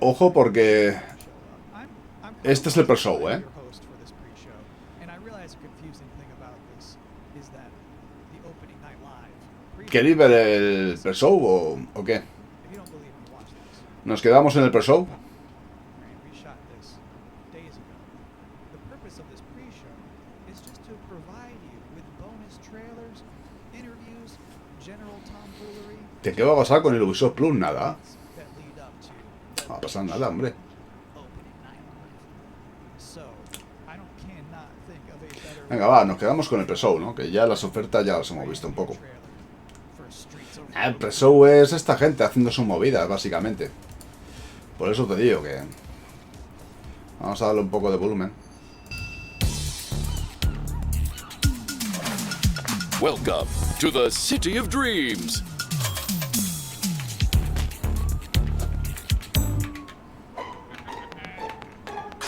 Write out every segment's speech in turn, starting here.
ojo porque este es el pre-show, ¿eh? ¿Queréis ver el pre-show o qué? ¿Nos quedamos en el pre-show? ¿Qué va a pasar con el Ubisoft Plus? Nada. No va a pasar nada, hombre. Venga, va, nos quedamos con el pre-show, ¿no? Que ya las ofertas ya las hemos visto un poco. El pre-show es esta gente haciendo sus movidas, básicamente. Por eso te digo que... Vamos a darle un poco de volumen. Welcome to the City of Dreams.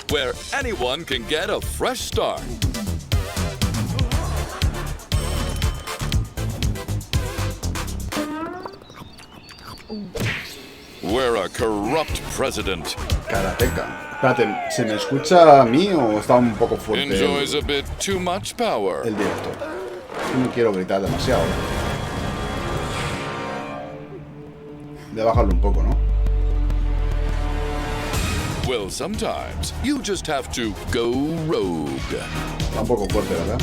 Where anyone can get a fresh start. Where a corrupt president Karateka. Espérate, ¿se me escucha a mí o está un poco fuerte enjoys a bit too much power? el directo? No quiero gritar demasiado. De bajarlo un poco, ¿no? Well, sometimes you just have to go rogue. Está un poco fuerte, ¿verdad?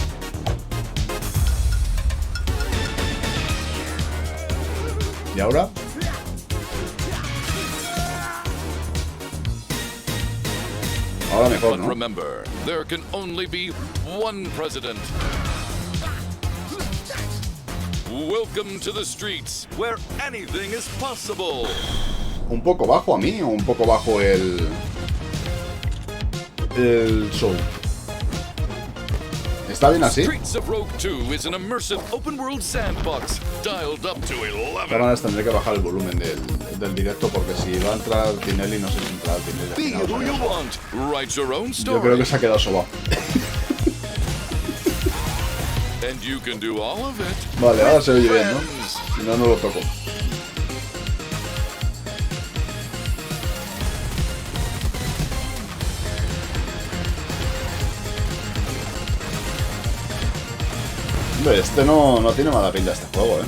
¿Y ahora? Ahora mejor, But ¿no? remember, there can only be one president. Welcome to the streets, where anything is possible. ¿Un poco bajo a mí o un poco bajo el show? ¿Está bien así? Streets of Rogue 2 is an immersive open-world sandbox dialed up to 11. Ahora tendré que bajar el volumen del directo porque si va a entrar Tinelli, no sé si entrará Tinelli. Be who you want. Write your own story. Yo creo que se ha quedado sobado. And you can do all of it. Vale, ahora se oye bien, ¿no? Si no, no lo toco. Hombre, este no tiene mala pinta este juego, ¿eh?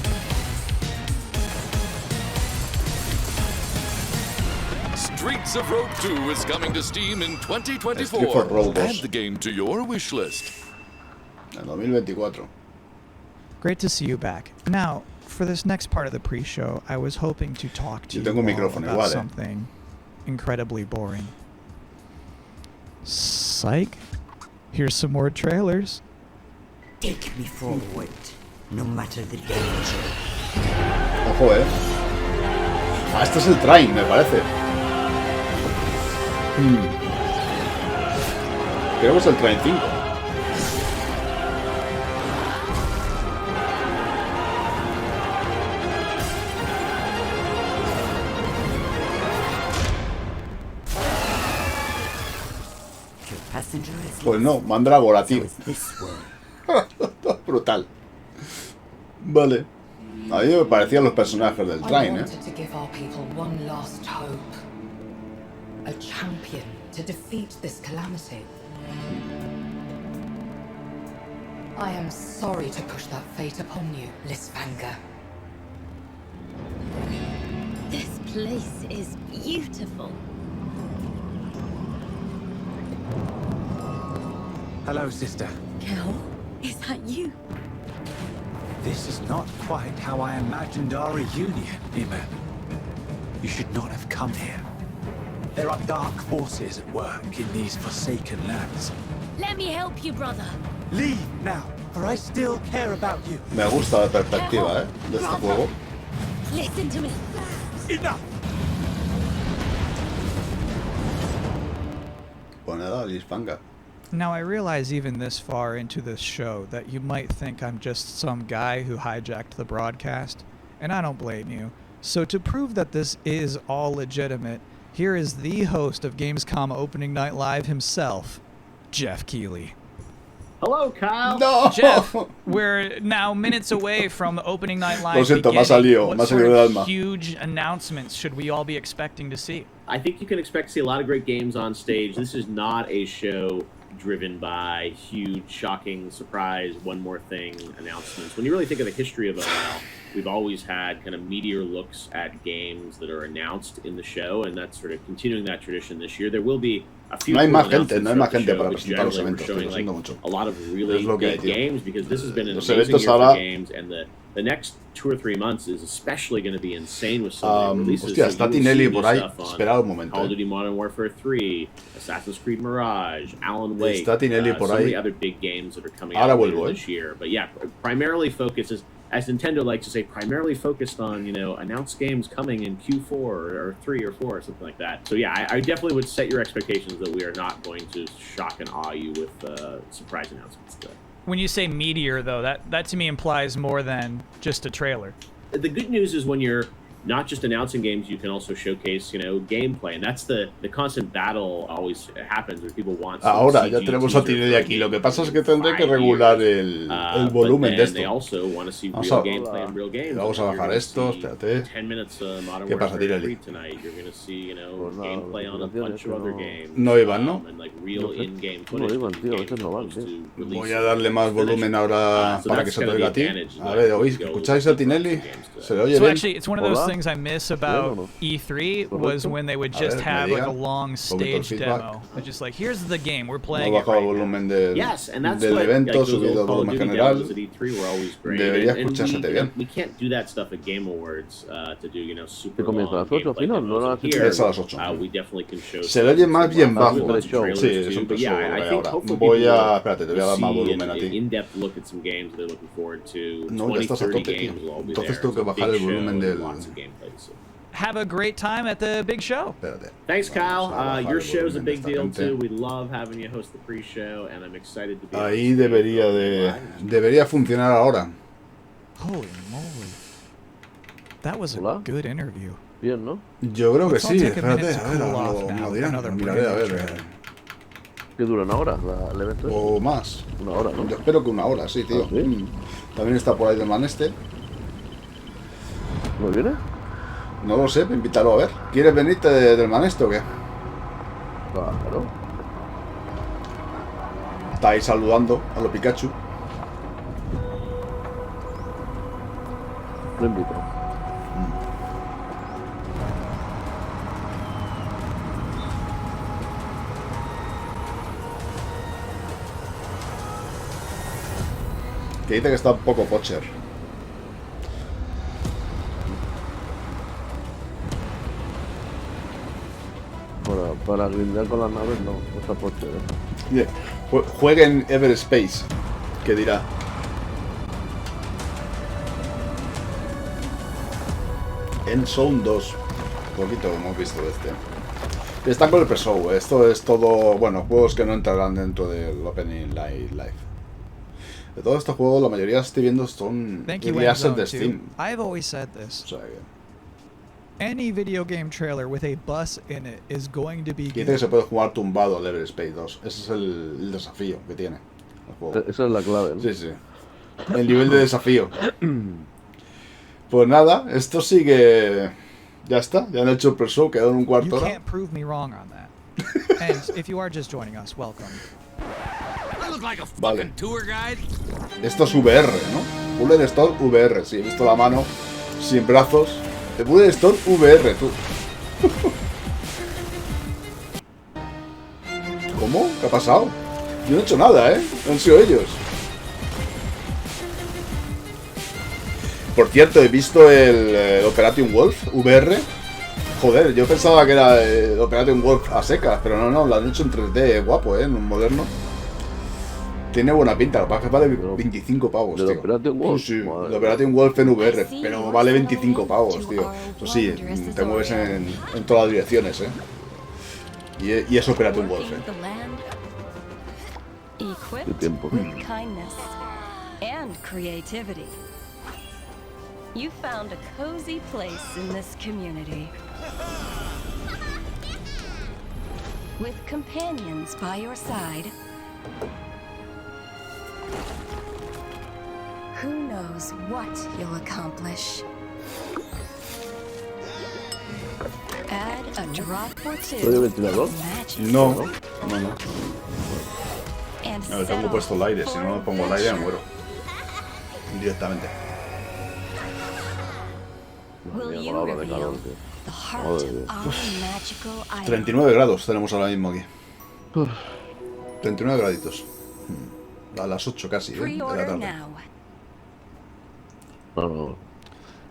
Streets of Rogue 2 is coming to Steam in 2024. Streets of Rogue 2. Add the game to your wish list. En 2024. Great to see you back. Now, for this next part of the pre-show, I was hoping to talk to Yo you tengo un all micrófono about igual, ¿eh? something incredibly boring. Psych. Here's some more trailers. Take me forward, no matter the danger. Ojo, ¿eh? Ah, este es el train, me parece. Creo que es el train 5. Pues no, Mandrágora, tío. Brutal. Vale. A mí me parecían los personajes del train, ¿eh? A champion to defeat this calamity. I am sorry to push that fate upon you, Lisvanga. This place is beautiful. Hello, sister. Kel, is that you? This is not quite how I imagined our reunion, Nima. You should not have come here. There are dark forces at work in these forsaken lands. Let me help you, brother. Leave now, for I still care about you. Me gusta la perspectiva, de este juego. Listen to me. Enough! Pues nada, Lisvanga. Now, I realize even this far into this show that you might think I'm just some guy who hijacked the broadcast, and I don't blame you. So to prove that this is all legitimate, here is the host of Gamescom Opening Night Live himself, Jeff Keighley. Hello, Kyle. ¡No! Jeff, we're now minutes away from opening night live. Lo siento, me ha beginning. salido What del sort of alma. huge announcements should we all be expecting to see? I think you can expect to see a lot of great games on stage. This is not a show driven by huge, shocking, surprise, one more thing announcements. When you really think of the history of ONL, we've always had kind of meteor looks at games that are announced in the show, and that's sort of continuing that tradition this year. There will be a few No hay cool más gente, announcements no hay más throughout the gente show, para but presentar los generally we're eventos, showing, lo siento mucho. a lot of really Es lo que hay, big tío. games, because this has been an Los amazing eventos year ahora- for games, and the next 2 or 3 months is especially going to be insane with some releases. Hostia, So está you will see Tinelli new por ahí. stuff on Esperad un momento. Call of Duty Modern Warfare 3, Assassin's Creed Mirage, Alan Wake. Está Tinelli por so many ahí. other big games that are coming Ahora out later vuelvo, this year. But yeah, primarily focuses, as Nintendo likes to say, primarily focused on, announced games coming in Q4 or 3 or 4 or something like that. So yeah, I definitely would set your expectations that we are not going to shock and awe you with surprise announcements today. When you say meteor, though, that to me implies more than just a trailer. The good news is when you're not just announcing games, you can also showcase, gameplay, and that's the constant battle always happens where people want. some Ahora ya CG tenemos a teaser Tinelli for a aquí. game Lo que pasa es in que tendré que 5 regular years. el volumen But de then they esto. also want to see Vamos real a- gameplay and real games. Vamos a You're bajar gonna esto, see espérate. 10 minutes Modern ¿Qué pasa, Warfare Tinelli? 3 tonight. You're going to see, Pues nada, gameplay on a notificaciones bunch que of other no- games. No iban, ¿no? And like real No sé. in-game No footage iban, from tío, games estos no van, as opposed tío. to Voy release a darle más finish. volumen ahora So para that's que se te kind of oiga a the ti. advantage, A like, ver, you ¿oís? go ¿Escucháis a deeper Tinelli? into games today. ¿Se le oye So bien? actually, it's one of those Hola. things I miss Bien, about ¿o no? E3 was Correcto. when they would A just ver, have me like a diga. long Poquito stage feedback. demo. It's just like, here's the game, we're Hemos playing it bajado el right now. volumen del, Yes, and that's del what, evento, like, those subido el old Call of volumen Duty general. demos at E3 were always great. Debería and escucharse we, bien. we can't do that stuff at Game Awards to do, super Que comienza a long las 8 al gameplay final, no demos. a las And 7. here, Es a las 8. we definitely can show Se le oye some más bien fun bajo. footage, Show. trailers Sí, es too, un but yeah, preso I de think ahora. hopefully Voy people a... Espérate, te voy a dar will más see volumen a an ti. in-depth look at some games they're looking forward to. No, ya 20, estás a 30 tope, tío. games will all be Entonces there. tengo que It's a bajar big el volumen show and del... lots of gameplay, so. Have a great time at the big show. Espérate. Thanks, Kyle. Vamos a bajar Your el show's a volumen de big esta deal gente. too. We love having you host the pre-show, and I'm excited to be. on Ahí stage debería with de... you live. Debería funcionar ahora. Holy moly. That was a Hola. good interview. Bien, ¿no? Yo creo que Let's all sí. take a Espérate, minute to a ver, cool off me now lo with dirán. another Miraré, a brand new ver. trailer. ¿Qué dura una hora el evento? O más. Una hora, ¿no? Yo espero que una hora, sí, tío. ¿Ah, sí? También está por ahí del man este. ¿No viene? No lo sé, invítalo a ver. ¿Quieres venirte del man este o qué? Claro. Está ahí saludando a los Pikachu. Lo invito. Que dice que está un poco pocher. Para grindar con las naves no está por chévere. Dice, jueguen Everspace. ¿Qué dirá? Endzone 2. Un poquito hemos visto de este. Están con el pre-show. Esto es todo, bueno, juegos que no entrarán dentro del Opening Live. De todos estos juegos, la mayoría estoy viendo son Thank you, early access de Endzone 2. Steam. I've always said this. O sea que Any video game trailer with a bus in it is going to be dice que good. se puede jugar tumbado al Everspace 2. Ese es el desafío que tiene el juego. Esa es la clave, ¿no? Sí, sí. El nivel de desafío. Pues nada, esto sigue. Ya está, ya han hecho el pre-show, quedó en un You cuarto hora. can't prove me wrong on that. And if you are just joining us, welcome. I look like a Vale. fucking tour guide. Esto es VR, ¿no? Bullet Storm VR, sí, he visto la mano sin brazos. El Bullet Storm VR, tú. ¿Cómo? ¿Qué ha pasado? Yo no he hecho nada, ¿eh? No han sido ellos. Por cierto, he visto el Operation Wolf VR. Joder, yo pensaba que era el Operation Wolf a secas, pero no, lo han hecho en 3D, guapo, en un moderno. Tiene buena pinta, lo que pasa es que vale 25 pavos, ¿Del tío. Operation Wolf? Sí, Madre el Operation Wolf en VR, pero vale 25 pavos, tío. Eso sí, te mueves en todas las direcciones, Y es Operation Wolf, Qué tiempo. With kindness and creativity. You found a cozy place in this community. With companions by your side. knows what you'll accomplish. Add a drop or ¿Soy two ventilador? of magic. No, no, no. And No, tengo settle puesto el aire. Si for no me pongo el aire, me adventure. muero. Directamente. Will Mira, you palabra de reveal calor, tío. the heart Madre of mía. our magical item? 39 grados tenemos ahora mismo aquí. 39 graditos. A las 8 casi, de la Pre-order tarde. now. No, no.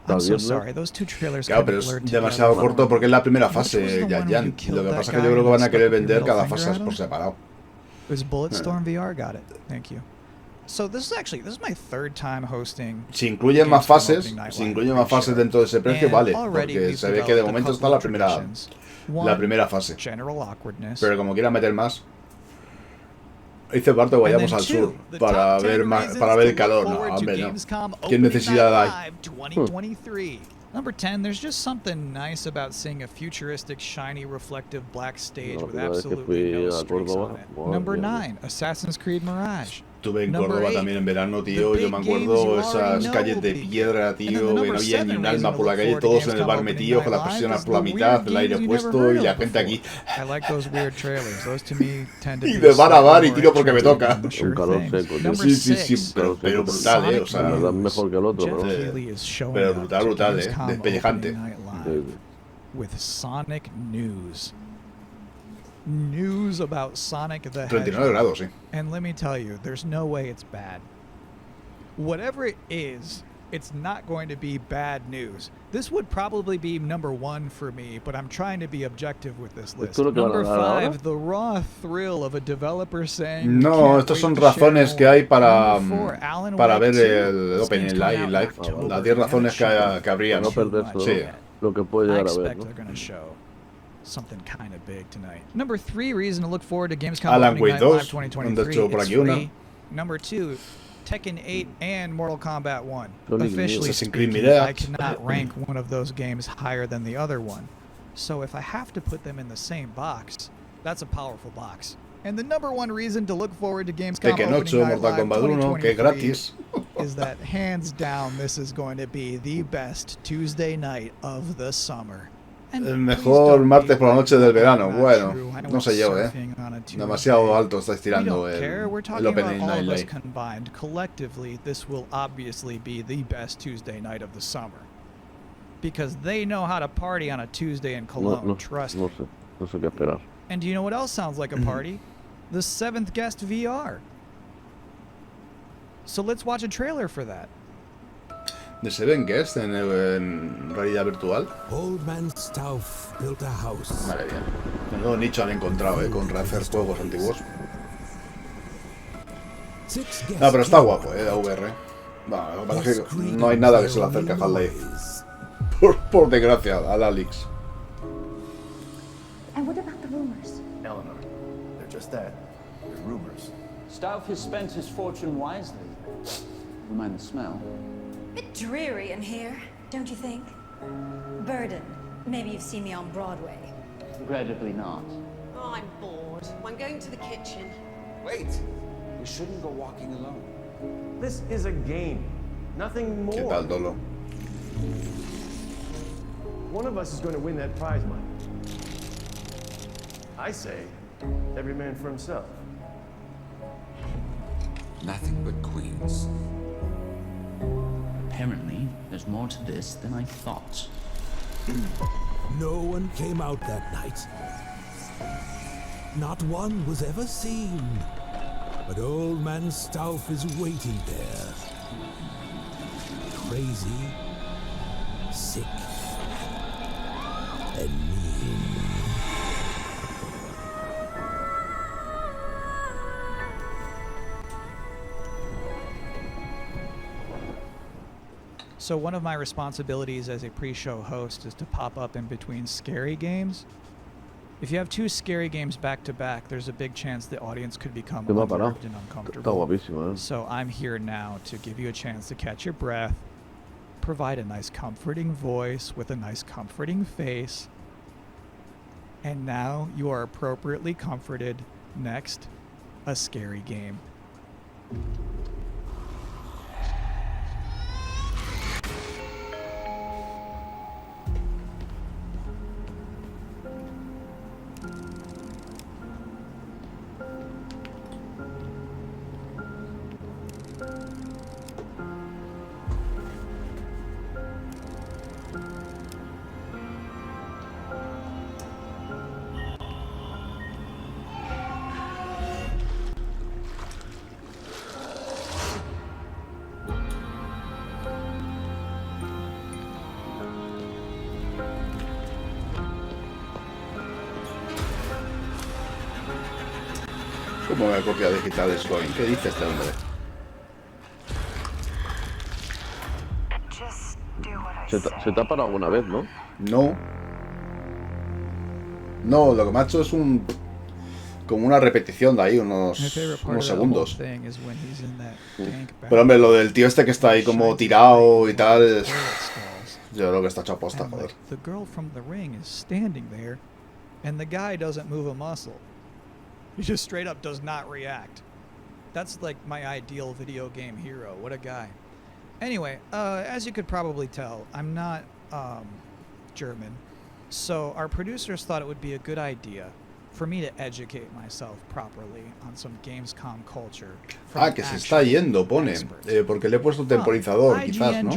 I'm so viernes? sorry, those two trailers Claro, kind pero of es blurred demasiado together. corto porque es la primera Which was fase, the one ya. where you Lo killed que that pasa es que guy yo creo que and van a querer stuck your vender middle cada finger fase at por him? separado. It was Bulletstorm VR, got it. Thank you. So this is my third time hosting. Si incluyen más Gamescom fases, Opening Night si Live incluyen más fases pre-show. dentro de ese precio, And vale. already Porque we've se ve que de developed a momento está couple la of primera traditions. fase. General awkwardness. Pero como quieran meter más, hice parte que vayamos al sur para ver el calor. No, hombre, no. ¿Qué necesidad hay? Number 10, there's just something nice about seeing a futuristic, shiny, reflective black stage La with primera vez que absolutely fui no a streaks Córdoba, on it. madre Number mía. 9, Assassin's Creed Mirage. Estuve en Number Córdoba 8, también en verano, tío. the Yo me big games acuerdo you esas already know calles de will be. piedra, And then tío, the que no number había ni 7 un alma reason to por la look calle, forward to todos en el Gamescom bar opening metidos, con night las live persianas is por la the mitad, weird el aire games you never puesto heard y la of gente before. aquí I like those weird trailers. Those to me tend to Y be de a bar a bar y slightly tiro more porque me interesting toca. than the Un sure calor thing. seco, tío. Number Sí, sí, sí, 6, pero brutal, Sonic o sea, La verdad, mejor que el otro, Jeff pero... Keighley is showing Pero up brutal, to brutal, Gamescom despellejante. Opening Night Live Increíble. with Sonic news. News about Sonic the 39 Hedgehog. grados, sí. And let me tell you, there's no way it's bad. Whatever it is, it's not going to be bad news. This would probably be number 1 for me, but I'm trying to be objective with this list. ¿Esto es lo que van a Number dar ahora? 5, the raw thrill of a developer saying, No, "Can't estos wait son to share razones que more." hay para, Number 4, Alan para Wake ver 2. el This Opening game's coming Live. out in October. Las 10 razones que habría, Para no ¿no? perderse Sí. lo que puede I llegar a ver, expect ¿no? they're going to show something kind of big tonight. Number 3 reason to look forward to Gamescom Alan Opening Wake Night 2, Live 2023. han hecho por It's aquí una. free. Number 2, Tekken 8 and Mortal Kombat 1. Sonic Officially Assassin's Creed speaking, Mirage. I cannot rank one of those games higher than the other one. So if I have to put them in the same box, that's a powerful box. And the number 1 reason to look forward to Gamescom Tekken Opening 8, Night Mortal Live Kombat 1, que es 2023 gratis. is that hands down this is going to be the best Tuesday night of the summer. And El please mejor don't martes be por la noche del like, verano. "Not Bueno, true. I no went sé yo, surfing on a Tuesday." Demasiado alto estáis We tirando don't care. We're el talking about Opening all Night of us Live. combined. Collectively, this will obviously be the best Tuesday night of the summer. Because they know how to party on a Tuesday in No, Cologne, no, trust no me. sé. No sé qué esperar. And do you know what else sounds like a party? The 7th Guest VR. So let's watch a trailer for that. ¿De Seven Guest en realidad virtual? Old Man Stauff built a house. Vale, bien. Menudo nicho han encontrado, con rehacer juegos antiguos. No, pero está guapo, la VR. No, lo que pasa es que no hay nada que se le acerque a Half-Life. Por desgracia, al Alex. And what about the rumors? Eleanor, they're just that. They're rumors. Stauff has spent his fortune wisely. You mind the smell? Bit dreary in here, don't you think? Burden. Maybe you've seen me on Broadway. Regrettably not. Oh, I'm bored. I'm going to the kitchen. Wait! We shouldn't go walking alone. This is a game. Nothing more. ¿Qué tal, Dolo? One of us is going to win that prize money. I say, every man for himself. Nothing but queens. Apparently, there's more to this than I thought. No one came out that night. Not one was ever seen. But Old Man Stauff is waiting there. Crazy, sick, and mean. So one of my responsibilities as a pre-show host is to pop up in between scary games. If you have 2 scary games back to back, there's a big chance the audience could become ¿Qué me ha parado? unnerved and Está uncomfortable. guapísimo, So I'm here now to give you a chance to catch your breath, provide a nice comforting voice with a nice comforting face, and now you are appropriately comforted. Next, a scary game. ¿Cómo la copia digital es going? ¿Qué dice este hombre? Se te ha parado alguna vez, ¿no? No. No, lo que me ha hecho es un... como una repetición de ahí, unos segundos. Pero hombre, lo del tío este que está ahí como tirado y tal... Yo creo que está hecho a posta, joder. The girl from the ring is standing there, and the guy doesn't move a muscle. He just straight up does not react. That's like my ideal video game hero. What a guy. Anyway, as you could probably tell, I'm not German, so our producers thought it would be a good idea for me to educate myself properly on some Gamescom culture. Ah, que se está yendo, pone. Porque le he puesto temporizador, quizás, ¿no?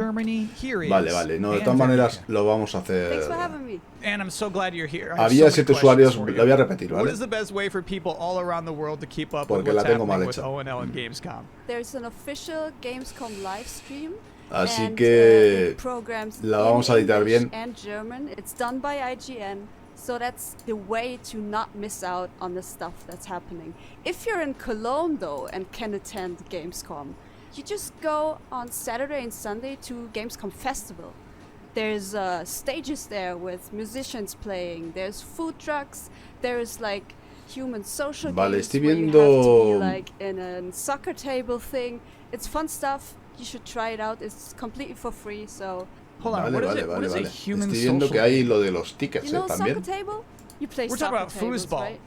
Vale, vale. No, de todas maneras lo vamos a hacer. And I'm so glad you're here. Había 7 usuarios, lo voy a repetir, ¿vale? What is the best way for people all around the world to keep up Porque with what's la tengo happening mal with hecha. ONL and Gamescom? There's an official Gamescom live stream. Así and, que programs la vamos a editar English bien. And German. It's done by IGN. So that's the way to not miss out on the stuff that's happening. If you're in Cologne though and can attend Gamescom, you just go on Saturday and Sunday to Gamescom Festival. There's stages there with musicians playing. There's food trucks. There's like human social Vale, games estoy where you have to be viendo... like in a soccer table thing. It's fun stuff. You should try it out. It's completely for free. So hold on. Vale, vale, vale. Estoy viendo que hay lo de los tickets, you know también. soccer table? You play We're soccer talking about tables, foosball. right?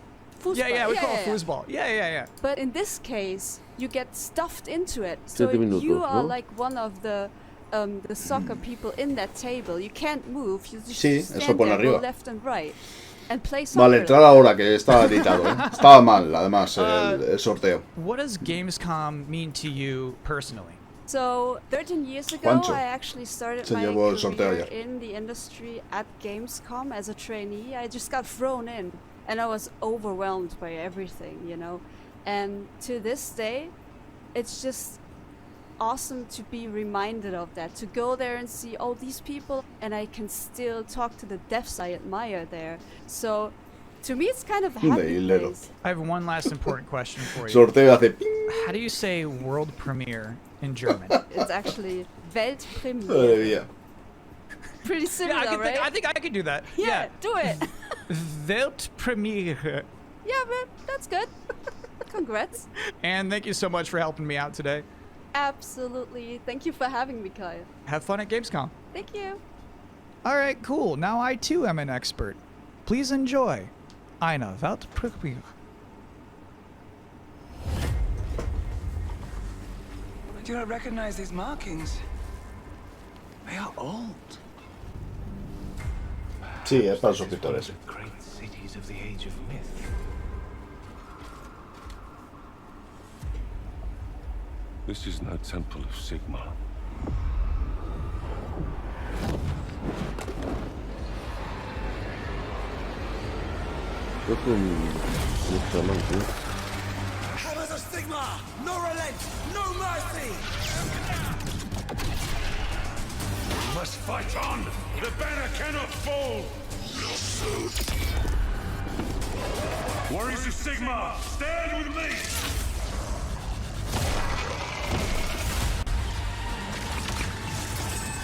Yeah, we call it foosball. Yeah. But in this case, you get stuffed into it. So 7 minutos, you are ¿no? like one of the soccer people in that table. You can't move. You just Sí, stand eso pone there, go arriba. left and right, and play soccer. Vale, entrar ahora, que estaba editado, ¿eh? Estaba mal, además, el sorteo. What does Gamescom mean to you personally? So 13 years ago, Juancho I actually started se my llevó el sorteo career ayer. in the industry at Gamescom as a trainee. I just got thrown in, and I was overwhelmed by everything, you know. And to this day, it's just awesome to be reminded of that, to go there and see all these people, and I can still talk to the devs I admire there. So to me, it's kind of a happy place. I have one last important question for you. Sorteo hace... How do you say world premiere in German? It's actually Madre Weltpremiere. mía. Pretty similar, right? I think I could do that. Yeah, do it. Weltpremiere. Yeah, but that's good. Congrats. And thank you so much for helping me out today. Absolutely. Thank you for having me, Kyle. Have fun at Gamescom. Thank you. All right, cool. Now I too am an expert. Please enjoy. Eine Weltpremiere. I do not recognize these markings. They are old. Sí, es para los suscriptores. Great cities of the age of myth. This is no temple of Sigma. Es un chamán, tío. Hammers of Sigma! No relent! No mercy! We must fight on! The banner cannot fall! Warriors of Sigma, stand with me!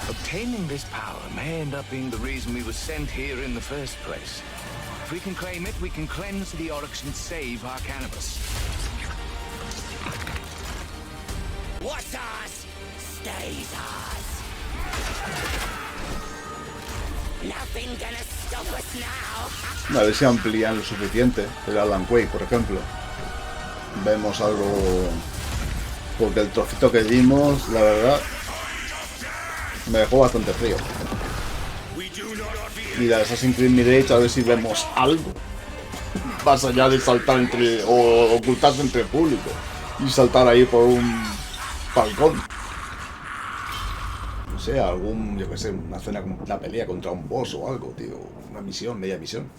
Obtaining this power may end up being the reason we were sent here in the first place. If we can claim it, we can cleanse the Oryx and save our cannabis. What's ours stays ours. Nothing gonna stop us now. A ver si amplían lo suficiente. El Alan Wake, por ejemplo. Vemos algo... Porque el trocito que dimos, la verdad, me dejó bastante frío. Y la de Assassin's Creed Mirage, a ver si vemos algo. Más allá de saltar entre... o ocultarse entre el público. Y saltar ahí por un balcón. No sé, algún, yo qué sé, una pelea contra un boss o algo, tío. Una misión, media misión.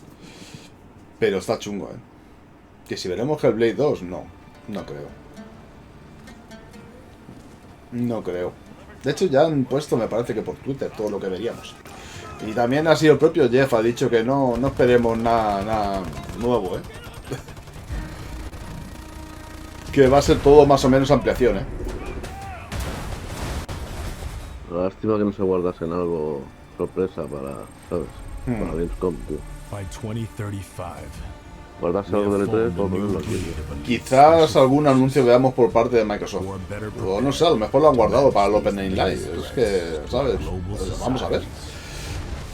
Pero está chungo, ¿eh? Que si veremos Hellblade 2, no. No creo. No creo. De hecho ya han puesto, me parece que por Twitter, todo lo que veríamos. Y también ha sido el propio Jeff, ha dicho que no esperemos nada nuevo, ¿eh? Que va a ser todo más o menos ampliación, ¿eh? Lástima que no se guardasen algo sorpresa para, ¿sabes? Para Gamescom, tío. By 2035. Guardarse algo de E3 por ponerlo aquí. Quizás algún anuncio veamos por parte de Microsoft. O no sé, a lo mejor lo han guardado para el Open Night Live. Es que, ¿sabes? Pues vamos a ver.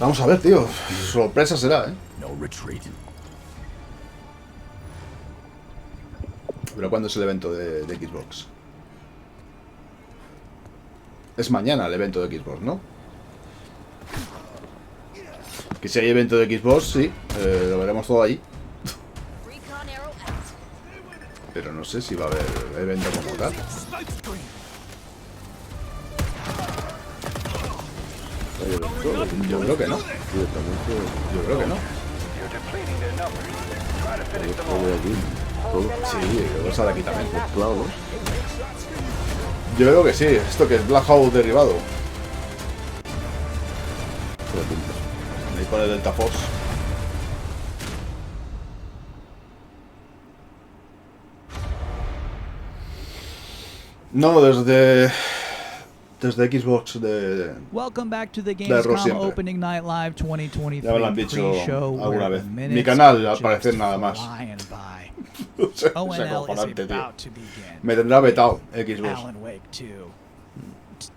Vamos a ver, tío. Sorpresa será, ¿eh? Pero ¿cuándo es el evento de Xbox? Es mañana el evento de Xbox, ¿no? Que si hay evento de Xbox, sí. Lo veremos todo ahí. Pero no sé si va a haber evento como tal. Yo creo que no. Yo creo que no. Sí, luego sale aquí también. Yo creo que sí. Esto que es Black Hawk derribado. Ahí pone Delta Force. No, desde Xbox de Welcome back to the Gamescom siempre. Opening Night Live 2023 Ya me lo han dicho pre-show alguna where vez. the Mi minutes canal, al just parecer, nada más. flying by. No sé, ONL es acojonante, is tío. about to begin. Me tendrá vetado Xbox. Alan Wake 2,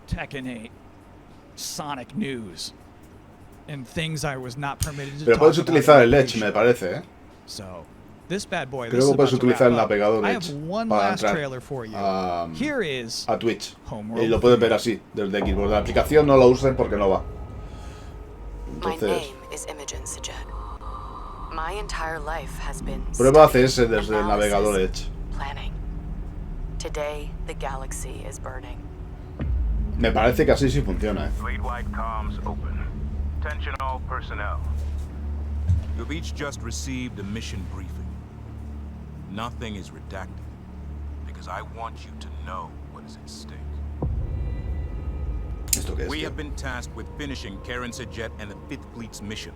Tekken 8, Sonic News, and things I was not permitted to Pero talk puedes about utilizar in el the Edge, me parece, ¿eh? So, this bad boy, Creo this que is puedes about to utilizar el wrap up. navegador I Edge have one para last entrar trailer for you. Here is a Twitch. Homeworld Y lo puedes ver así, desde Xbox. La aplicación no la usen porque no va. My Entonces, name is Imogen Sajet. My entire life has been prueba ACS desde el navegador Edge. planning. Today, the galaxy is burning. Me parece que así sí funciona, ¿eh? Fleet-wide comms open. Attention all personnel. You've each just received a mission briefing. Nothing is redacted, because I want you to know what is at stake. ¿Esto qué es, We tío? have been tasked with finishing Karen Sajet and the 5th Fleet's mission.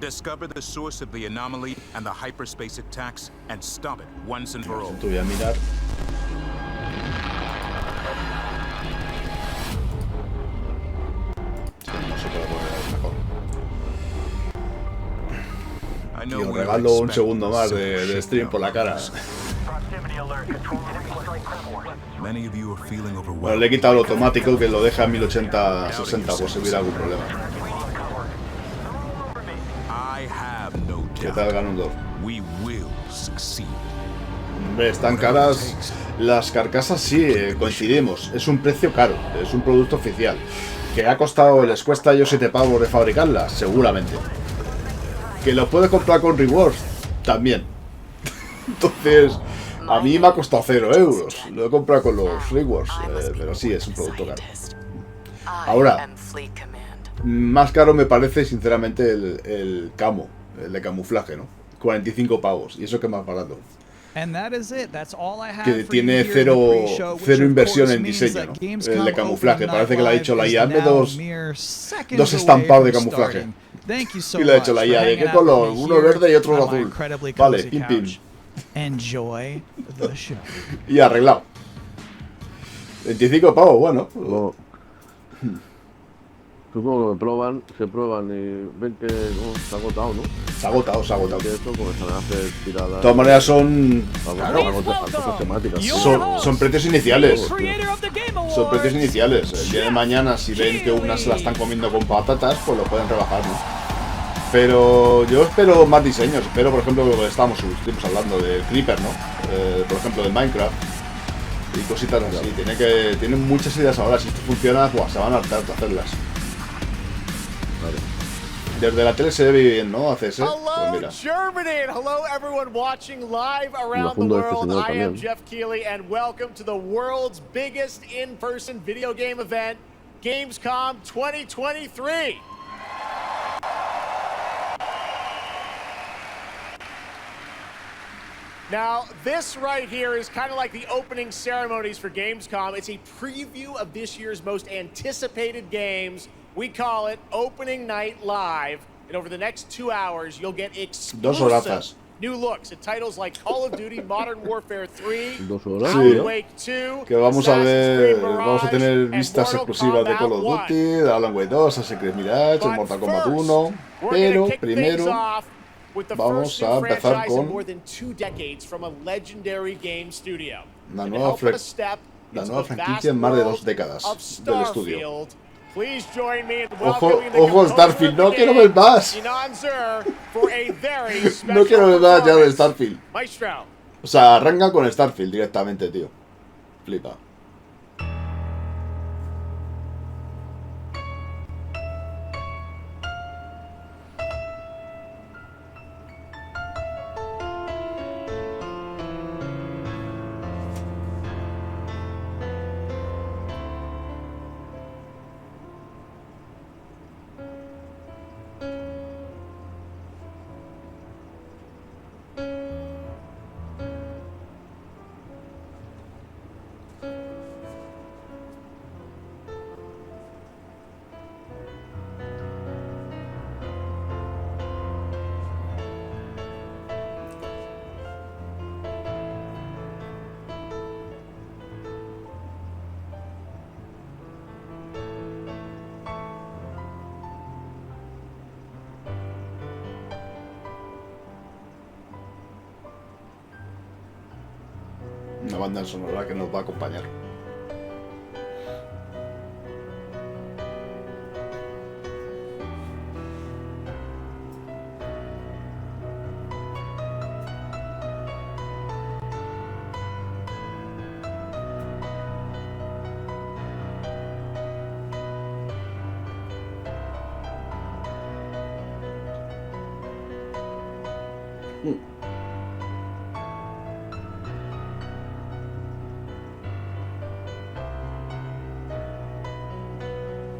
Discover the source of the anomaly and the hyperspace attacks, and stop it once and for all. Te voy a mirar. No se puede poner mejor. Tío, regalo un segundo más de stream por la cara. Bueno, le he quitado el automático que lo deja en 1080-60 por si hubiera algún problema. ¿Qué tal, Ganondorf? Hombre, están caras las carcasas, sí, coincidimos. Es un precio caro, es un producto oficial. ¿Que ha costado, les cuesta a ellos 7 pavos de fabricarlas? Seguramente. ¿Que los puedes comprar con rewards? También. Entonces, a mí me ha costado 0 euros. Lo he comprado con los rewards, pero sí, es un producto caro. Ahora, más caro me parece, sinceramente, el camo, el de camuflaje, ¿no? 45 pavos, y eso que es más barato. Que tiene cero inversión en diseño, ¿no? El de camuflaje, parece que le ha dicho la IA, hazme dos estampados de camuflaje. Y le ha hecho la IA, ¿de qué color? Uno verde y otro azul. Vale, pim pim. Y arreglado. 25 pavos, bueno. Supongo que se prueban y ven que se ha agotado, ¿no? Se ha agotado. Que esto comenzarán a hacer tiradas. De todas maneras son... Claro, son precios iniciales. Son precios iniciales. El día de mañana, si ven que unas se la están comiendo con patatas, pues lo pueden rebajar, ¿no? Pero yo espero más diseños. Espero, por ejemplo, lo que estuvimos hablando del Creeper, ¿no? Por ejemplo, del Minecraft. Y cositas así. Tienen muchas ideas ahora. Si esto funciona, pues, se van a hartar de hacerlas. Desde la tele se ve bien, ¿no? ACS. Hello, pues mira. Germany, and hello, everyone watching live around the world. I am Jeff Keighley, and welcome to the world's biggest in-person video game event, Gamescom 2023. Now, this right here is kind of like the opening ceremonies for Gamescom. It's a preview of this year's most anticipated games. We call it Opening Night Live. And over the next 2 hours, you'll get exclusive New looks at titles like Call of Duty Modern Warfare 3, 2 horas, Alan Wake 2, que vamos a Assassin's ver, Creed Mirage, vamos a tener and vistas Mortal exclusivas de Call of Kombat Duty, de Alan Wake 2, Assassin's Creed Mirage, el Mortal Kombat 1, pero primero vamos a empezar con la nueva franquicia en más de 2 décadas del estudio. Ojo Starfield, no quiero ver más. No quiero ver más ya de Starfield. O sea, arranca con Starfield directamente, tío. Flipa. Una banda sonora que nos va a acompañar.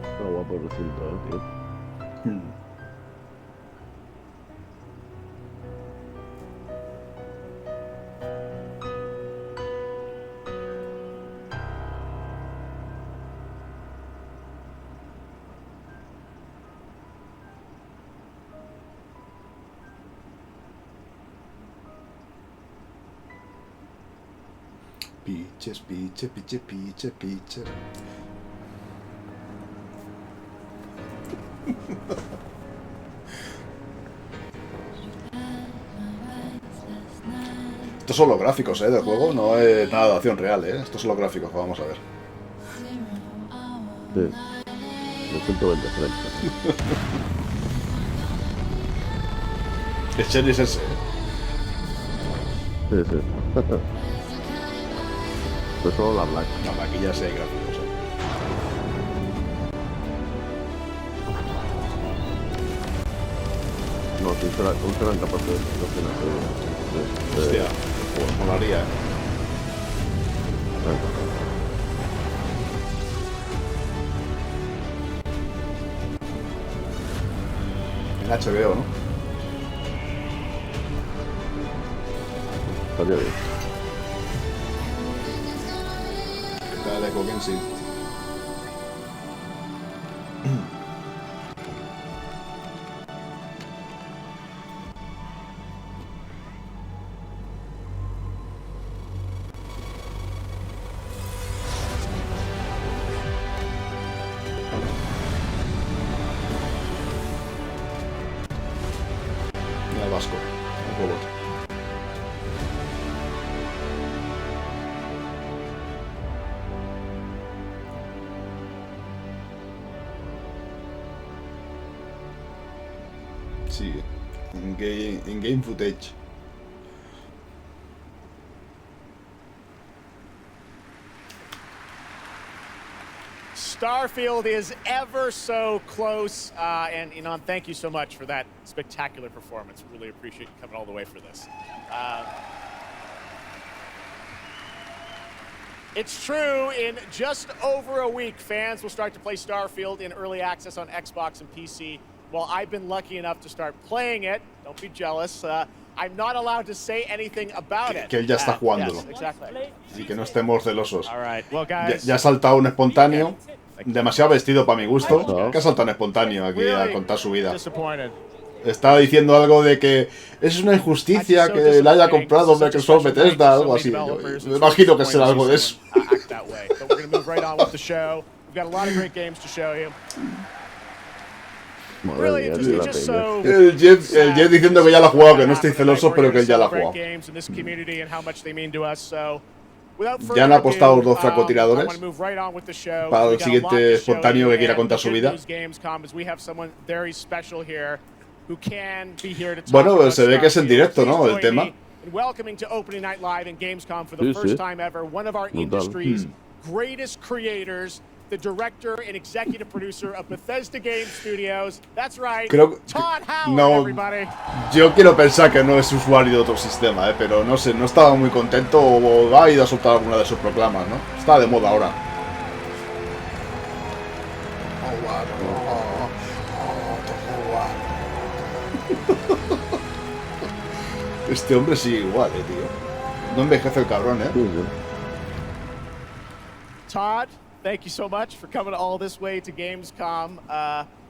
Está guapo el recinto, tío. Pitches, pitches, pitches, pitches, pitches. Estos son los gráficos del juego, no es nada de acción real, estos son los gráficos que vamos a ver. Sí, de 120 frames. El Series S. Sí, sí. Pero solo la Black. No, aquí ya sé gráficos. No, si serán capaces de hacer. Hostia, pues molaría, En HBO, ¿no? Estaría bien. ¿Qué tal de Tekken? Sí. Mira el vasco, el robot. Sí, en game footage. Starfield is ever so close, and Inan, thank you so much for that spectacular performance. Really appreciate you coming all the way for this. It's true, in just over a week, fans will start to play Starfield in early access on Xbox and PC. Well, I've been lucky enough to start playing it. Don't be jealous. I'm not allowed to say anything about it. Que él ya está jugándolo. Yes, exactly. Y que no estemos celosos. All right. Well, guys, ya ha saltado un espontáneo. Demasiado vestido para mi gusto. Que ha saltado un espontáneo aquí a contar su vida. Estaba diciendo algo de que es una injusticia que la haya comprado Microsoft Bethesda, algo así. Yo me imagino que será algo de eso. El Jeff diciendo que ya lo ha jugado, que no estoy celoso, pero que él ya lo ha jugado. Ya han apostado los dos francotiradores para el siguiente espontáneo que quiera contar su vida. Bueno, se ve que es en directo, ¿no? El tema. The director and executive producer of Bethesda Game Studios. That's right. Creo Todd Howard, no, everybody. yo quiero pensar que no es usuario de otro sistema, pero no sé, no estaba muy contento o ha ido a soltar alguna de sus proclamas, ¿no? Está de moda ahora. Este hombre sigue igual, tío. No envejece el cabrón, Todd, thank you so much for coming all this way to Gamescom.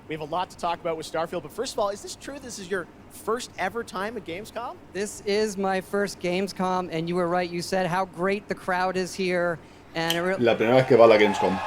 We have a lot to talk about with Starfield, but first of all, is this true? This is your first ever time at Gamescom? This is my first Gamescom, and you were right. You said how great the crowd is here, and la primera vez que va a la Gamescom.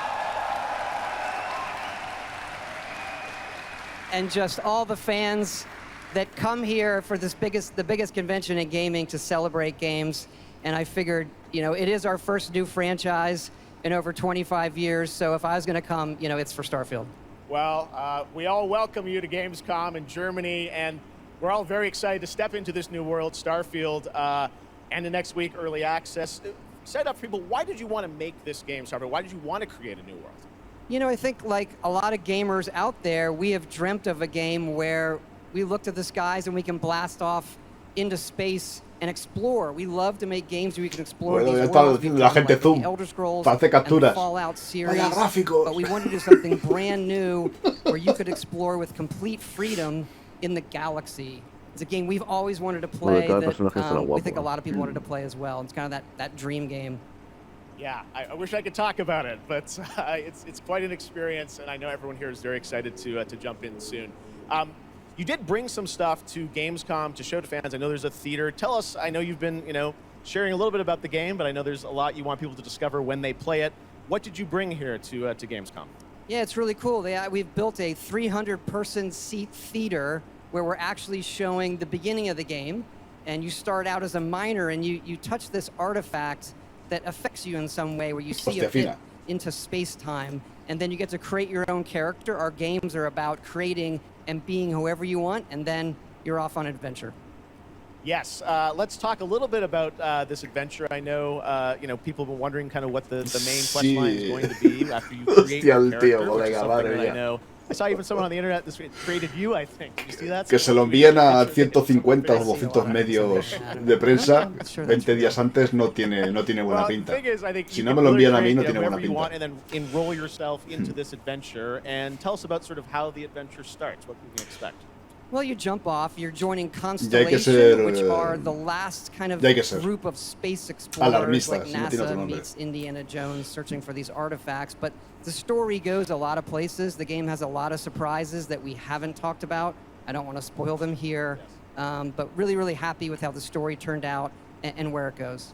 And just all the fans that come here for this the biggest convention in gaming to celebrate games. And I figured, you know, it is our first new franchise in over 25 years, so if I was going to come, you know, it's for Starfield. Well, we all welcome you to Gamescom in Germany, and we're all very excited to step into this new world, Starfield, and the next week, early access. Set up for people, why did you want to make this game, Starfield? Why did you want to create a new world? You know, I think like a lot of gamers out there, we have dreamt of a game where we look to the skies and we can blast off into space and explore. We love to make games where we can explore these worlds. La gente like zoom, the Elder Scrolls hace capturas. and the Fallout series. Vaya gráficos. But we wanted to do something brand new where you could explore with complete freedom in the galaxy. It's a game we've always wanted to play that we think a lot of people wanted to play as well. It's kind of that dream game. Yeah, I wish I could talk about it, but it's quite an experience, and I know everyone here is very excited to jump in soon. You did bring some stuff to Gamescom to show to fans. I know there's a theater. Tell us, I know you've been, you know, sharing a little bit about the game, but I know there's a lot you want people to discover when they play it. What did you bring here to Gamescom? Yeah, it's really cool. We've built a 300-person seat theater where we're actually showing the beginning of the game, and you start out as a miner, and you touch this artifact that affects you in some way, where you see it fit into space-time, and then you get to create your own character. Our games are about creating and being whoever you want, and then you're off on an adventure. Yes, let's talk a little bit about this adventure. I know, you know, people have been wondering kind of what the main quest line is going to be after you create your character, which is something that I know. I saw even someone on the internet this created you, I think. Did you see that? Que se lo envíen a 150 o 200 medios de prensa 20 días antes no tiene buena pinta. Si no me lo envían a mí no tiene buena pinta. And then enroll yourself into this adventure and tell us about sort of how the adventure starts, what we can expect. Well, you jump off, you're joining Constellation, which are the last kind of group of space explorers like NASA meets Indiana Jones searching for these artifacts. But the story goes a lot of places. The game has a lot of surprises that we haven't talked about. I don't want to spoil them here, but really, really happy with how the story turned out and where it goes.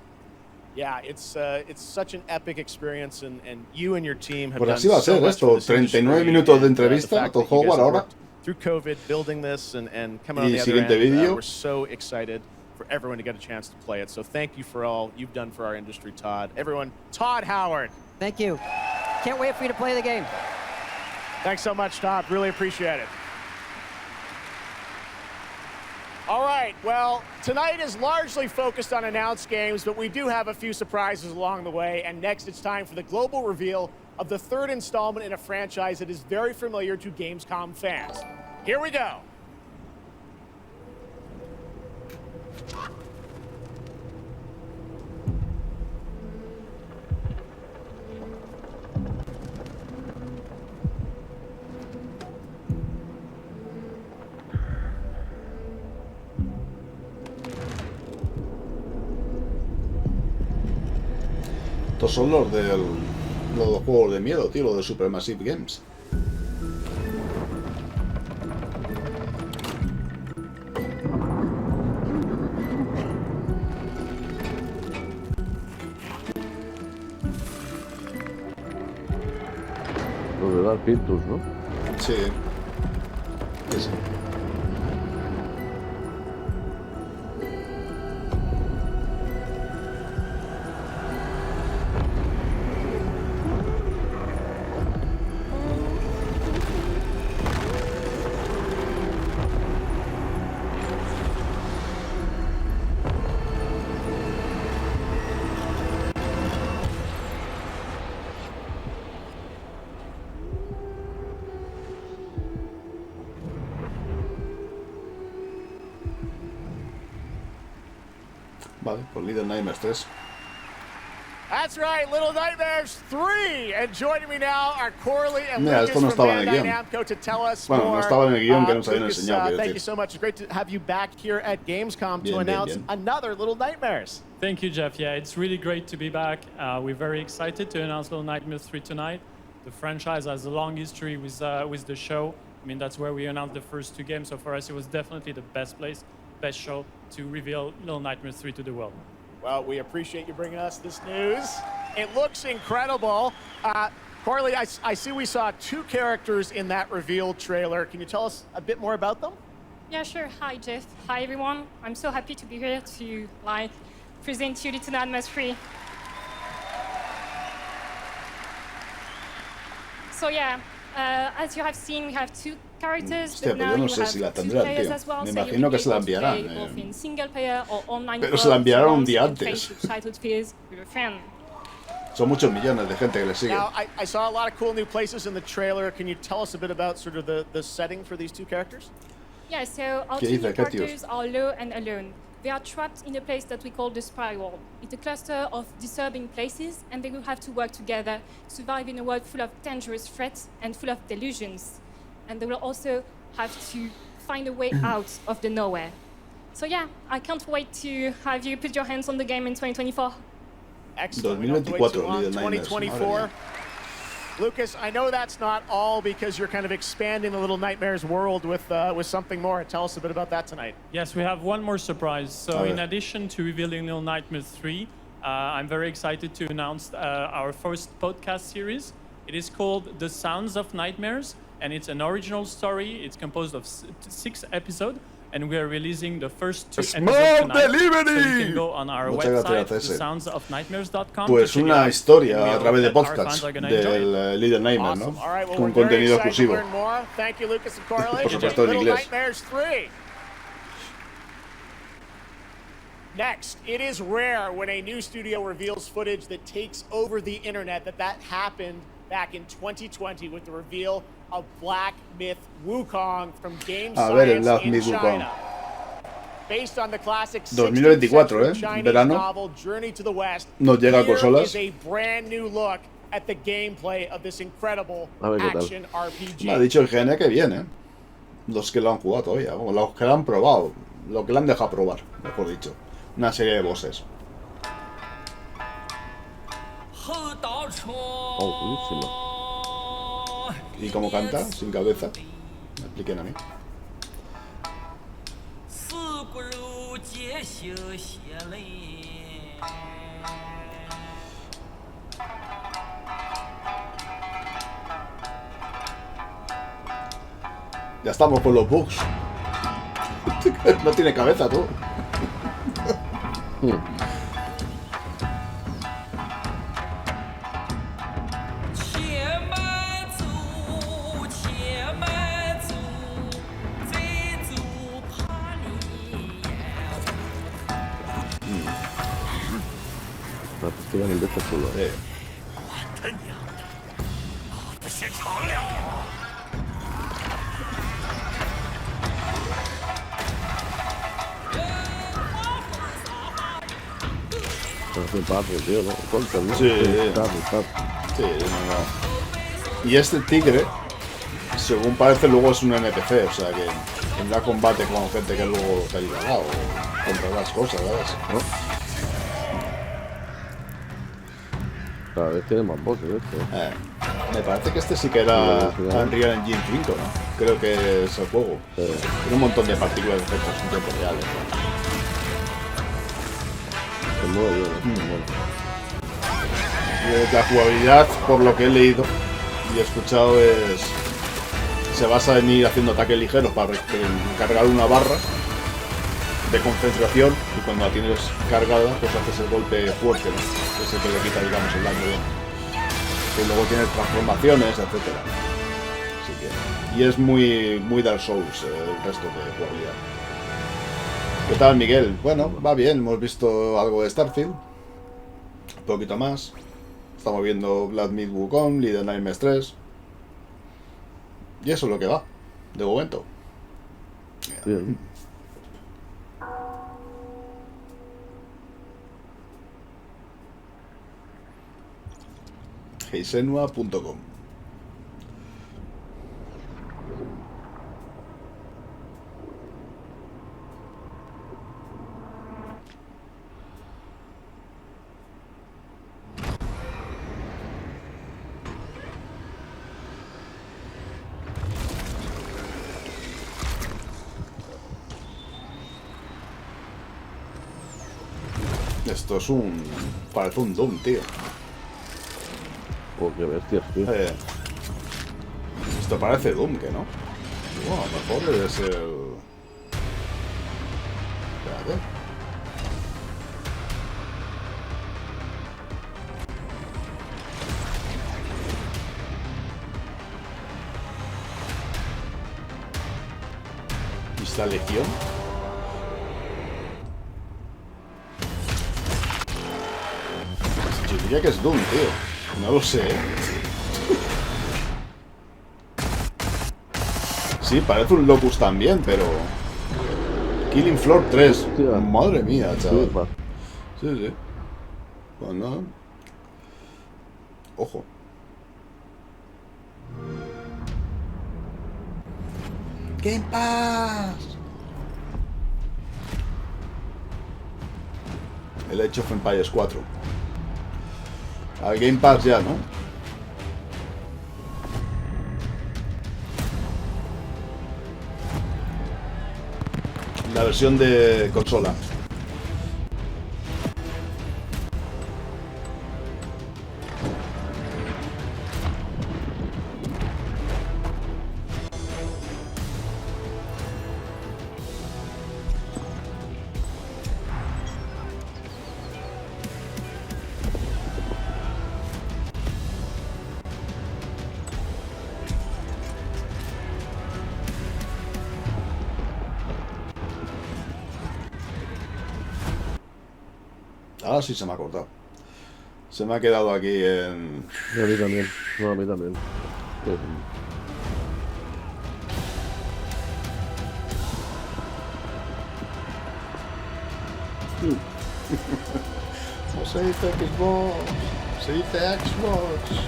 Yeah, it's such an epic experience, and you and your team have pues done así va a ser esto, 39 minutos de entrevista, Todd Howard ahora. Through COVID, building this and coming on the other end, we're so excited for everyone to get a chance to play it. So thank you for all you've done for our industry, Todd. Everyone, Todd Howard. Thank you. Can't wait for you to play the game. Thanks so much, Todd. Really appreciate it. All right, well, tonight is largely focused on announced games, but we do have a few surprises along the way. And next, it's time for the global reveal of the third installment in a franchise that is very familiar to Gamescom fans. Here we go. Estos son los del... los juegos de miedo, tío, los de Supermassive Games. Los de Dark Pictures, ¿no? Sí. Sí. Vale, pues Little Nightmares 3. That's right, Little Nightmares 3. And joining me now are Corley and Mira, Lucas esto no from estaba en el Bandai guión. Namco to tell us Bueno, no more. estaba en el guión que nos habían Lucas, enseñado, quiero thank you decir. so much. It's great to have you back here at Gamescom to Bien, announce bien. another Little Nightmares. Thank you, Jeff. Yeah, it's really great to be back. We're very excited to announce Little Nightmares 3 tonight. The franchise has a long history with the show. I mean, that's where we announced the first 2 games. So for us, it was definitely the best place, best show to reveal Little Nightmares 3 to the world. Well, we appreciate you bringing us this news. It looks incredible. Corley, I see we saw 2 characters in that reveal trailer. Can you tell us a bit more about them? Yeah, sure. Hi, Jeff. Hi, everyone. I'm so happy to be here to present you Little Nightmares 3. So yeah, as you have seen, we have 2 characters. Hostia, but pero now yo no you sé have si la 2 tendrá el players tío. as well, Me so you'll imagino be que se la able to play enviarán. both in single player or online Pero se la co-op if you enviaron un want, día and play antes. to childhood fears with a friend. Son muchos millones de gente que le sigue. Now, I saw a lot of cool new places in the trailer. Can you tell us a bit about sort of the setting for these 2 characters? Yeah, so our ¿Qué 2 dice? new ¿Qué tíos? characters are Low and Alone. They are trapped in a place that we call the Spiral. It's a cluster of disturbing places, and they will have to work together, survive in a world full of dangerous threats and full of delusions. And they will also have to find a way out of the nowhere. So yeah, I can't wait to have you put your hands on the game in 2024. Excellent. We don't have to wait too long. 2024. Lucas, I know that's not all because you're kind of expanding the Little Nightmares world with something more. Tell us a bit about that tonight. Yes, we have one more surprise. So in addition to revealing Little Nightmares 3, I'm very excited to announce our first podcast series. It is called The Sounds of Nightmares, and it's an original story. It's composed of 6 episodes, and we are releasing the first 2 episodes tonight. Delivery! So you can go on our Muchas website, gracias, thesoundsofnightmares.com. Pues una historia a través de podcast del Little Nightmares, ¿no? Con contenido exclusivo. Thank you, Lucas and Corley. Por supuesto en inglés. Nightmares 3. Next, it is rare when a new studio reveals footage that takes over the internet. That happened back in 2020 with the reveal of Black Myth Wukong from Game Science in China. Based on the classic 2024, verano. novel Journey to the West, Nos llega a consolas. Here is a brand new look at the gameplay of this incredible action RPG. Me ha dicho el GN que viene. Los que lo han jugado todavía, o los que lo han probado, lo que le han dejado probar, mejor dicho. Una serie de bosses. ¿Y cómo canta? Sin cabeza. Me expliquen a mí. Ya estamos con los bugs. No tiene cabeza, tú. Prácticamente chulo. Tío, ¿no? Contra, ¿no? Sí. Sí, no. Y este tigre, según parece, luego es un NPC, o sea que tendrá combate con gente que luego te ayudará o comprarás cosas, ¿sabes? ¿No? Cada vez tiene más voces esto. Me parece que este sí que era Unreal Engine 5, ¿no? Creo que es el juego. Tiene un montón de partículas de efectos en tiempo real, ¿no? Se mueve bien, La jugabilidad, por lo que he leído, y he escuchado se basa en ir haciendo ataques ligeros para cargar una barra de concentración y cuando la tienes cargada pues haces el golpe fuerte, ¿no? Que es el que le quita, digamos, el daño bien. Y luego tienes transformaciones, etcétera. Así que, y es muy Dark Souls el resto de jugabilidad. ¿Qué tal, Miguel? Bueno, va bien, hemos visto algo de Starfield, un poquito más. Estamos viendo Black Myth Wukong, Little Nightmares 3. Y eso es lo que va, de momento. Bien. heisenua.com. Esto es parece un Doom, tío. Oh, qué bestias, tío. Esto parece Doom, ¿que no? Bueno, a lo mejor debe ser... Espérate. ¿Y esta legión? Yo diría que es Doom, tío. No lo sé. Sí, parece un Locust también, pero... Killing Floor 3. Madre mía, chaval. Sí, sí. Pues no. Ojo. Game Pass. El Age of Empires 4. Al Game Pass ya, ¿no? La versión de consola. Ah, sí, se me ha cortado. Se me ha quedado aquí en... A mí también. No, a mí también. No se dice Xbox, se dice Xbox.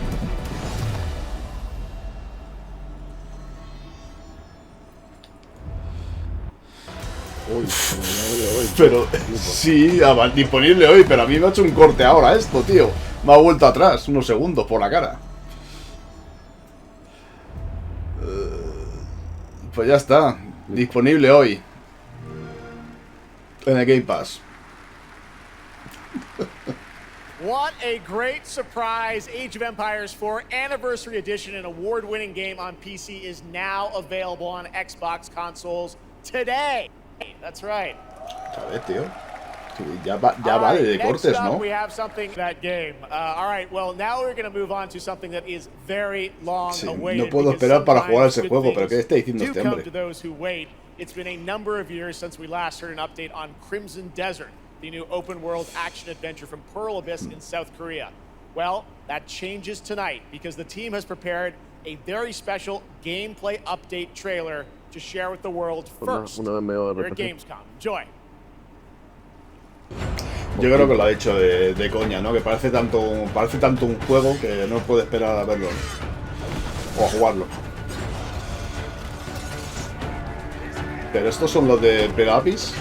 Pero sí, disponible hoy, pero a mí me ha hecho un corte ahora esto, tío. Me ha vuelto atrás unos segundos por la cara. Pues ya está, disponible hoy en el Game Pass. What a great surprise. Age of Empires 4 Anniversary Edition, an award-winning game on PC, is now available on Xbox consoles today. That's right. ¿Sabes, tío? Ya vale de cortes, ¿no? We have something that game. All right, well, now we're going to move on to something that is very long awaited. No puedo esperar para jugar ese juego, pero ¿qué está diciendo este hombre? It's been a number of years since we last heard an update on Crimson Desert, the new open-world action-adventure from Pearl Abyss in South Korea. Well, that changes tonight because the team has prepared a very special gameplay update trailer to share with the world first here at Gamescom. Enjoy. Yo creo que lo ha hecho de coña, ¿no? Que parece tanto un juego que no puede esperar a verlo, ¿no? O a jugarlo. Pero estos son los de Pegapis,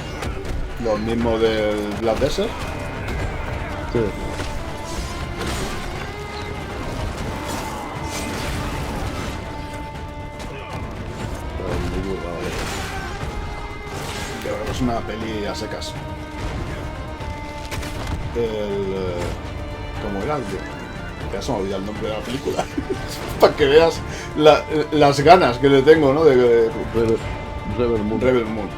los mismos del Black Desert. Sí. Es una peli a secas. ¿Cómo era? Ya se me ha olvidado el nombre de la película. Para que veas las ganas que le tengo, ¿no? De Rebel Moon. Rebel Moon.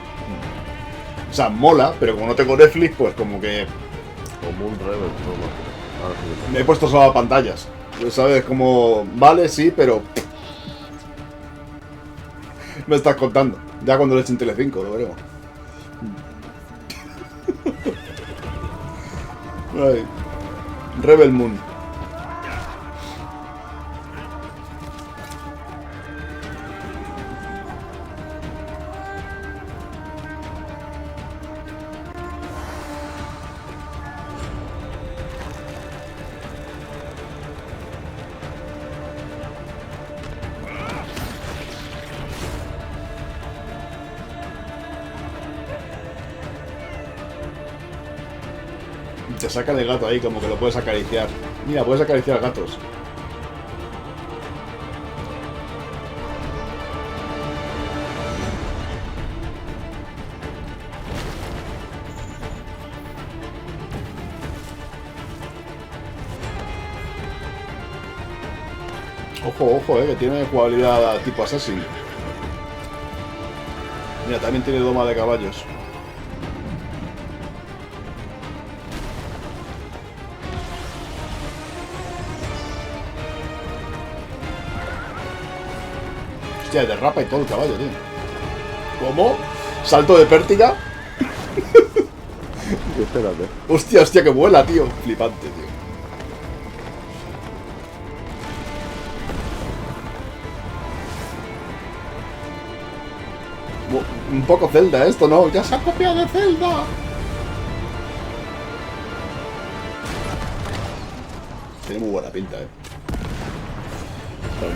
O sea, mola, pero como no tengo Netflix, pues como que... O Moon Rebel, no. Me he puesto solo a pantallas. ¿Sabes? Como... Vale, sí, pero... Me estás contando. Ya cuando le echen Telecinco, lo veremos. Ay. Rebel Moon. Te saca el gato ahí, como que lo puedes acariciar. Mira, puedes acariciar gatos. Ojo, ojo, que tiene jugabilidad tipo Assassin. Mira, también tiene doma de caballos. Hostia, derrapa y todo el caballo, tío. ¿Cómo? ¿Salto de pértiga? Espérate. Hostia, hostia, que vuela, tío. Flipante, tío. Un poco Zelda esto, ¿no? ¡Ya se ha copiado de Zelda! Tiene muy buena pinta, Está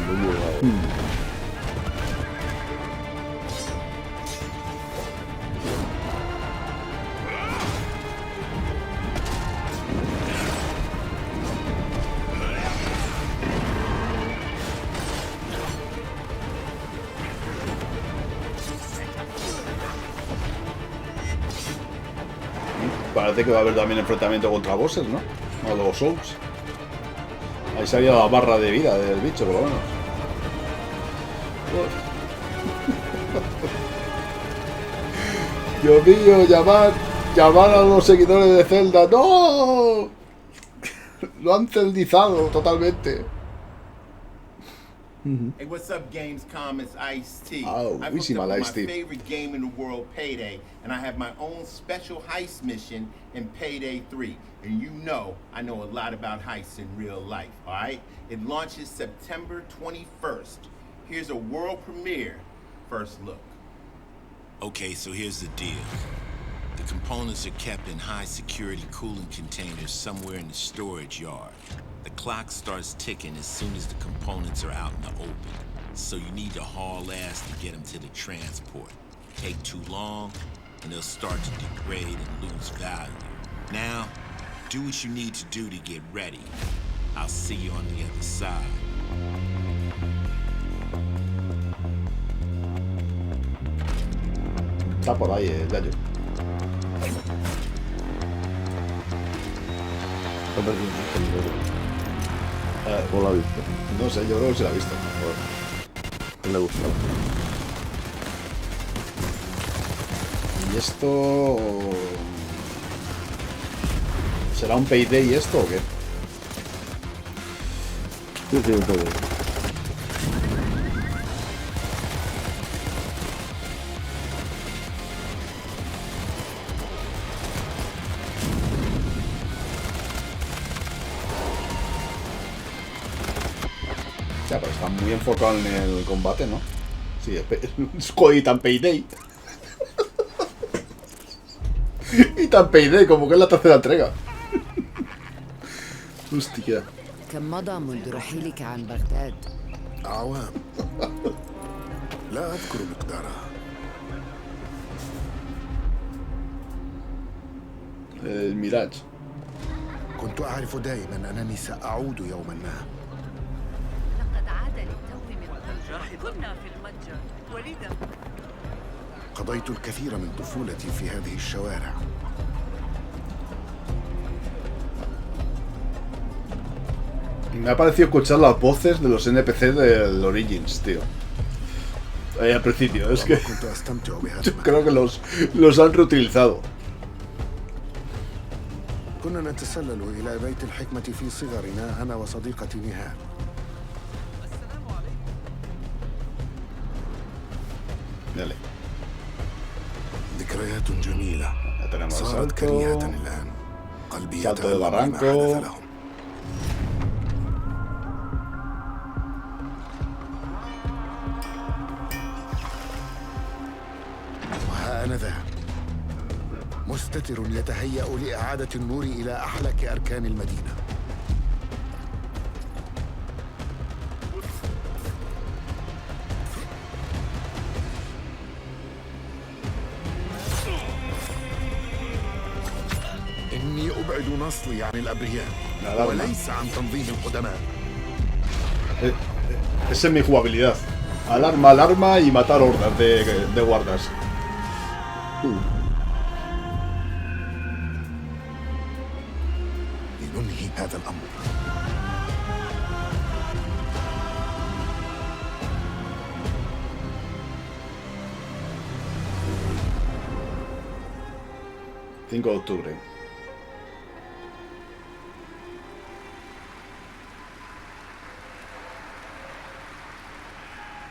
muy bueno. Parece que va a haber también enfrentamiento contra bosses, ¿no? O los Souls. Ahí salía la barra de vida del bicho, por lo menos. Dios mío, llamar a los seguidores de Zelda. ¡No! Lo han celdizado totalmente. Hey, what's up, Gamescom? It's Ice-T. Oh, I've we see hooked my up with Ice-T. my favorite game in the world, Payday, and I have my own special heist mission in Payday 3. And you know I know a lot about heists in real life, all right? It launches September 21st. Here's a world premiere first look. Okay, so here's the deal. The components are kept in high-security cooling containers somewhere in the storage yard. The clock starts ticking as soon as the components are out in the open. So you need to haul ass to get them to the transport. Take too long, and they'll start to degrade and lose value. Now, do what you need to do to get ready. I'll see you on the other side. Está por ahí, Yayo. ¿Cómo lo ha visto? No sé, yo creo que se la ha visto. No le gusta. ¿Y esto será un Payday esto o qué? Sí, un Payday. Ya, pero está muy enfocado en el combate, ¿no? Sí, es tan Payday. Y tan Payday como que es la tercera entrega. Hostia. كم مضى منذ رحيلك عن بغداد؟ أعوام لا أذكر مقدارها. El Mirage. كنت أعرف دائما أنني سأعود يوما ما. لقد عاد للتو من المتجر. كنا في المتجر ولذا قضيت الكثير من طفولتي في هذه الشوارع. Me ha parecido escuchar las voces de los NPC del Origins, tío. Al principio, es que yo creo que los han reutilizado. كنا نتسلل إلى بيت الحكمة في صغرنا أنا وصديقتي نهال. Dale. ذكريات جميلة صارت كريهة الآن. قلبي salto del يتألم لما barranco. حدث لهم. وها أنا ذا مستتر يتهيأ لإعادة النور إلى أحلك أركان المدينة. إني أبعد نصلي عن الأبرياء وليس عن تنظيم القدماء. Esa es mi jugabilidad. Alarma y matar hordas de guardas. لننهي هذا الأمر. ...5 de octubre.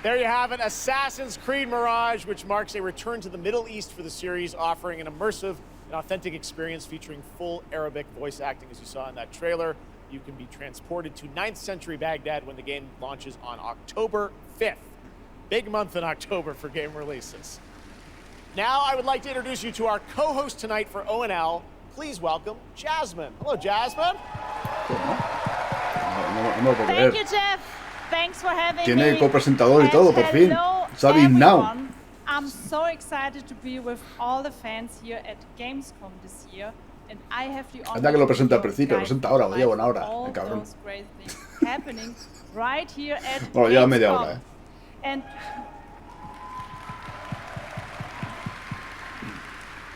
There you have it, Assassin's Creed Mirage, which marks a return to the Middle East for the series, offering an immersive and authentic experience featuring full Arabic voice acting, as you saw in that trailer. You can be transported to 9th century Baghdad when the game launches on October 5th. Big month in October for game releases. Now I would like to introduce you to our co-host tonight for ONL. Please welcome Jasmine. Hello, Jasmine. Thank you, Jeff. Thanks for having Tiene me. copresentador y todo, por fin. Sabi now. I'm so excited to be with all the fans here at Gamescom this year, and I have the honor Anda que lo presenta al to principio, lo presenta ahora, lo lleva una hora, el cabrón. those great things happening right here at Bueno, lleva media Gamescom. hora,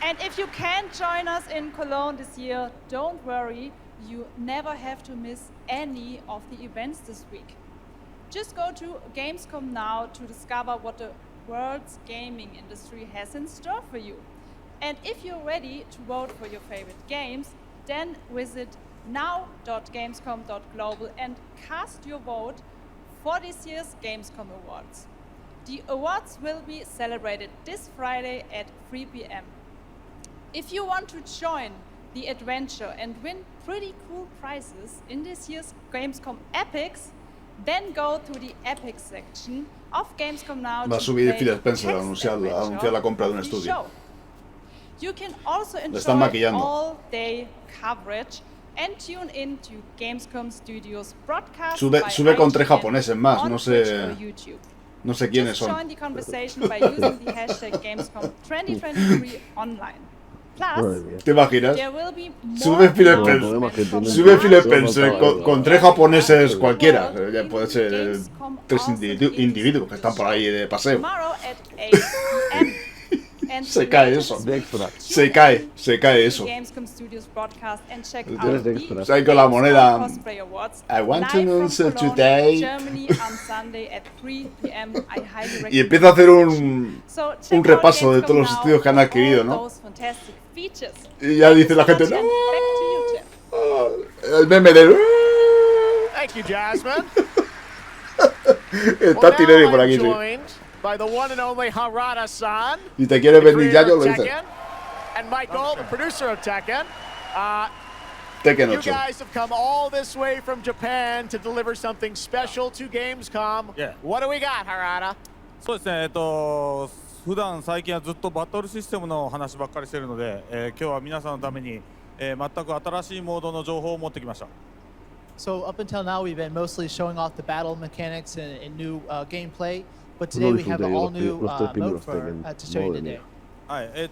And if you can't join us in Cologne this year, don't worry, you never have to miss any of the events this week. Just go to Gamescom now to discover what the world's gaming industry has in store for you. And if you're ready to vote for your favorite games, then visit now.gamescom.global and cast your vote for this year's Gamescom Awards. The awards will be celebrated this Friday at 3 p.m. If you want to join the adventure and win pretty cool prizes in this year's Gamescom Epics, then go to the Epic section of Gamescom now. Va a subir Phil Spencer a anunciar la compra de un estudio. You can also Le están enjoy maquillando. all-day coverage and tune in to Gamescom Studios broadcast Sube by con 3 IGN japoneses más, on no Twitch sé. or YouTube. No sé quiénes Just son. join the conversation by using the hashtag Gamescom 2023 online. Plus, ¿Te imaginas? there will be Sube more Phil announcements Spencer, from sube Phil the Spencer con 3 japoneses cualquiera. Ya puede ser 3 individuos que están por ahí de paseo. tomorrow at 8 p.m. And Se cae eso. Se cae eso. Gamescom Studios broadcast and check Tienes out de the extra. Ahí con la moneda. Cosplay Awards I want to live from announce Cologne, today. Germany on Sunday at 3 p.m. I highly recommend Y empieza a hacer un check out repaso de todos los Gamescom estudios que han now adquirido, for all ¿no? those fantastic features. Y ya dice la gente, And no, back to you, Jeff. el meme del... Thank you, Jasmine. Está Tineri por aquí, sí. Joined by the one and only Harada-san. Si te quieres the venir creator ya, yo of lo hice. Tekken, and Michael, the producer of Tekken. Tekken You 8. guys have come all this way from Japan to deliver something special to Gamescom. What do we got, Harada? そうですね、普段最近はずっとバトルシステムの話ばっかりしてるので、今日は皆さんのために、全く新しいモードの情報を持ってきました。 So up until now, we've been mostly showing off the battle mechanics and new gameplay, but today we have an all-new mode to show you today. はい、で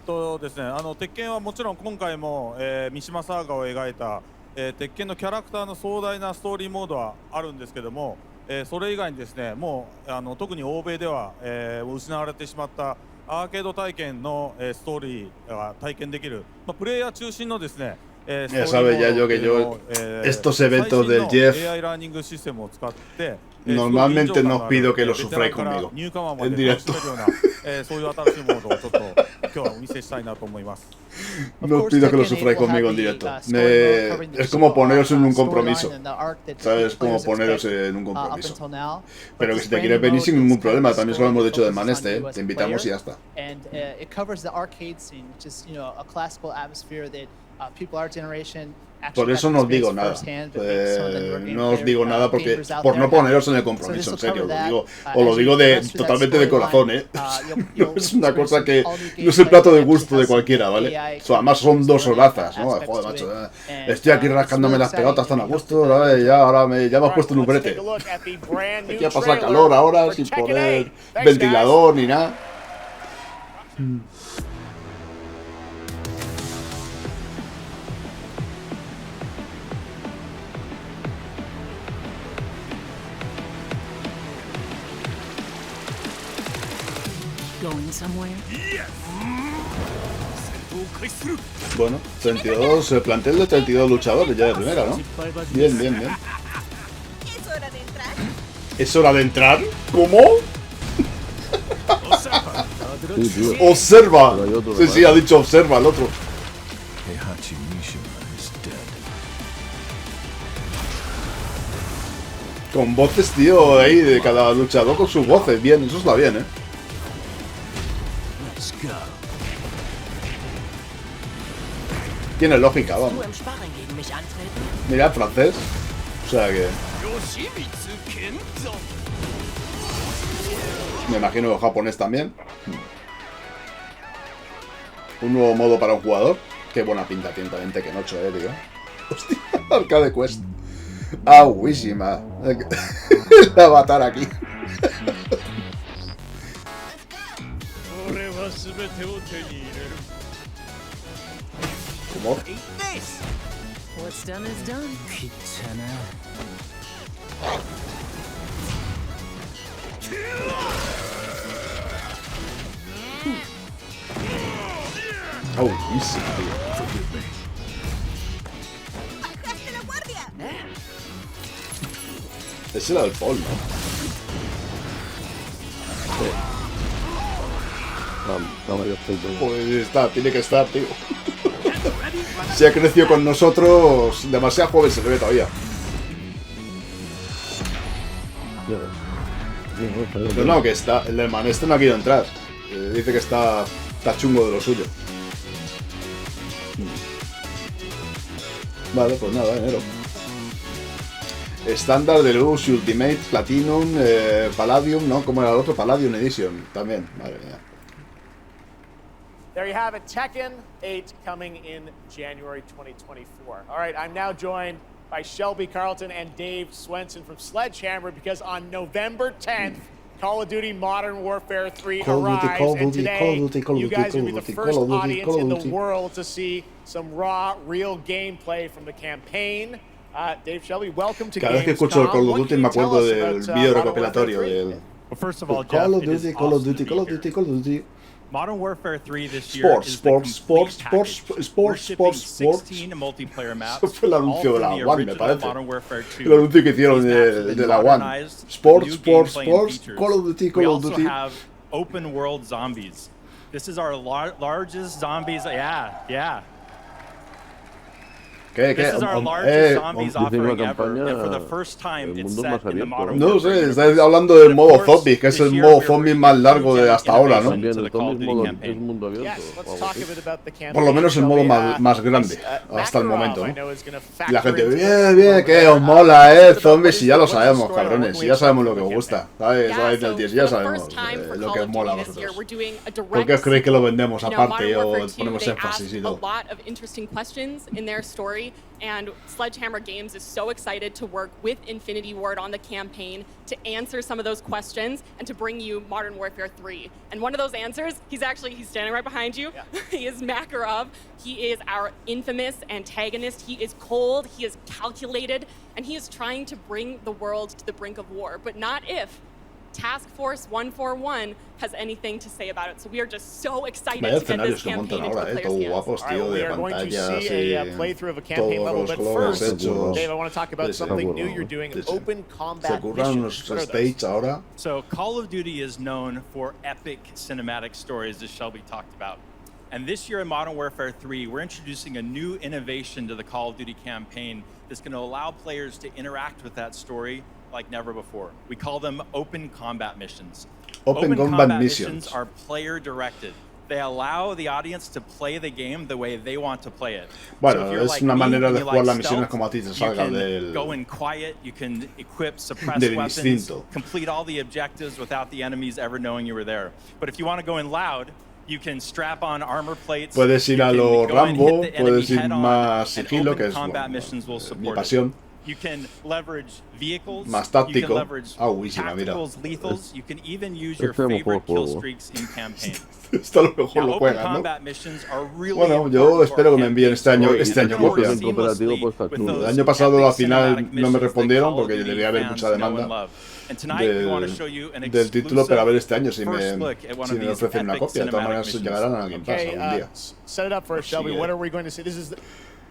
すね、鉄拳はもちろん今回も、三島サーガを描いた、鉄拳のキャラクターの壮大なストーリーモードはあるんですけども、それ以外にですね、もう特に欧米では、失われてしまったアーケード体験の、ストーリーが体験できる、プレイヤー中心のですね、Ya sabe ya yo que yo estos eventos del Jeff normalmente no os pido que lo sufráis conmigo en directo. No os pido que lo sufráis conmigo en directo. Es como poneros en un compromiso. ¿Sabes? Como poneros en un compromiso. Pero que si te quieres venir sin ningún problema, también lo hemos dicho del man este, te invitamos y ya está. Por eso no os digo nada. No os digo nada porque por no poneros en el compromiso, en serio. Os lo digo totalmente de corazón, ¿eh? No es una cosa que no es el plato de gusto de cualquiera, ¿vale? Además son 2 horazas, ¿no? Joder, macho. Estoy aquí rascándome las pelotas tan a gusto, ¿vale? Ya me has puesto en un brete. Aquí ha pasado calor ahora sin poner ventilador ni nada. Bueno, 32, el plantel de 32 luchadores ya de primera, ¿no? Bien, bien, bien. ¿Es hora de entrar? ¿Cómo? Observa. Sí, ha dicho observa el otro. Con voces, tío, ahí de cada luchador con sus voces. Bien, eso está bien, ¿eh? Tiene lógica, vamos. Mira, francés. O sea que... Me imagino japonés también. Un nuevo modo para un jugador. Qué buena pinta tiene también Tekken 8, tío. Hostia, Arcade Quest. Aguísima. El avatar aquí. ¿Cómo? What's done is done. Aguísima, tío. Ese era el Paul, ¿no? Pues está, tiene que estar, tío. Se ha crecido con nosotros, demasiado joven se le ve todavía. Pero no, que está, el hermano este no ha querido entrar. Dice que está chungo de lo suyo. Vale, pues nada, enero. Estándar, Deluxe, Ultimate, Platinum, Palladium, ¿no? ¿Cómo era el otro? Palladium Edition también, madre mía. There you have it, Tekken 8 coming in January 2024. All right, I'm now joined by Shelby Carlton and Dave Swenson from Sledgehammer because on November 10th, Call of Duty Modern Warfare 3 arrives, and today you guys will be the first audience in the world to see some raw, real gameplay from the campaign. Dave, Shelby, welcome to Gamescom. Cada vez que escucho el Call of Duty me acuerdo del vídeo recopilatorio del... Well, first of all, Jeff, Call of Duty, Call of Duty, Call of Duty, Call of Duty. Modern Warfare 3 this year is the complete package. We're shipping 16 multiplayer maps, Eso fue el anuncio de la One, me parece. Modern Warfare 2. El anuncio que hicieron de la One. Sports, Call of Duty, Call of Duty. We also have open world zombies. This is our largest zombies. Yeah. This is our largest zombies offering ever, and for the first time it's set in the modern No sé, estáis hablando del modo zombie, que es el modo zombie más largo de hasta ahora, ¿no? Por lo menos el modo más grande, hasta el momento, ¿no? Y la gente, bien, que os mola, zombies, y ya lo sabemos, cabrones, y ya sabemos lo que os gusta, ¿sabes? Ya sabemos lo que os mola a vosotros. ¿Por qué os creéis que lo vendemos aparte o ponemos énfasis y todo? And Sledgehammer Games is so excited to work with Infinity Ward on the campaign to answer some of those questions and to bring you Modern Warfare 3. And one of those answers, he's standing right behind you. Yeah. He is Makarov. He is our infamous antagonist. He is cold, he is calculated, and he is trying to bring the world to the brink of war. But not if, Task Force 141 has anything to say about it. So we are just so excited Vaya to get escenarios this que montan campaign into ahora, the players' todo hands. guapos, All right, tío, well, we de are going to pantallas see a y playthrough of a campaign todos level, los but colores first, hechos. Dave, I want to talk about Sí, sí. something new you're doing, Sí, sí. open Se combat curran missions. unos What are those? stage ahora. So Call of Duty is known for epic cinematic stories, as Shelby talked about. And this year in Modern Warfare 3, we're introducing a new innovation to the Call of Duty campaign that's going to allow players to interact with that story like never before. We call them open combat missions. Open combat missions are player directed. They allow the audience to play the game the way they want to play it. Bueno, so if you're es like una me manera and de you jugar like las misiones stealth, como a ti te you salga can del, go in quiet, you can equip suppressed del weapons, instinto. complete all the objectives without the enemies ever knowing you were there. But if you want to go in loud, you can strap on armor plates. Puedes ir a you lo can go and hit Rambo, the enemy puedes ir head on, más and sigilo, open que es combat bueno, missions will mi support pasión. it. You can leverage vehicles. Más You can táctico. leverage Buenísima, mira. tacticals, lethals. You can even use your Este es un favorite kill juego. streaks in campaign. Esto a lo mejor Now, lo open juegan, ¿no? combat missions are really Bueno, yo important to espero our que me envíen este año campaign. copia. Work seamlessly with El those año pasado epic al final cinematic no me missions that respondieron Call of porque Duty debía haber fans mucha know and demanda love. And tonight we want to show you an del título, pero a ver este año exclusive si first me, look at one si of me these ofrecen una epic copia. De todas cinematic maneras missions. llegarán a Game Pass Okay, algún día. set it up for us, Shelby. Sigue. What are we going to see? This is the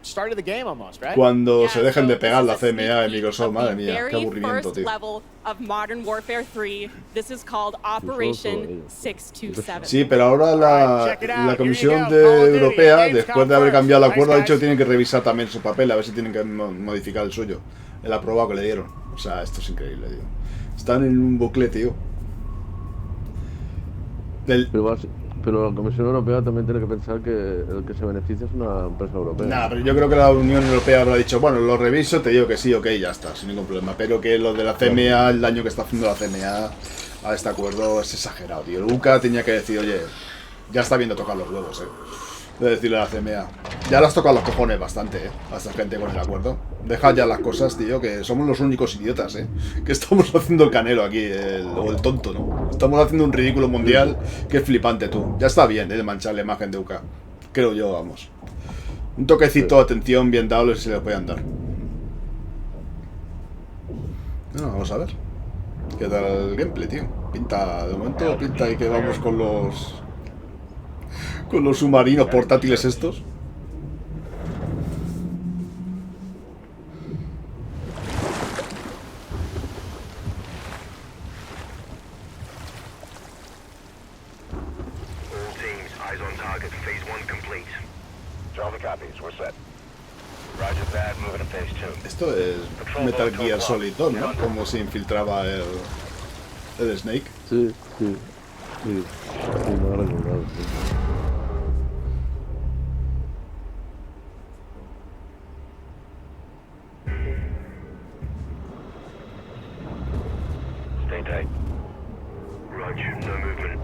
start of the game almost, right? Cuando se dejen de so pegar this la is a sneak CMA y peek Microsoft, of madre the mía, qué very aburrimiento, first tío. level of Modern Warfare 3. This is called Operation 627. Sí, pero ahora la Comisión Europea, después de haber cambiado el acuerdo, ha dicho que tienen que revisar también su papel, a ver si tienen que modificar el suyo. El aprobado que le dieron. O sea, esto es increíble, tío. Están en un bucle, tío. Pero la Comisión Europea también tiene que pensar que el que se beneficia es una empresa europea. Nah, pero yo creo que la Unión Europea habrá dicho, bueno, lo reviso, te digo que sí, ok, ya está, sin ningún problema. Pero que lo de la CMA, el daño que está haciendo la CMA a este acuerdo es exagerado, tío. El UCA tenía que decir, oye, ya está viendo tocar los huevos, de decirle a la CMA. Ya las tocan los cojones bastante, a esta gente con el acuerdo. Deja ya las cosas, tío, que somos los únicos idiotas, que estamos haciendo el canelo aquí, o el tonto, ¿no? Estamos haciendo un ridículo mundial que es flipante, tú. Ya está bien, de manchar la imagen de UCA. Creo yo, vamos. Un toquecito de atención bien dado se le pueden dar. Bueno, vamos a ver. ¿Qué tal el gameplay, tío? Pinta, de momento, pinta y que vamos con los submarinos portátiles estos. All teams, eyes on target. Phase 1 complete. Java copies. We're set. Roger that. Moving to phase 2. Esto es Metal Gear Solid 2, ¿no? Como se infiltraba el Snake. Sí. Sí, no lo recordado, sí. Stay tight. Roger. No movement.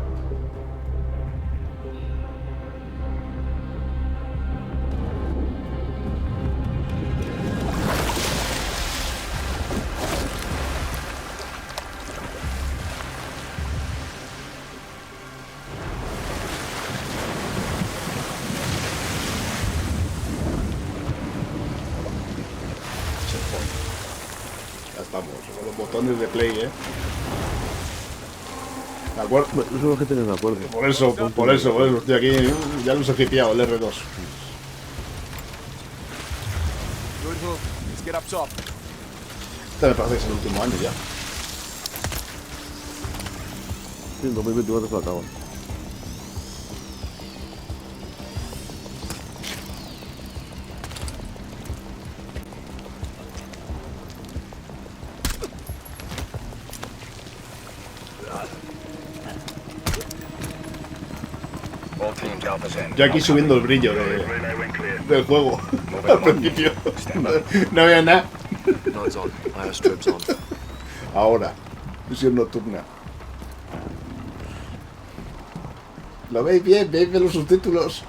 Ya estamos, con los botones de play, ¿De acuerdo? Eso es lo que tienen de acuerdo. Por eso estoy aquí, ya los he hipeado, el R2. Let's get up top. Este me parece que es el último año ya. Sí, en 2024 se lo acaban. Yo aquí subiendo el brillo del juego. Al principio. No había nada. Ahora, visión nocturna. ¿Lo veis bien? ¿Veis los subtítulos?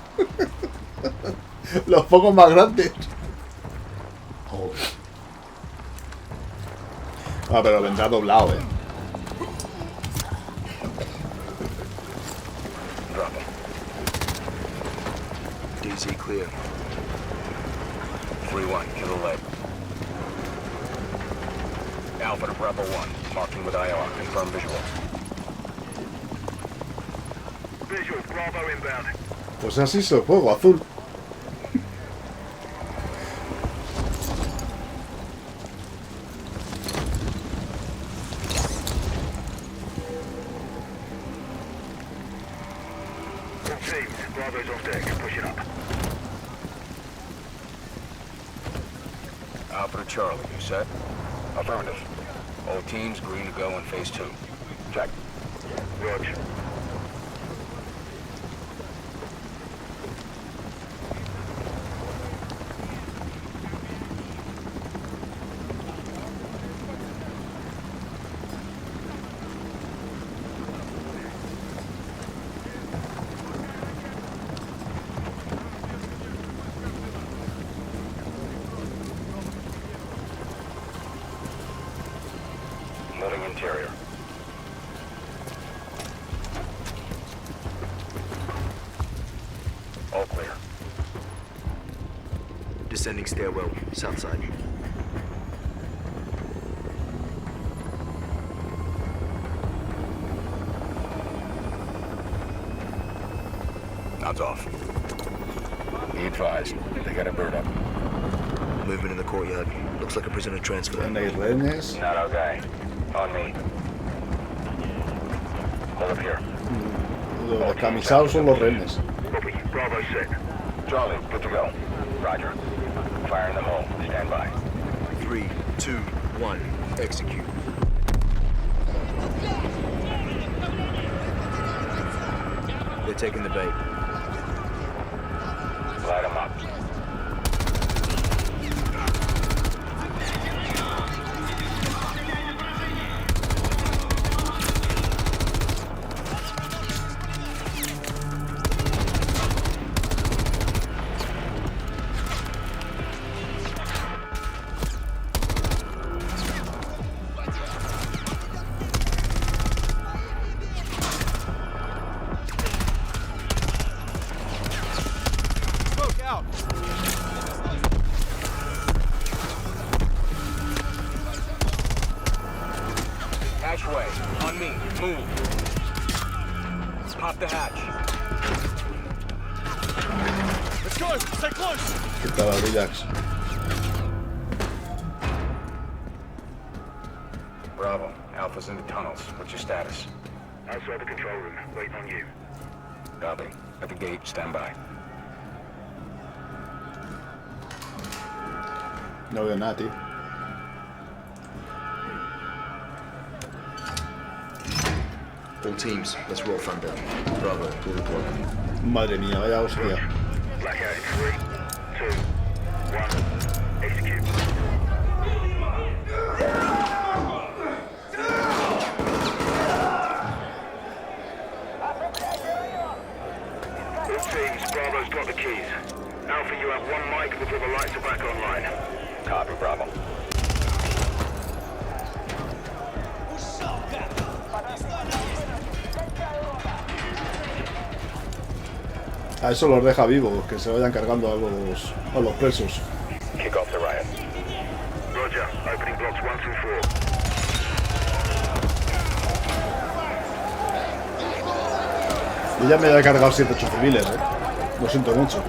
Los pongo más grandes. Ah, pero vendrá doblado, DZ clear. 3-1, kill the leg. Alpha to Bravo 1. Marking with IR. Confirm visual. Visual, Bravo inbound. Pues así es el juego, azul. All teams, Bravo's on deck. Pushing up. Alpha to Charlie, you set? Affirmative. All teams green to go in phase 2. Check. Roger. Loading interior. All clear. Descending stairwell, south side. Nods off. Be advised, they got a bird up. Movement in the courtyard. Looks like a prisoner transfer. ¿No hay rehenes? Not our guy. On me. Hold up here. Los descamisados son los rehenes. Copy. Bravo set. Charlie, good to go. Roger. Fire in the hole. Stand by. 3, 2, 1. Execute. They're taking the bait. Light them up. Hatchway. On me. Move. Pop the hatch. Let's go. Stay close. ¿Qué tal, Relax? Bravo. Alpha's in the tunnels. What's your status? Outside the control room. Waiting on you. Copy. At the gate. Stand by. No veo nada, tío. All teams, let's roll thunder. Bravo, full report. Madre mía, vaya hostia. Blackout in 3, 2, 1. Execute. All teams, Bravo's got the keys. Alpha, you have one mic before the lights are back online. Copy, Bravo. A eso los deja vivos, que se vayan cargando a los presos. Kick off the riot. Roger. Opening blocks 1 through 4. Yo ya me he cargado 7-8 civiles, Lo siento mucho.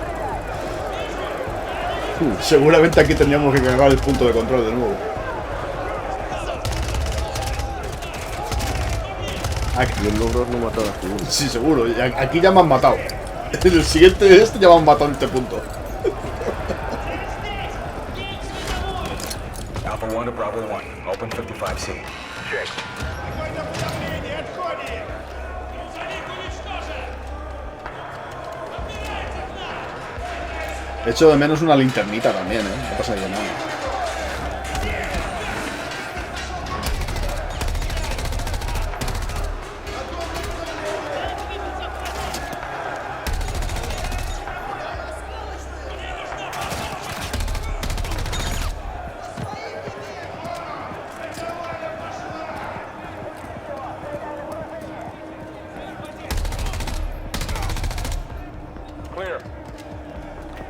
Seguramente aquí tendríamos que cargar el punto de control de nuevo. Y el logro no matar a civiles. Sí, seguro. Aquí ya me han matado. En el siguiente ya me han matado en este punto. Alpha 1 to Bravo 1. Open 55C. Check. Echo de menos una linternita también, No pasa nada.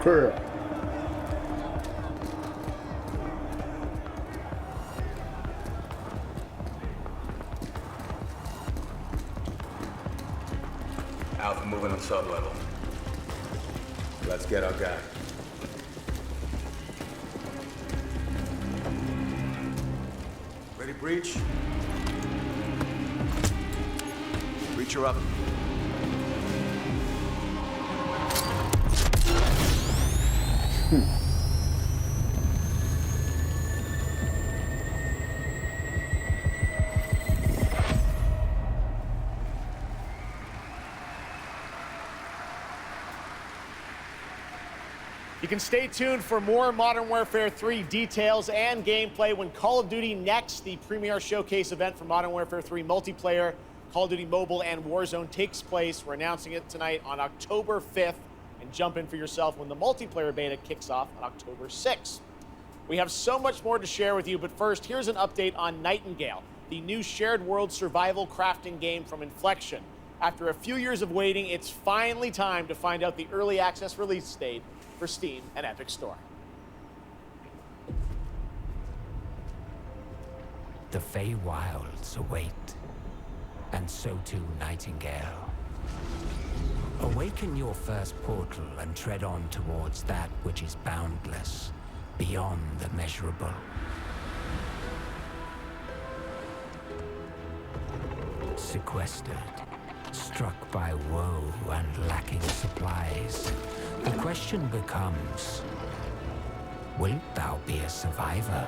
Clear. Alpha moving on sub-level. Let's get our guy. Ready, breach? Breacher up. You can stay tuned for more Modern Warfare 3 details and gameplay when Call of Duty Next, the premier showcase event for Modern Warfare 3 multiplayer, Call of Duty Mobile, and Warzone takes place. We're announcing it tonight on October 5th, and jump in for yourself when the multiplayer beta kicks off on October 6th. We have so much more to share with you, but first, here's an update on Nightingale, the new shared world survival crafting game from Inflection. After a few years of waiting, it's finally time to find out the early access release date for Steam and Epic Store. The Feywilds await, and so too Nightingale. Awaken your first portal and tread on towards that which is boundless, beyond the measurable. Sequestered, struck by woe and lacking supplies, the question becomes, wilt thou be a survivor?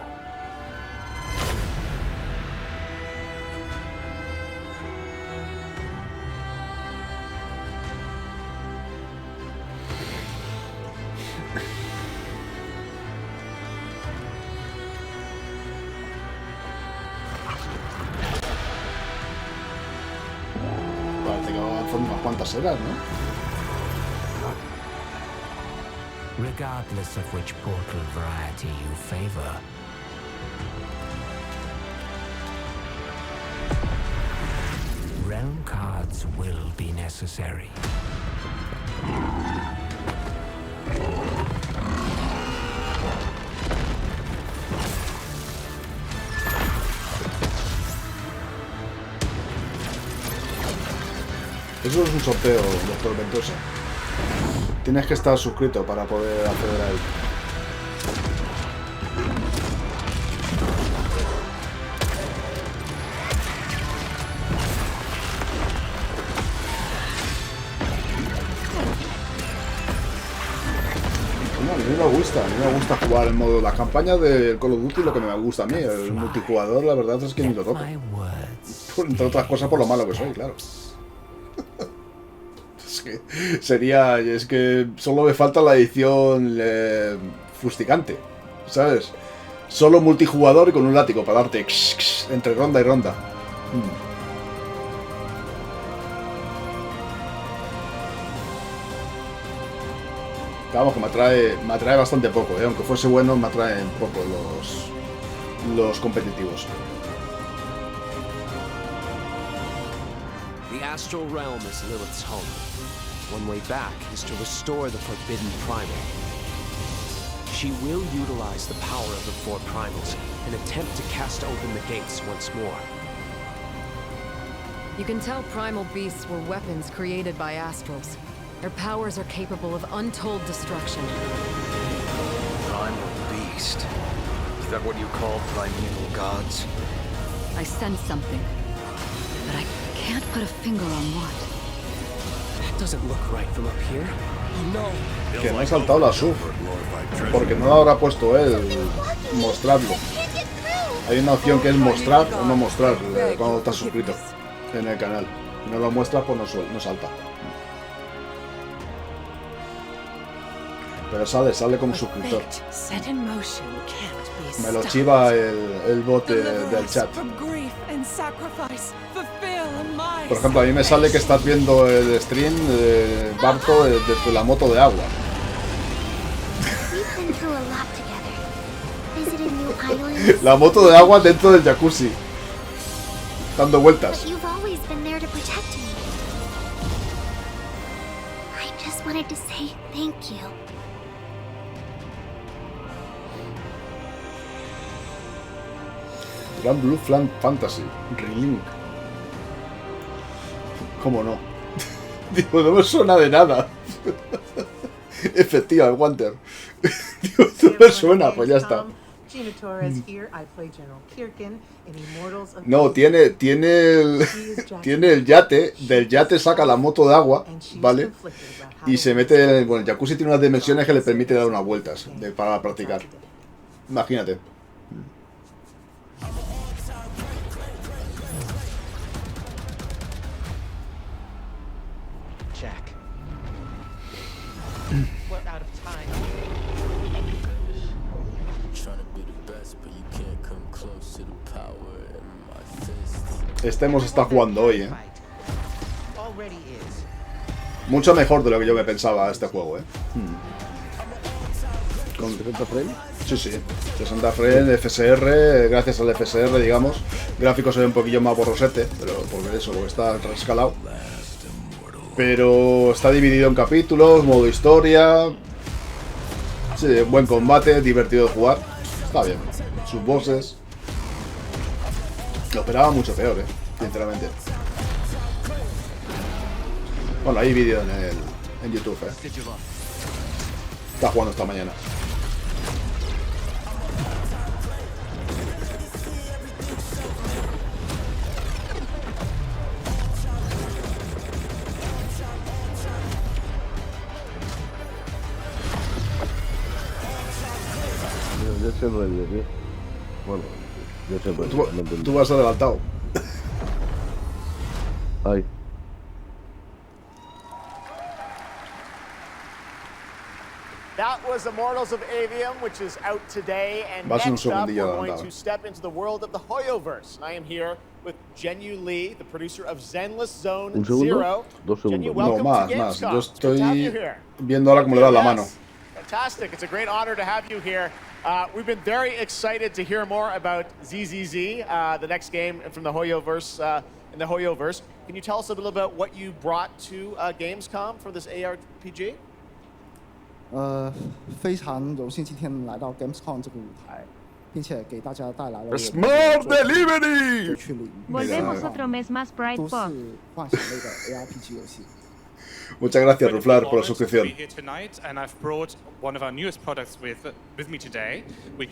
Parece que va avanzando unas cuantas eras, ¿no? Regardless of which portal variety you favor, realm cards will be necessary. Eso es un sorteo, doctor Ventosa. Tienes que estar suscrito para poder acceder a él. No, a mí me gusta jugar el modo, la campaña de Call of Duty, lo que me gusta a mí, el multijugador, la verdad es que ni lo toco. Entre otras cosas por lo malo que soy, claro. Es que solo me falta la edición fustigante, ¿sabes? Solo multijugador y con un látigo para darte entre ronda y ronda. Vamos, que me atrae bastante poco, ¿eh? Aunque fuese bueno, me atraen poco los competitivos. The astral realm is Lilith's home. One way back is to restore the forbidden primal. She will utilize the power of the four primals and attempt to cast open the gates once more. You can tell primal beasts were weapons created by astrals. Their powers are capable of untold destruction. Primal beast? Is that what you call primeval gods? I sense something, but I can't put a finger on what. Doesn't look right from up here. No. Que me he saltado la sub, porque no lo habrá puesto él, mostrarlo. Hay una opción que es mostrar o no mostrar cuando estás suscrito en el canal. Si no lo muestras, pues no salta. Pero sale como suscriptor. Me lo chiva el bot del chat. Por ejemplo, a mí me sale que estás viendo el stream de Barto desde la moto de agua. La moto de agua dentro del jacuzzi, dando vueltas. Gran Blue Flank Fantasy, Relink. ¿Cómo no? Digo, no me suena de nada. Efectiva, el Wanter. Digo, no me suena, pues ya está. No, tiene el yate. Del yate saca la moto de agua, ¿vale? Y se mete. Bueno, el jacuzzi tiene unas dimensiones que le permite dar unas vueltas para practicar. Imagínate. Este hemos estado jugando hoy, Mucho mejor de lo que yo me pensaba este juego, ¿Con 60 frames? Sí, 60 frames, FSR, gracias al FSR, digamos. Gráficos se ve un poquillo más borrosete, pero porque está reescalado. Pero está dividido en capítulos, modo historia. Sí, buen combate, divertido de jugar. Está bien. Sus bosses. Lo esperaba mucho peor, sinceramente. Bueno, hay vídeo en YouTube, Está jugando esta mañana. Yo siempre el tío. Bueno, yo siempre. Tú vas adelantado. Ay. That was Immortals of Avium, which is out today. And next up, we're going to step into the world of the Hoyoverse. I am here with Jenyu Lee, the producer of Zenless Zone Zero. Jenyu, welcome to Gamescom. Yo estoy viendo ahora cómo le da la mano. Fantastic. It's a great honor to have you here. We've been very excited to hear more about ZZZ, the next game from the Hoyoverse, in the Hoyoverse. Can you tell us a little about what you brought to Gamescom for this ARPG? 非常荣幸今天来到 Gamescom 这个舞台，并且给大家带来了 Smart Delivery 去领 Volvemos otro mes más Pride 都是幻想类的 ARPG 游戏。 Muchas gracias, Ruflar, por la suscripción.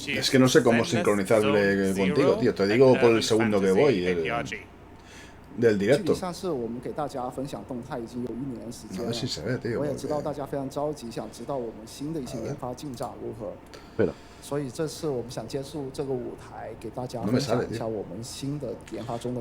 Es que no sé cómo sincronizarle contigo, tío. Te digo por el segundo que voy del directo. A ver si se ve, tío. Espera. No me sale, tío.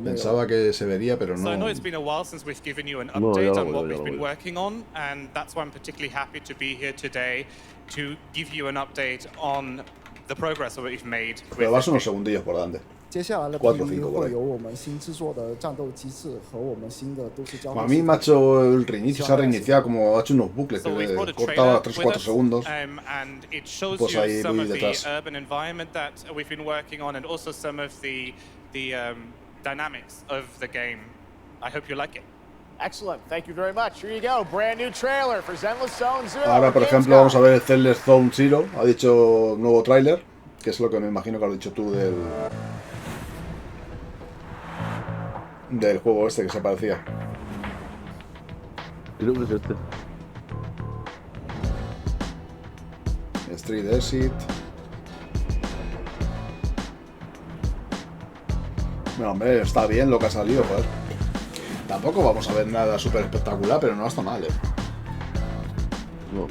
Pensaba que se vería, pero no. So I know it's been a while since we've given you an No, update ya on what lo we've veo. been working on, and that's why I'm particularly happy to be here today to give you an update on the progress that we've made. Pero vas unos segundillos por delante. 接下来的 4 o 评 5 语 por 会 ahí. 有我们新制作的战斗机制和我们新的都市交互 A mí me ha hecho el reinicio, se ha reiniciado como ha hecho unos bucles que cortaba 3-4 segundos. And it shows Pues you ahí some voy of the detrás. urban environment that we've been working on, and also some of the dynamics of the game. I hope you like it. Excellent. Thank you very much. Here you go. Brand new trailer for Zenless Zone Zero. Ahora, por ejemplo, vamos a ver el Zenless Zone Zero. Ha dicho nuevo tráiler, que es lo que me imagino que has dicho tú del juego este que se parecía. Creo que es este. Street Exit. Bueno, hombre, está bien lo que ha salido, joder. Tampoco vamos a ver nada súper espectacular, pero no está mal, No.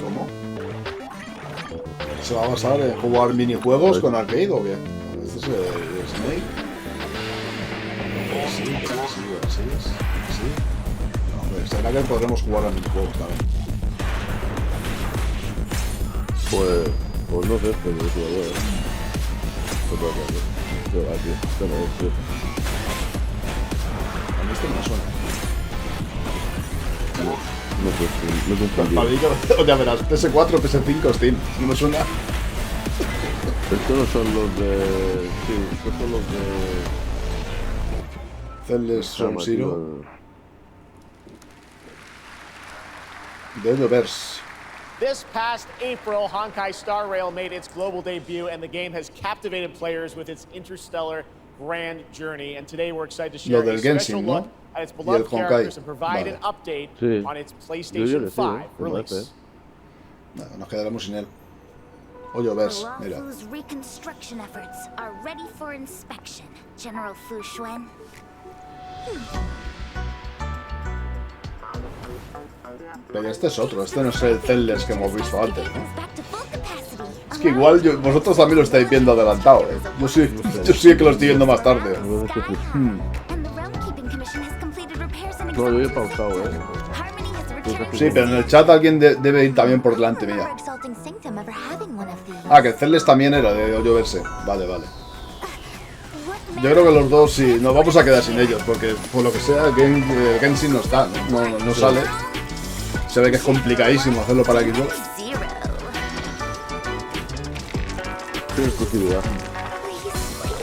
¿Cómo? ¿Se va a basar en jugar minijuegos con arcade o qué? ¿Este es el Snake? Sí. No, hombre, será que podremos jugar a minijuegos también. Pues no sé, pero yo lo veo. A mí este no me suena. No, Ya verás, PS4, PS5, Steam. No me suena. Estos no son los de... Sí, estos son los de... Zenless Zone Zero. de Hoyoverse. This past April, Honkai Star Rail made its global debut, and the game has captivated players with its interstellar grand journey. And today we're excited to share a special look at its beloved characters and provide an update on its PlayStation 5 release. Nos quedaremos sin él. Hoyoverse, mira. Fu's reconstruction efforts are ready for inspection, General Fu Xuan. Pero este es otro, este no es el Celdes que hemos visto antes, ¿no? Es que igual vosotros también lo estáis viendo adelantado, ¿eh? Yo sí que lo estoy viendo más tarde. No, yo he pausado, Sí, pero en el chat alguien debe ir también por delante mía. Ah, que el Celdes también era de Hoyoverse. Vale, vale. Yo creo que los dos sí, nos vamos a quedar sin ellos, porque por lo que sea, Genshin no está, no sale. Se ve que es complicadísimo hacerlo para Xbox. Tiene exclusividad.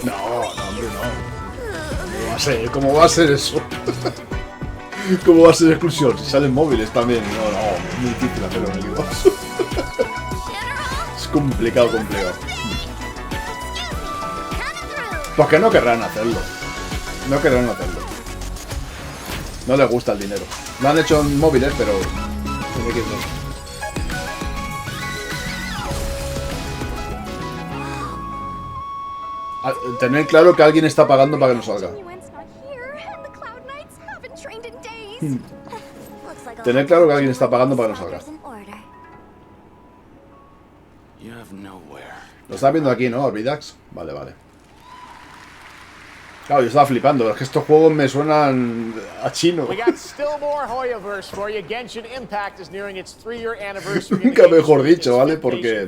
No, hombre, no. ¿Cómo va a ser eso? ¿Cómo va a ser exclusión? Si salen móviles también. No, es muy difícil hacerlo en Xbox. Es complicado. Pues que no querrán hacerlo. No les gusta el dinero. Lo han hecho en móviles, pero en Xbox. Tener claro que alguien está pagando para que no salga. Tener claro que alguien está pagando para que no salga. Lo estás viendo aquí, ¿no? Orbidax. Vale. Claro, yo estaba flipando, es que estos juegos me suenan a chino. Nunca mejor dicho, ¿vale? Porque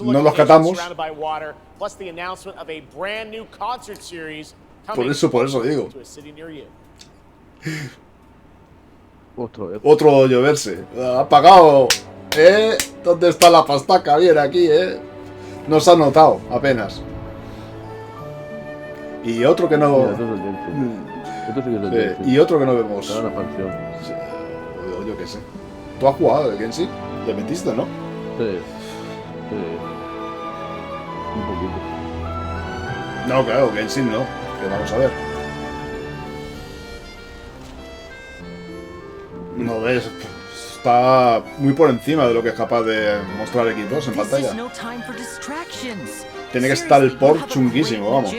no los catamos. Por eso digo. Otro Hoyoverse. Ha pagado. ¿Dónde está la pastaca? Bien, aquí, no se ha notado, apenas. Y otro que no. Y otro que no vemos. Sí, yo qué sé. ¿Tú has jugado el Genshin? ¿Le metiste, no? Sí. Un poquito. No, claro, Genshin no. Que vamos a ver. No ves. Está muy por encima de lo que es capaz de mostrar Xbox en pantalla. Tiene que estar el port chunguísimo, vamos.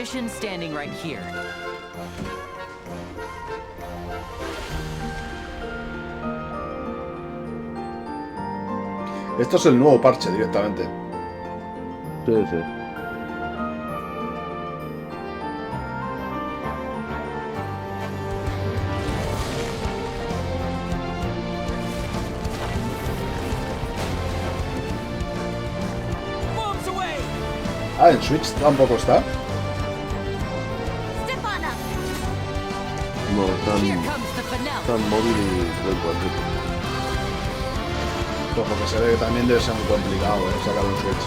Esto es el nuevo parche directamente. Sí. Ah, en Switch tampoco está. No, está en móvil y Play 4. Pues porque se ve que también debe ser muy complicado, sacarlo en Switch.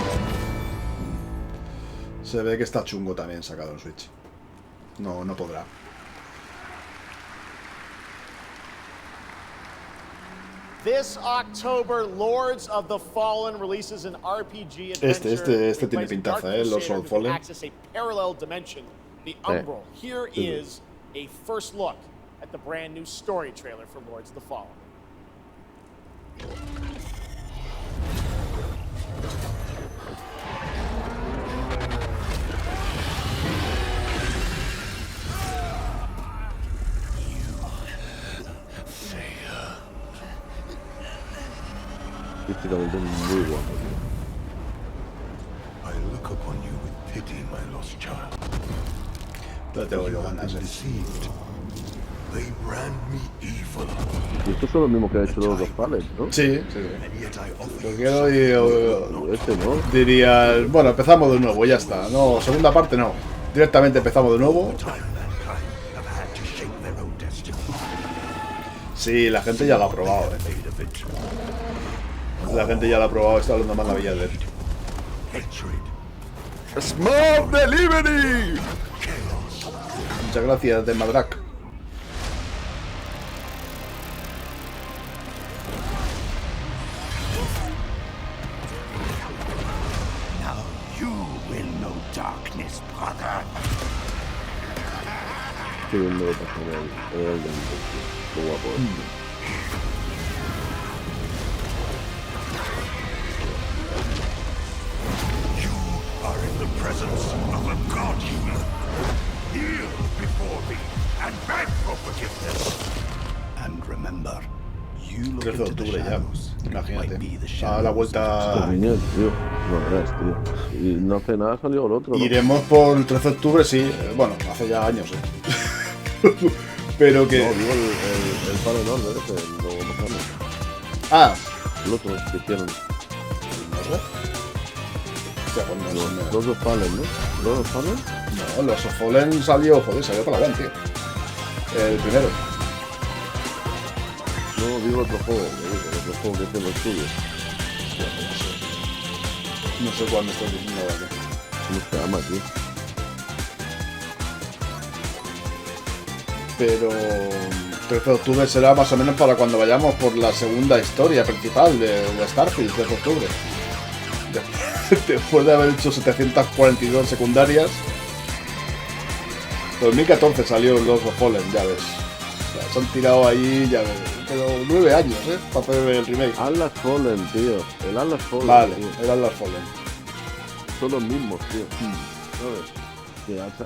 Se ve que está chungo también sacado en Switch. No podrá. This October, Lords of the Fallen releases an RPG adventure. Este tiene pintaza, los Old Fallen. Access a parallel dimension, the Umbral. Here is a first look at the brand new story trailer for Lords of the Fallen. Físicamente muy guapo. I look upon you with pity, my lost child. No tengo yo ganas. They brand me evil. Y estos son los mismos que ha hecho los dos pales, ¿no? Sí. Porque hoy este, ¿no? diría, bueno, empezamos de nuevo, ya está. No, segunda parte no. Directamente empezamos de nuevo. Sí, la gente ya lo ha probado, La gente ya lo ha probado, está hablando maravillas de él. ¡Smart Delivery! Muchas gracias, de Madrak. Qué bien me lo pasé en el gameplay, tío. Qué guapo es. Are in the presence of a god human. Kneel before me and beg for forgiveness. And remember, you look 13 de into the octubre ya, shadows. imagínate. A la vuelta. Genial, tío. No verás, tío. Y no hace nada salió el otro, ¿no? Iremos por el 13 de octubre, sí. Bueno, hace ya años, Pero que. No, digo el Fallen Order ese, el nuevo mecánico. Ah. El otro que hicieron. Los dos Fallen, ¿no? ¿Los dos Fallen? No, los Fallen salió, joder, salió para la One, tío. El primero. No, digo otro juego, otro juego que es de los estudios. No sé cuándo estoy diciendo ahora. ¿Cómo se llama, tío? Pero 13 de octubre será más o menos para cuando vayamos por la segunda historia principal de Starfield, 13 de octubre. Después de haber hecho 742 secundarias. 2014 salió los Fallen, ya ves. O sea, se han tirado ahí, ya ves. Pero 9 años, para hacer el remake. Atlas Fallen, tío. El Atlas Fallen. Vale, tío. el Atlas Fallen. Son los mismos, tío. ¿Sabes? Que hace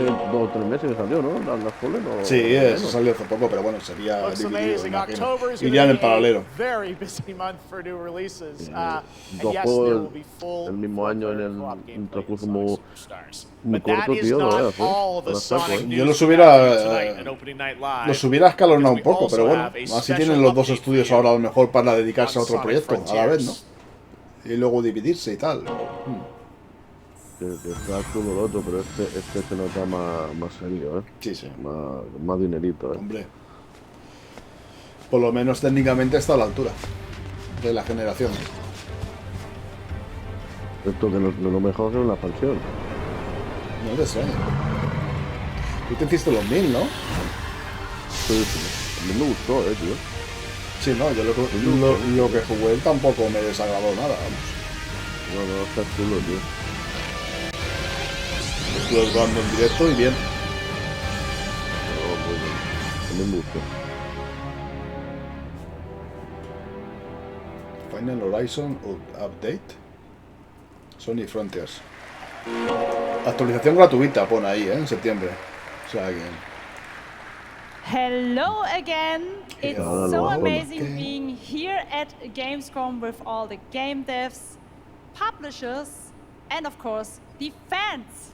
2 o 3 meses que salió, ¿no? El Atlas Fallen. ¿O sí, eso no? salió hace poco, pero bueno, sería dividido, imagino. October's Irían en paralelo. Very busy month for new releases. And Dos yes, there juegos will be full el mismo año en un transcurso muy But that corto, is tío. not all the Sonic Yo news los we got hubiera tonight at Opening Night Live. los hubiera escalonado un We poco, also pero bueno, have a así special tienen los dos update estudios for you ahora a lo mejor para dedicarse a on otro Sonic proyecto a la vez, ¿no? Frontiers. Y luego dividirse y tal. Que está chulo el otro, pero este se nota más serio, ¿eh? Sí, sí. Más dinerito, ¿eh? Hombre. Por lo menos técnicamente está a la altura de la generación. Esto que lo mejor es la expansión. No te extraña. Tú te hiciste los 1000, ¿no? Sí, sí. A mí me gustó, tío. Sí, no, yo lo que jugué tampoco me desagradó nada, vamos. No, está chulo, tío. Estuve jugando en directo y bien. No, muy bien. A mí me gustó. Final Horizon Update. Sony Frontiers. Actualización gratuita, pone ahí, en septiembre. O sea que... Hello again. It's Hello. so amazing Okay. being here at Gamescom with all the game devs, publishers, and of course, the fans.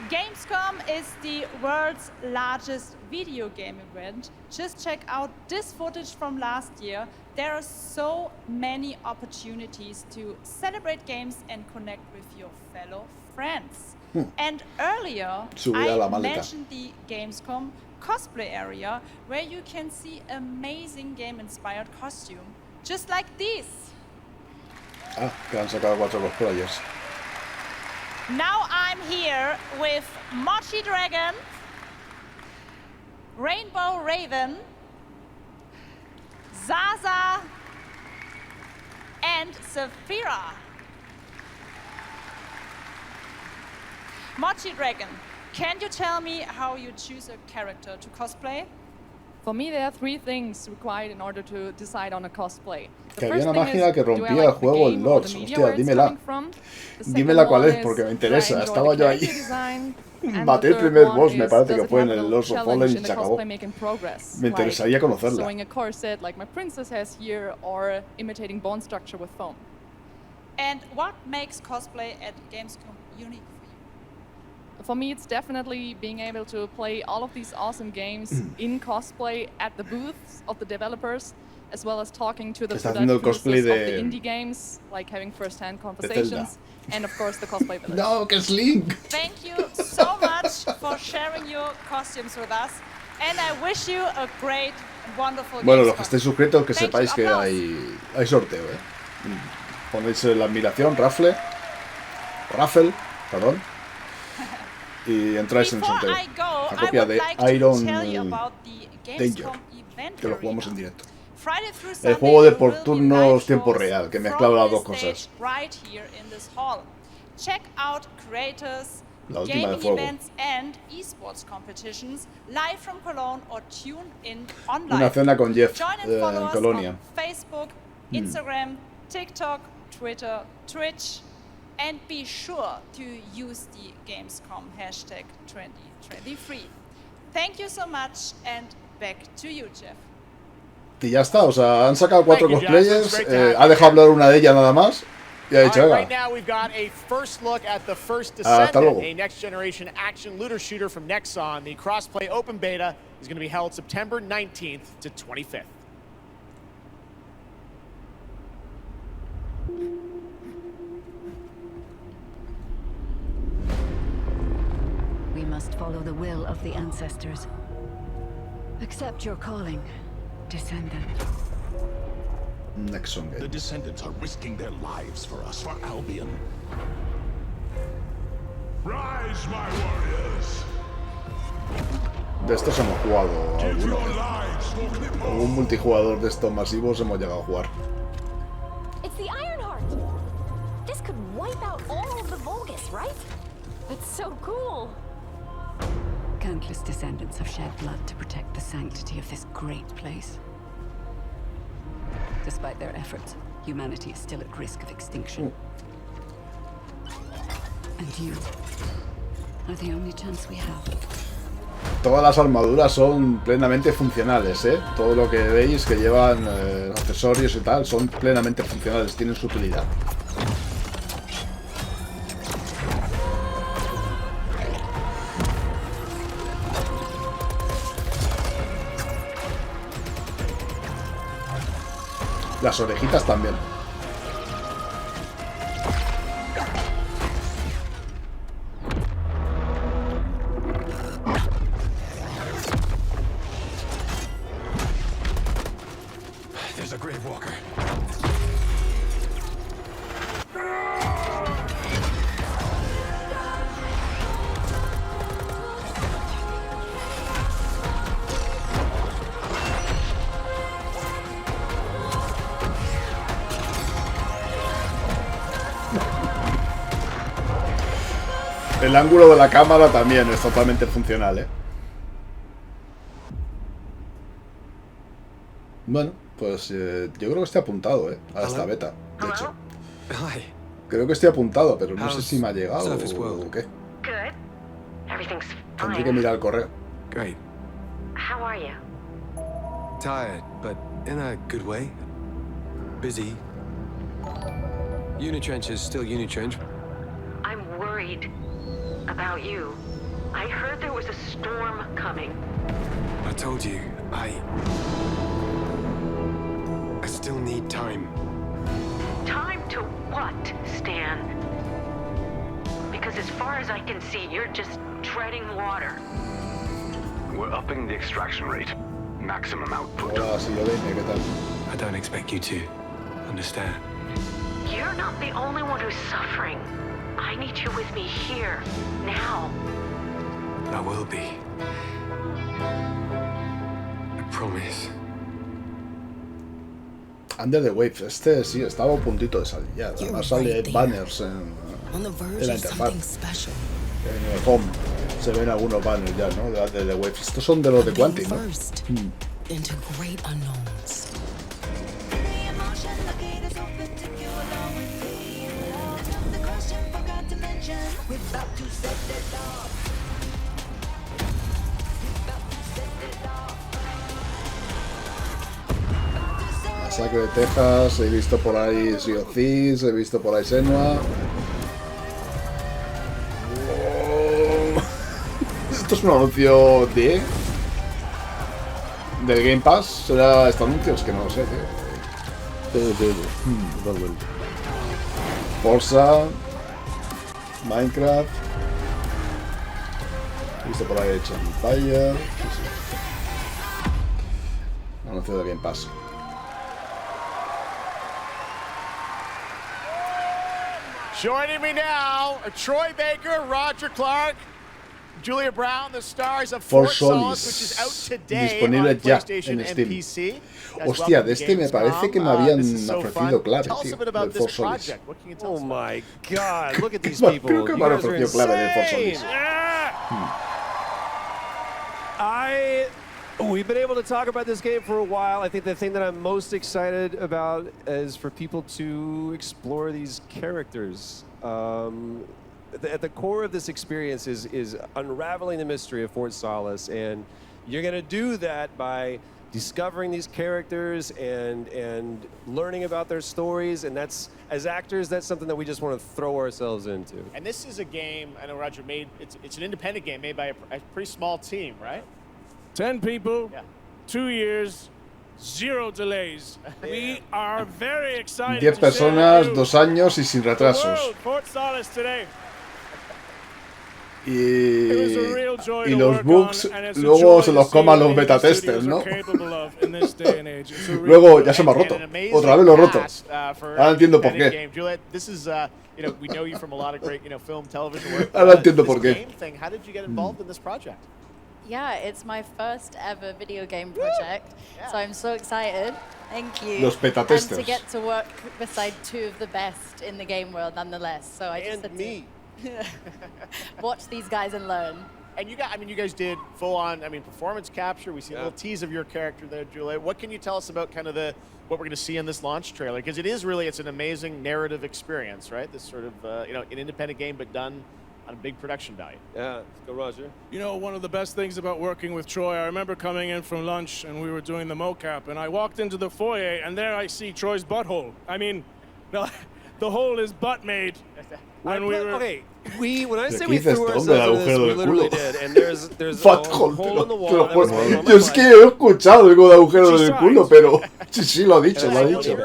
Gamescom is the world's largest video game event. Just check out this footage from last year. There are so many opportunities to celebrate games and connect with your fellow friends. And earlier, Subida la I maleta. mentioned the Gamescom cosplay area, where you can see amazing game-inspired costume, just like these. Ah, que han sacado 4 cosplayers. Now I'm here with Mochi Dragon, Rainbow Raven, Zaza, and Saphira. Mochi Dragon, can you tell me how you choose a character to cosplay? For me, there are 3 things required in order to decide on a cosplay. Que había una máquina que rompía el juego en Lords. Hostia, dímela. Dímela cuál es, porque me interesa. Estaba yo ahí. Maté el primer boss, me parece que fue en el Lords of Fallen y se acabó. Me interesaría conocerla. Sewing a corset like my princess has here, or imitating bone structure with foam. And what makes cosplay at Gamescom unique? For me, it's definitely being able to play all of these awesome games in cosplay at the booths of the developers, as well as talking to the Está haciendo el cosplay producers of de... the indie games, like having first-hand conversations, and of course the cosplay village. No, que es Link. Thank you so much for sharing your costumes with us, and I wish you a great, wonderful Bueno, Gamescom. los que estéis suscritos, que Thank sepáis you. que hay sorteo, Ponéis la admiración, Raffle, perdón, y entráis en el sorteo. La copia de Iron Danger, que lo jugamos en directo. El juego de por turnos tiempo real, que mezclaba las dos cosas. Right here in this hall. check out creators, La última de gaming fuego. events, and esports competitions live from Cologne or tune in Una online. cena con Jeff Join and en follow us Colonia. on Facebook, Instagram, TikTok, Twitter, Twitch, and be sure to use the Gamescom hashtag 2023. Thank you so much, and back to you, Jeff. Y ya está, o sea, han sacado 4 Thank you, cosplayers, Josh. It's great to have ha dejado hablar una de ellas nada más, y ha All dicho, right, venga, right now we've got a first look at the first Hasta Descendant, luego. a next-generation action looter shooter from Nexon. The crossplay open beta is going to be held September 19th to 25th. We must follow the will of the ancestors. Accept your calling, Descendant. Nexon The Game. Descendants are risking their lives for us, for Albion. Rise, my warriors! De estos hemos jugado alguno. Algún multijugador de estos masivos hemos llegado a jugar. It's the Ironheart! This could wipe out all of the Vulgus, right? That's so cool! Countless descendants have shed blood to protect the sanctity of this great place. Despite their efforts, humanity is still at risk of extinction. And you are the only chance we have. Todas las armaduras son plenamente funcionales, ¿eh? Todo lo que veis que llevan accesorios y tal son plenamente funcionales, tienen su utilidad. Las orejitas también. There's a grave walker. El ángulo de la cámara también es totalmente funcional, ¿eh? Bueno, pues yo creo que estoy apuntado, ¿eh? A esta beta, de hecho. Creo que estoy apuntado, pero no sé si me ha llegado o qué. Good. Everything's Tendré que fine. mirar el correo. Great. How are you? Tired, but in a good way. Busy. Unitrench is still Unitrench. I'm worried about you. I heard there was a storm coming. I told you, I still need time. Time to what, Stan? Because as far as I can see, you're just treading water. We're upping the extraction rate. Maximum output. Hola, Silvene, ¿qué tal? I don't expect you to understand. You're not the only one who's suffering. I need you with me here, now. I will be. I promise. Under the Wave, este sí, estaba a puntito de salir ya. Además sale banners en la interfaz. En el home se ven algunos banners ya, ¿no? De Under the Wave. Estos son de los de Quantic, ¿no? Into great unknowns. Masacre de Texas, he visto por ahí Sea of Thieves, he visto por ahí Senua. Oh. Esto es un anuncio del Game Pass. ¿Será este anuncio? Es que no lo sé, tío. Totalmente. Forza, Minecraft. He visto por ahí Empire. Sí, sí. Anuncio del Game Pass. Joining me now, Troy Baker, Roger Clark, Julia Brown, the stars of For Fort Solace, which is out Solace. today Disponible on ya PlayStation en and Steam. PC. Guys, Hostia, welcome de to este me parece que me Gamescom. habían This is so ofrecido fun. clave, Tell us a tío, bit about del this For Solace. project. What can you tell us Oh about my God! Look at these Creo people. que You me han guys are ofrecido clave del For insane. Solis. We've been able to talk about this game for a while. I think the thing that I'm most excited about is for people to explore these characters. At the core of this experience is unraveling the mystery of Fort Solace, and you're going to do that by discovering these characters and learning about their stories. And that's, as actors, that's something that we just want to throw ourselves into. And this is a game, I know Roger made, it's an independent game made by a pretty small team, right? 10 people, 2 years, 0 delays. We are very excited 10 personas, 2 años y sin retrasos. Fort Solace today. Y los bugs luego se los coman los beta testers, ¿no? Luego ya se me ha roto. Otra vez lo he roto. Ahora entiendo por qué. Ahora entiendo por qué. How did you get involved in this project? Yeah, it's my first ever video game project, so I'm so excited. Thank you. Los beta testers. And to get to work beside 2 of the best in the game world, nonetheless. So I just had to watch these guys and learn. And you guys did full-on, performance capture. We see a little tease of your character there, Julia. What can you tell us about kind of what we're going to see in this launch trailer? Because it's an amazing narrative experience, right? This sort of, an independent game, but done on a big production value. Yeah, let's go, Roger. You know, one of the best things about working with Troy, I remember coming in from lunch and we were doing the mocap, and I walked into the foyer and there I see Troy's butthole. I mean, no, the hole is butt made. When we were... Okay, when I say we threw ourselves into this, we literally did, and there's a hole in the wall. Yo es que he escuchado algo de agujero del culo, pero sí, lo ha dicho, lo ha dicho.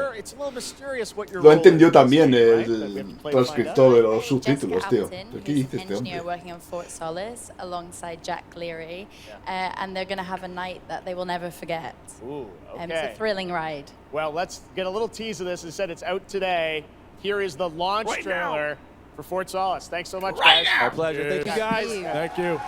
Lo ha entendido también el transcriptor de los subtítulos, tío. ¿Qué dice este hombre? Working on Fort Solace alongside Jack Leary, and they're going to have a night that they will never forget. Ooh, okay. It's a thrilling ride. Well, let's get a little tease of this. It said it's out today. Here is the launch trailer for Fort Solace. Thanks so much, guys. Our pleasure. Thank you, guys. Thank you.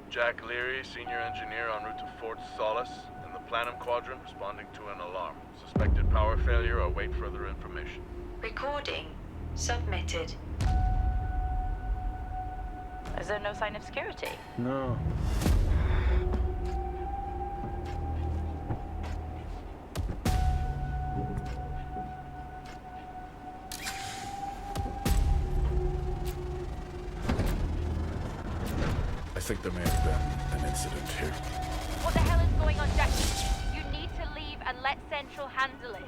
Jack Leary, senior engineer en route to Fort Solace, in the Planum Quadrant, responding to an alarm. Suspected power failure. Await further information. Recording submitted. Is there no sign of security? No. I think there may have been an incident here. What the hell is going on, Jackie? You need to leave and let Central handle it.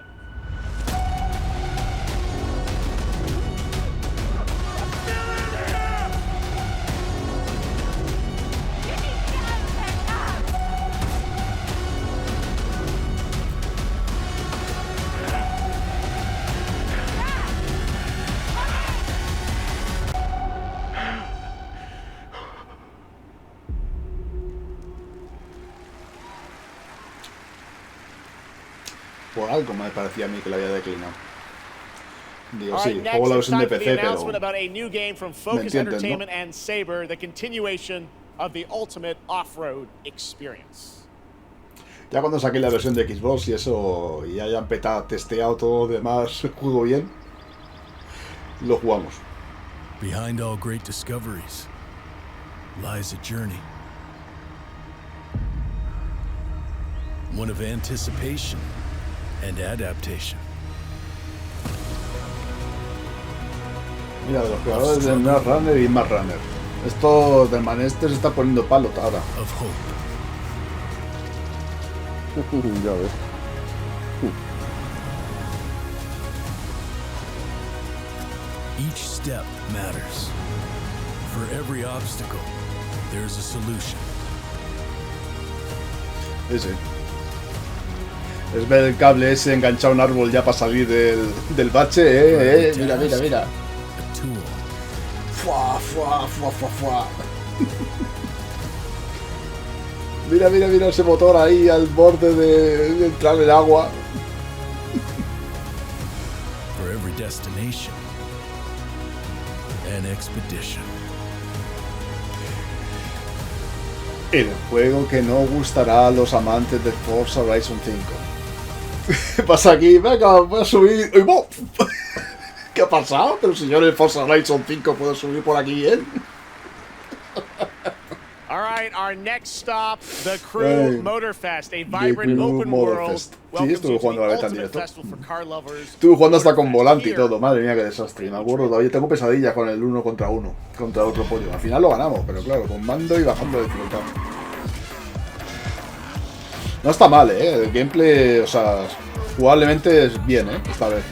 Por algo me parecía a mí que lo había declinado. Digo, All sí, right, el next juego lo it's ves en time for the PC, announcement pero... about a new game from Focus entiendes, Entertainment and Saber, the continuation of the ultimate off-road experience. Ya cuando saqué la versión de Xbox y eso, y hayan testeado todo lo demás, el juego bien, lo jugamos. Behind all great discoveries lies a journey. One of anticipation and adaptation. Mira, de los creadores del Mirage Runner y Mad Runner. Esto del Manester se está poniendo palo ahora. Of hope. Ya ves. Each step matters. For every obstacle, there's a solution. Ese. Es ver el cable ese enganchado a un árbol ya para salir del bache, Mira, mira, mira. Fua, fua, fua, fua, fua. Mira, mira, mira ese motor ahí al borde de entrar el agua. For every destination. An expedition. El juego que no gustará a los amantes de Forza Horizon 5. ¿Qué pasa aquí? Venga, voy a subir. ¡Uy, bo! ¿Qué ha pasado? Pero si yo en el Forza Horizon 5 puedo subir por aquí bien. All right, our next stop, the Crew Motorfest, a vibrant open world. Sí, estuve jugando a la beta en directo. Festival for car lovers. Estuve jugando hasta con volante y todo. Madre mía, qué desastre. Me acuerdo, todavía tengo pesadillas con el 1 contra 1, contra otro pollo. Al final lo ganamos, pero claro, con mando y bajando de dificultad. No está mal, el gameplay, o sea, jugablemente es bien, esta vez.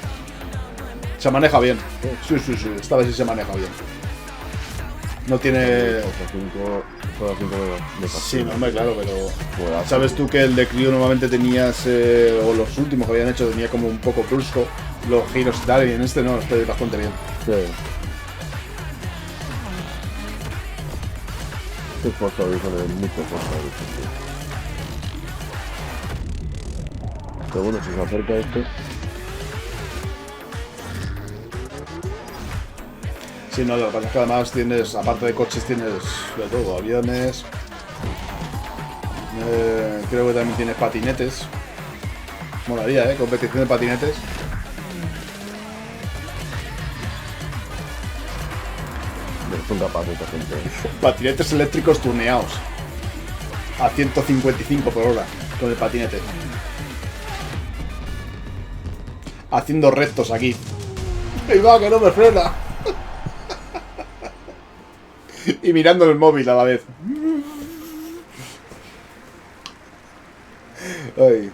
Se maneja bien. Sí, esta vez sí se maneja bien. No tiene... Sí, no, hombre, claro, pero... Sabes tú que el de Crew normalmente tenías, o los últimos que habían hecho, tenía como un poco brusco los giros y tal, y en este no, está bastante bien. Sí. Es Forza Horizon, es mucho Forza Horizon. Pero bueno, si se acerca este... Sí, no, lo que pasa es que además tienes, aparte de coches, tienes de todo, aviones, creo que también tienes patinetes. Molaría, competición de patinetes. Son capaces esta gente. Patinetes eléctricos tuneados a 155 por hora con el patinete. Haciendo rectos aquí. ¡Ahí va, que no me frena! Y mirando el móvil a la vez. Ay.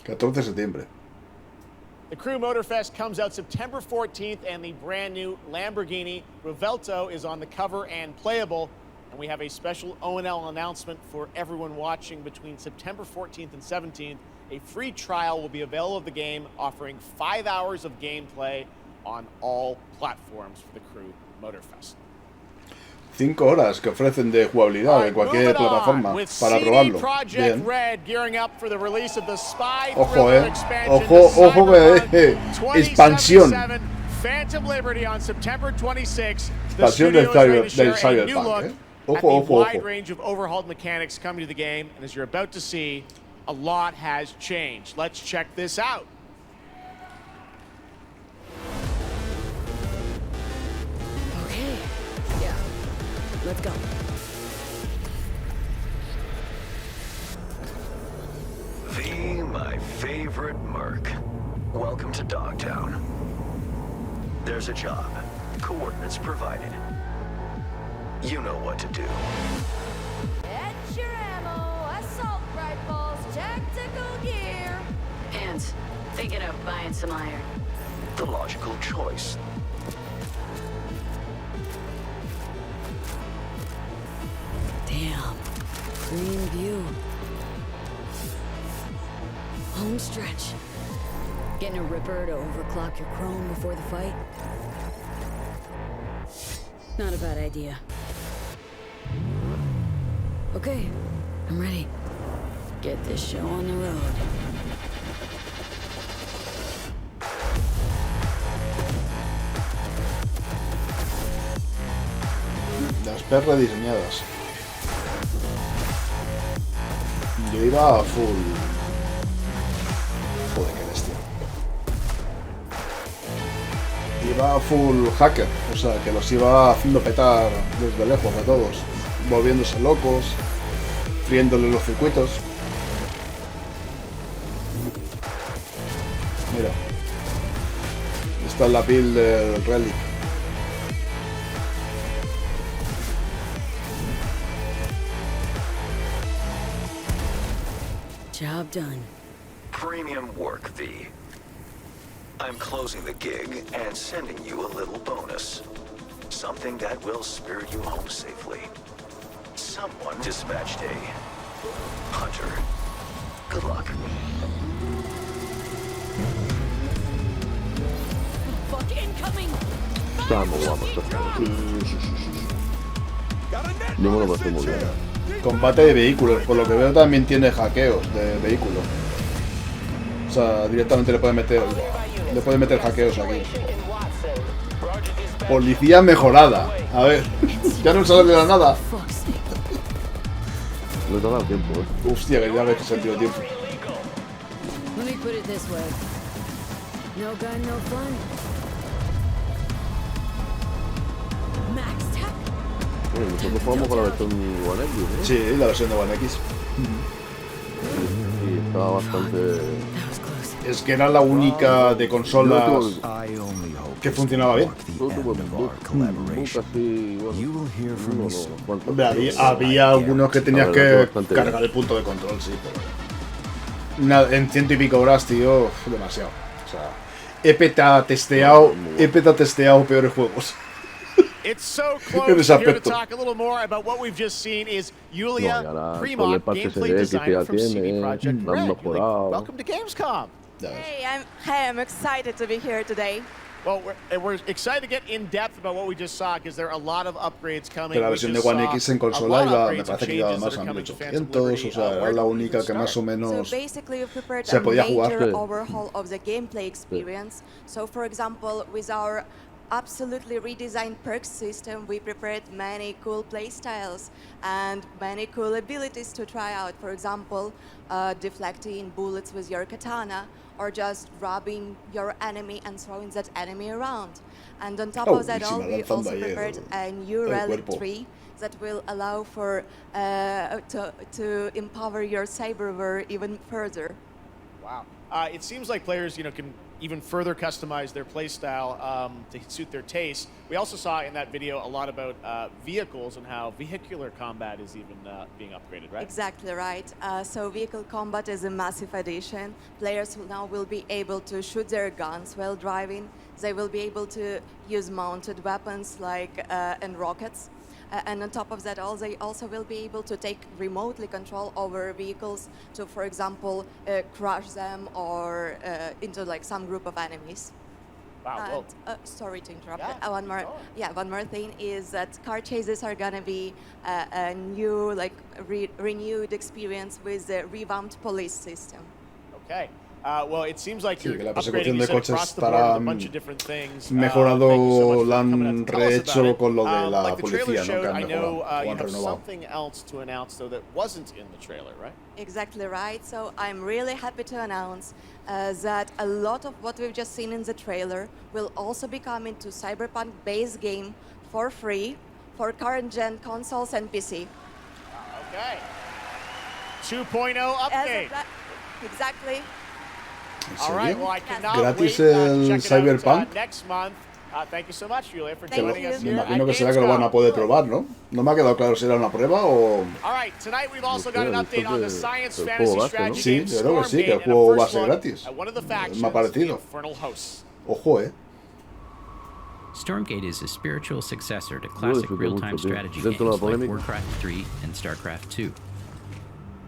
14 de septiembre. The Crew Motorfest comes out September 14th, and the brand new Lamborghini Revelto is on the cover and playable. And we have a special ONL announcement for everyone watching between September 14th and 17th. A free trial will be available of the game, offering 5 hours of gameplay on all platforms for the Crew Motorfest. 5 horas que ofrecen de jugabilidad en cualquier plataforma para probarlo. Bien. Ojo, expansión. Phantom Liberty on September 26th. Expansión del Cyberpunk, Ojo. Wide range of overhauled mechanics coming to the game, and as you're about to see, a lot has changed. Let's check this out. Okay. Yeah. Let's go. My favorite merc. Welcome to Dogtown. There's a job. Coordinates provided. You know what to do. Get your ammo, assault rifles, tactical gear. And thinking of buying some iron. The logical choice. Damn. Green view. Home stretch. Getting a ripper to overclock your chrome before the fight? Not a bad idea. Okay, I'm ready. Get this show on the road. Las perras diseñadas. Yo iba a full. Joder, qué bestia. Iba a full hacker, o sea, que los iba haciendo petar desde lejos a todos, volviéndose locos, friéndole los circuitos. Mira, esta es la build del Relic. Job done. Premium work, V. I'm closing the gig and sending you a little bonus. Something that will spirit you home safely. Someone dispatched a hunter. Good luck. Fuck incoming! Está muy guapo esto. Yo me lo pasé muy bien. Combate de vehículos, por lo que veo también tiene hackeos de vehículos. O sea, directamente le puede meter hackeos aquí. Policía mejorada. A ver, ya no sale de la nada. No te ha dado tiempo, Hostia, que ya ves que se ha tenido tiempo. Let me put it this way. No gun, no fun. Max Tech. Bueno, nosotros jugamos con la versión One X, ¿no? Sí, la versión de One X. Y estaba bastante... Es que era la única de consolas que funcionaba bien. Hombre, había algunos que tenías que cargar el punto de control, sí, pero... en 100 y pico horas, tío, demasiado. O sea, he peta testeado peores juegos. It's so close. Here to talk a little more about what we've just seen is Yulia Premont, gameplay designer from CD Projekt Red. Welcome to Gamescom. Hey, I'm excited to be here today. Well, we're excited to get in depth about what we just saw because there are a lot of upgrades coming. Pero la versión de One X en consola iba, me parece que iba más a 1800, o sea, era la única que más o menos se podía jugar. Overhaul of the gameplay experience. So, for example, with our absolutely redesigned perks system, we prepared many cool playstyles and many cool abilities to try out. For example, deflecting bullets with your katana, or just grabbing your enemy and throwing that enemy around. And on top of that all, we also prepared a new relic tree that will allow for to empower your cyberware even further. Wow. It seems like players, can even further customize their playstyle to suit their taste. We also saw in that video a lot about vehicles and how vehicular combat is even being upgraded, right? Exactly right. So vehicle combat is a massive addition. Players now will be able to shoot their guns while driving. They will be able to use mounted weapons like and rockets. And on top of that, they also will be able to take remotely control over vehicles to, for example, crush them or into like some group of enemies. Wow. Sorry to interrupt. One more thing is that car chases are gonna be a new, renewed experience with the revamped police system. Okay. Well, it seems like sí, you're que la persecución upgrading de coches across the board with a estará bunch of different things. mejorado, la han rehecho con lo de la policía, ¿no? Que han mejorado, o han renovado. Something else to announce, though, that wasn't in the trailer, right? Exactly right. So I'm really happy to announce that a lot of what we've just seen in the trailer will also be coming to Cyberpunk base game for free for current gen consoles and PC. Okay. 2.0 update. Exactly. All right, well, I cannot ¿Gratis wait el to check it Cyberpunk? out, next month. Thank you so much, Julia, for joining us Me here imagino at que será que lo van a poder probar, ¿no? No me ha quedado claro si era una prueba o... All right, tonight we've also got an update on the science fantasy strategy sí, game yo creo que sí, que el Stormgate juego and a va a first ser look gratis. at one of the factions, Me ha parecido. Infernal Hosts. Ojo, Stormgate is a spiritual successor to classic real-time strategy games like Warcraft 3 and Starcraft 2.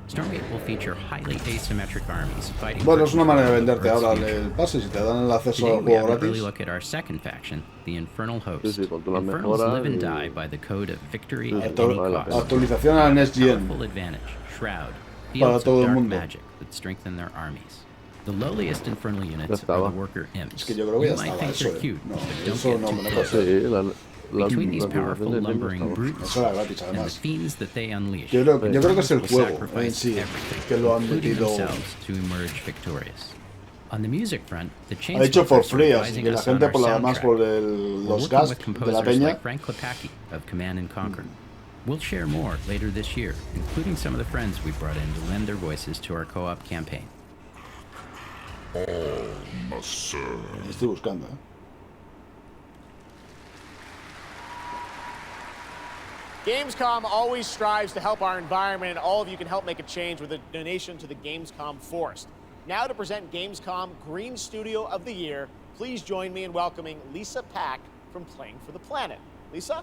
Stormgate will feature highly asymmetric armies fighting. Bueno, es una manera de venderte ahora el pase si te dan el acceso al juego gratis. Early look at our second faction, the Infernal Host. Infernals live and die by the code of victory at any cost. Actualización a Next Gen. Powerful advantage, Shroud, Para fields todo of el dark mundo. magic that strengthen their armies. The lowliest infernal units Ya are estaba. the worker imps. Es que yo creo que ya You might estaba think eso, they're cute, No, but don't eso get no too me lo close. pasa. Between these powerful lumbering brutes Eso era gratis, and the además. fiends that they unleash, Yo creo que es el will juego en sacrifice sí everything, que lo han including metido. themselves, to emerge victorious. On the music front, the Ha hecho for Chainsmokers free, are así advising que la us on gente our por la más soundtrack. por We're los working gas with de la composers peña. like Frank Klepacki of Command and Conquer. We'll share more later this year, including some of the friends we brought in to lend their voices to our co-op campaign. Estoy buscando, Gamescom always strives to help our environment, and all of you can help make a change with a donation to the Gamescom Forest. Now to present Gamescom Green Studio of the Year, please join me in welcoming Lisa Pack from Playing for the Planet. Lisa?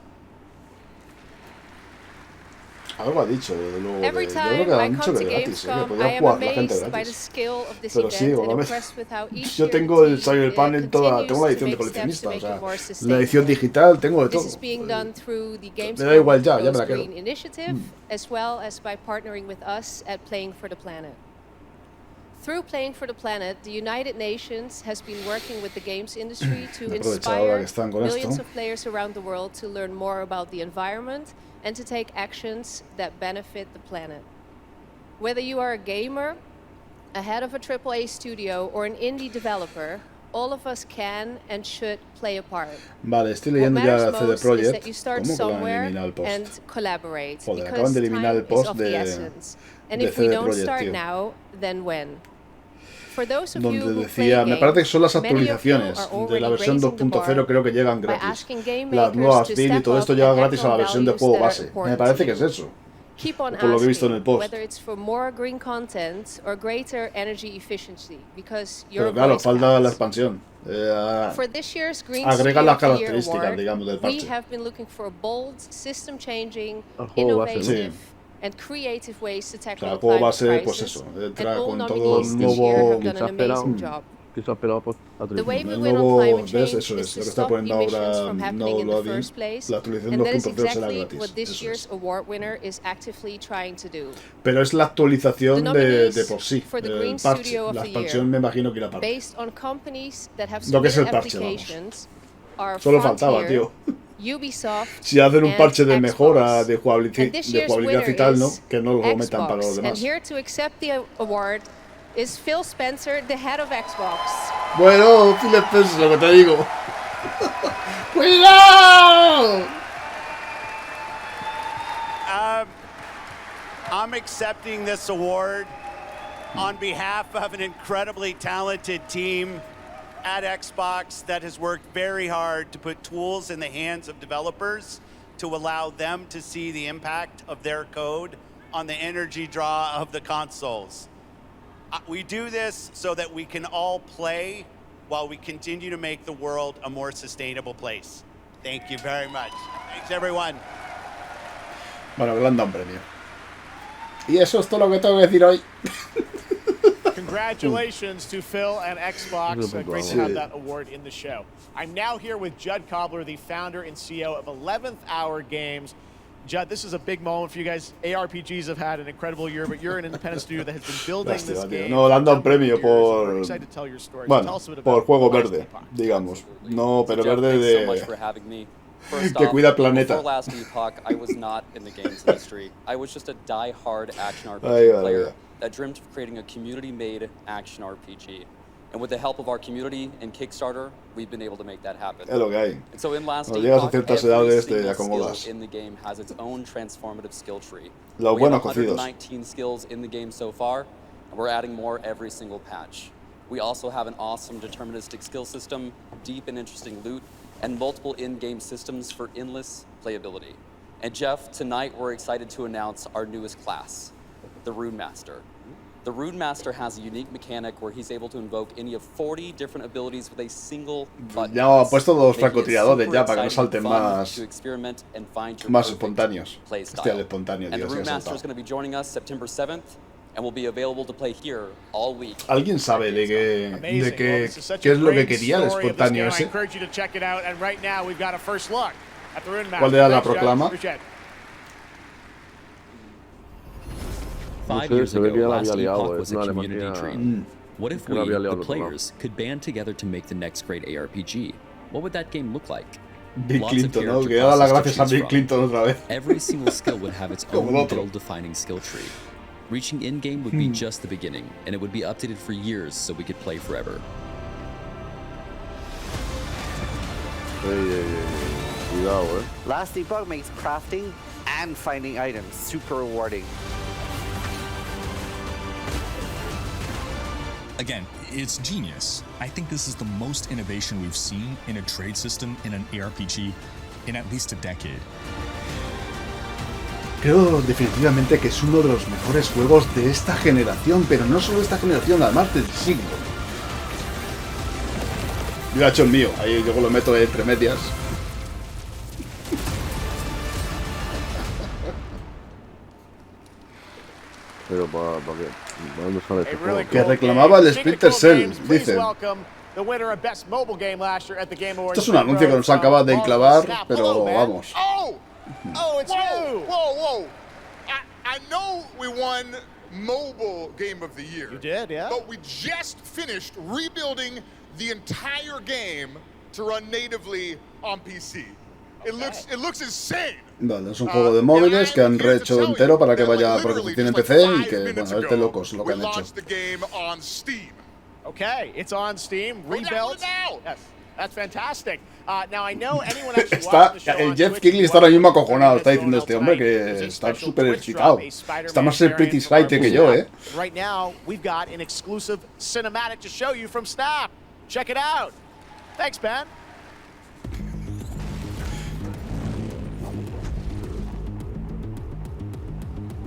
Algo ha dicho de luego de, Every yo creo que time I han dicho come de to gratis, que Gamescom, I podía am jugar la gente amazed by the gratis. skill of this Pero event sí, and bueno, impressed with how each yo year tengo el the team Cyberpunk en toda, continues tengo la to edición de make steps to coleccionista, o make sea, it more la sustainable. edición digital tengo de todo. This is being done through the Me da igual Gamescom ya me Goes la quedo. Green initiative, as well as by partnering with us at Playing for the Planet. Through Playing for the Planet, the United Nations has been working with the games industry to Aprovechar inspire que están con millions esto. of players around the world to learn more about the environment and to take actions that benefit the planet. Whether you are a gamer, a head of a AAA studio, or an indie developer, all of us can and should play a part. Vale, estoy What leyendo ya matters CD most is Projekt. that you start ¿Cómo que lo han somewhere eliminado el post? and collaborate, Joder, because acaban de eliminar time el post is of the de essence. And de if we CD don't Projekt, start tío. now, then when? For those of you Donde who decía, play me parece que son las games, many of you actualizaciones are de already la versión raising the 2.0, bar creo que llegan by gratis. asking game Las makers nuevas to build y step todo esto up llega and gratis act a la on versión de values juego that are base. Me important parece to que es you. eso. Keep on Por lo que he visto en asking, el post. whether it's for more green content or greater energy efficiency, because your Pero claro, voice falta la counts. expansión. For this year's Green Agrega Studio las of the Year características, award, digamos, del we parche. have been looking for bold, system-changing, El juego base, ¿no? innovative, Sí. and creative ways to O tackle sea, el the juego climate base, pues crisis, eso, and entra all con todo nominees el this year nuevo... have done an amazing job. The way we El win on nuevo, climate ¿ves? change Eso is es, to lo que está stop poniendo emissions ahora from happening no in the lo bien. first place, La actualización and that is 2.0 será exactly gratis. what this Eso year's es. award winner is actively trying to do. Pero es la actualización The nominees de por sí, for the el Green parche. Studio of La the expansión Year, me imagino que irá aparte. based on companies that have Lo que es el submitted parche, vamos. applications, are Solo faltaba, Frontier, tío. Ubisoft, Si hacen un and parche de Xbox. mejora de And this year's jugabilidad y winner tal, ¿no? is Que no lo metan para los Xbox. And demás. here to accept the award is Phil Spencer, the head of Xbox. Bueno, Phil Spencer, lo que te digo. ¡Cuidado! I'm accepting this award on behalf of an incredibly talented team at Xbox that has worked very hard to put tools in the hands of developers to allow them to see the impact of their code on the energy draw of the consoles. We do this so that we can all play while we continue to make the world a more sustainable place. Thank you very much. Thanks, everyone. Bueno, que le han dado un premio. Y eso es todo lo que tengo que decir hoy. Congratulations to Phil and Xbox. Great to have that award in the show. I'm now here with Judd Cobbler, the founder and CEO of 11th Hour Games. Judd, this is a big moment for you guys. ARPGs have had an incredible year, but you're an independent studio that has been building this game. No, le han dado un premio por... We're excited to tell your story. Bueno, Tell us a bit por about juego Last verde, Epoch. digamos. No, pero Jeff, verde thanks de... so much for having me. First que off, cuida el planeta. Before Last Epoch, I was not in the games industry. I was just a die-hard action RPG Ay, vale, player vale. that dreamt of creating a community-made action RPG. And with the help of our community and Kickstarter, we've been able to make that happen. Es lo que hay. And so in Last Cuando llegas a Epoch, ciertas every edades te single acomodas. skill in the game has its own transformative skill tree. Los We have buenos cocidos. 119 skills in the game so far, and we're adding more every single patch. We also have an awesome deterministic skill system, deep and interesting loot, and multiple in-game systems for endless playability. And Jeff, tonight we're excited to announce our newest class, the Rune Master. The Rune Master has a unique mechanic where he's able to invoke any of 40 different abilities with a single button. Ya han puesto dos Making it francotiradores super ya para que no exciting salten fun más... to experiment and find your Más perfect espontáneos. play Hostia, style. el espontáneo, And tío, the sí Rune ha Master saltado. is going to be joining us September 7th and will be available to play here all week. ¿Alguien sabe de qué, Amazing. Well, this is such qué a es lo que great quería el story of this espontáneo game. I ese? encourage you to check it out. And right now, we've got a first look at the Rune Master. ¿Cuál era la Thanks, Judd. proclama? Appreciate it. 5 sé, years se ve que ago, ya la Last había liado, Epoch was a no, community Alemania- dream. What if que we, la había liado the el programa. players, could band together to make the next great ARPG? What would that game look like? Bill Lots of Clinton, ¿no? character Que da las classes to gracias a choose Bill from. Clinton otra vez. Every single skill would have its Como own el otro. build-defining skill tree. Reaching in-game would be just the beginning, and it would be updated for years so we could play forever. Cuidado, Last Epoch makes crafting and finding items super rewarding. Again, it's genius. I think this is the most innovation we've seen in a trade system in an ARPG in at least a decade. Creo definitivamente que es uno de los mejores juegos de esta generación, pero no solo de esta generación, además del siglo. Yo he hecho el mío, ahí yo lo meto entre medias. Pero para qué. ¿Para dónde sale este juego? Que reclamaba el Splinter Cell, dicen. The winner of Best Mobile Game last year at the Game Awards. Esto es un anuncio que nos acaba de enclavar, pero vamos. Oh, it's you. Whoa! I know we won mobile game of the year. You did, yeah. But we just finished rebuilding the entire game to run natively on PC. Okay. It looks insane. Vale, es un juego de móviles que han rehecho entero para que vaya, porque funcione en PC y que, bueno, a verte locos lo que han hecho. Okay, it's on Steam, rebuilt. Yes, that's fantastic. Now I know anyone actually watching the show El on Jeff Twitch Kigley está ahora mismo acojonado, está diciendo este hombre que está súper excitado. Está más pretty excited que yo, Right now, we've got an exclusive cinematic to show you from Snap. Check it out. Thanks, Ben.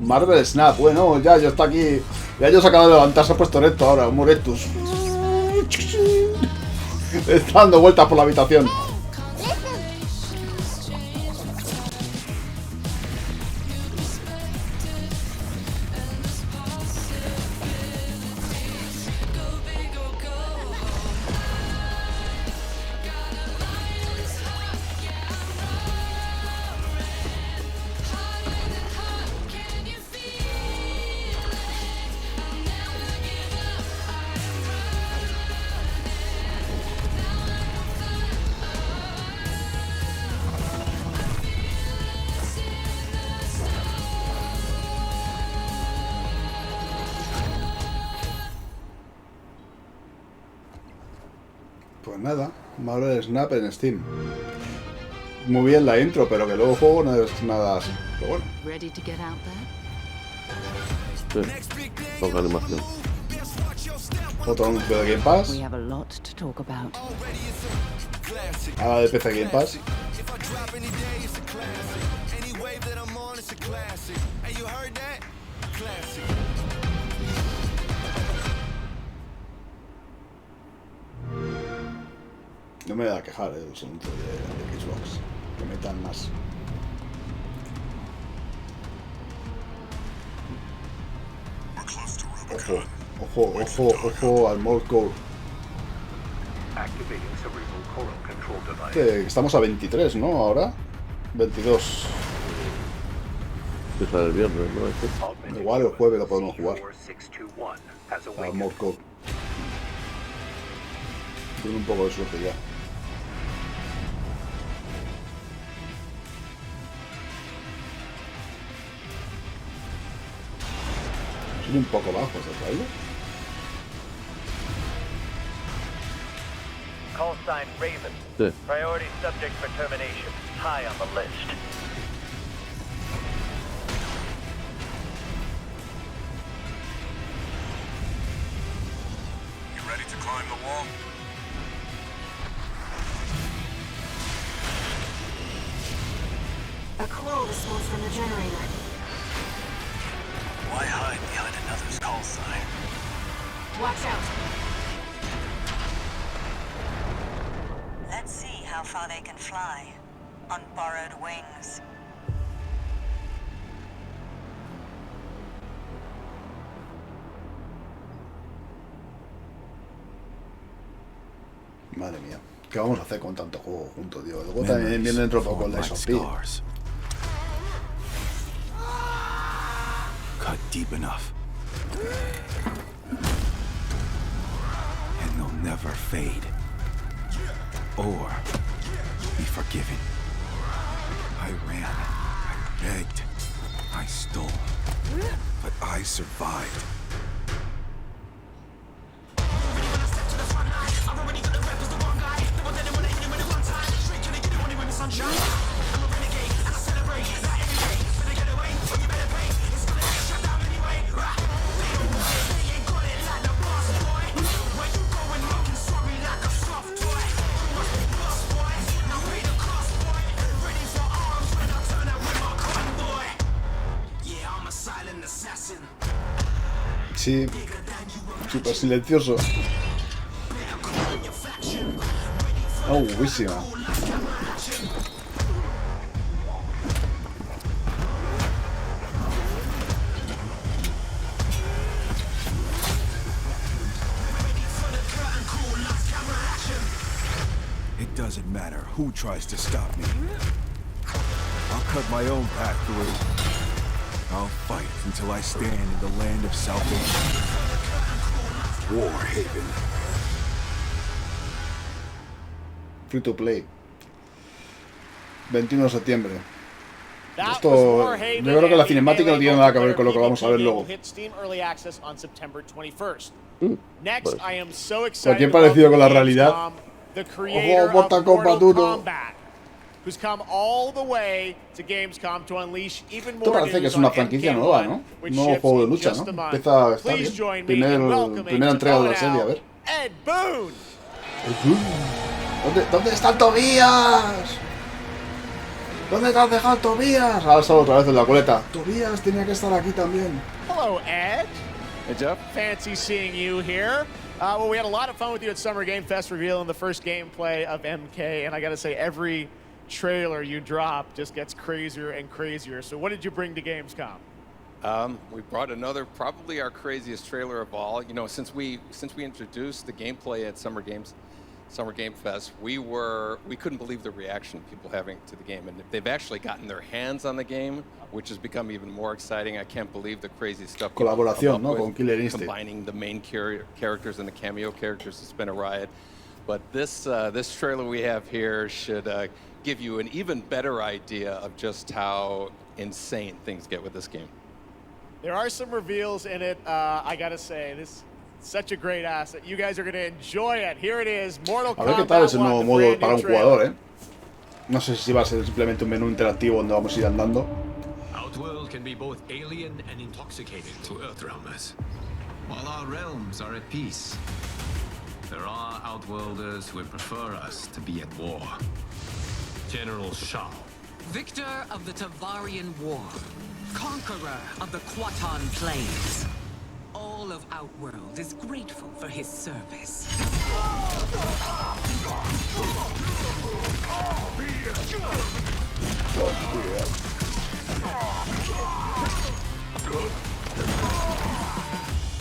Marvel Snap, bueno, ya está aquí. Ya se acaba de levantar, se ha puesto recto ahora, un Moretus. Está dando vueltas por la habitación. Pues nada, Marvel Snap en Steam. Muy bien la intro, pero que luego el juego no es nada así. Pero bueno. Toca animación. Otro anuncio de Game Pass. Ahora de PC Game Pass. No me voy a quejar de los anuncios de Xbox. Que metan más. Ojo al Morse Code. Estamos a 23, ¿no? Ahora 22. Empieza el viernes, ¿no? Igual el jueves lo podemos jugar. Al Morse Code. Tiene un poco de suerte ya. Un poco bajo ese trailer. Call sign Raven. Sí. Priority subject for termination. High on the list. You ready to climb the wall? A call response from the generator. Why hide behind another's call sign? Watch out. Let's see how far they can fly on borrowed wings. Madre mía, ¿qué vamos a hacer con tanto juego junto, tío? Luego también viene dentro poco el Lies of P. Cut deep enough. And they'll never fade. Or be forgiven. I ran. I begged. I stole. But I survived. Sí, súper silencioso. Oh, buenísima. It doesn't matter who tries to stop me. I'll cut my own path through. I'll fight until I stand in the land of salvation. Warhaven. Free to play. 21 de septiembre. Esto, yo creo que la cinemática no tiene nada que ver con lo que vamos a ver luego. Cualquier parecido con la realidad. Ojo, Mortal Kombat 1. Esto parece que es una franquicia nueva, ¿no? Un nuevo juego de lucha, ¿no? Empieza a estar bien. Primera entrega de la serie, a ver. ¿Dónde está Tobías? ¿Dónde te has dejado Tobías? Ahora sale otra vez en la coleta. Tobías tenía que estar aquí también. Hello, Ed. Hey, Jeff. Fancy seeing you here. Well, we had a lot of fun with you at Summer Game Fest revealing the first gameplay of MK, and I gotta say, every trailer you drop just gets crazier and crazier. So what did you bring to Gamescom? We brought another, probably our craziest trailer of all. You know, since we introduced the gameplay at Summer Game Fest, we couldn't believe the reaction people having to the game, and they've actually gotten their hands on the game, which has become even more exciting. I can't believe the crazy stuff. Colaboración, ¿no? Con Killer Instinct. Combining the main characters and the cameo characters has been a riot. But this trailer we have here should give you an even better idea of just how insane things get with this game. There are some reveals in it. I gotta say, this. Such a great asset. You guys are going to enjoy it. Here it is, Mortal Kombat. A ver qué tal es el nuevo modo para un jugador, ¿eh? No sé si va a ser simplemente un menú interactivo donde vamos a ir andando. Outworld can be both alien and intoxicating to Earthrealmers, while our realms are at peace. There are Outworlders who would prefer us to be at war. General Shao, victor of the Tavarian War, conqueror of the Quatan Plains. All of Outworld is grateful for his service.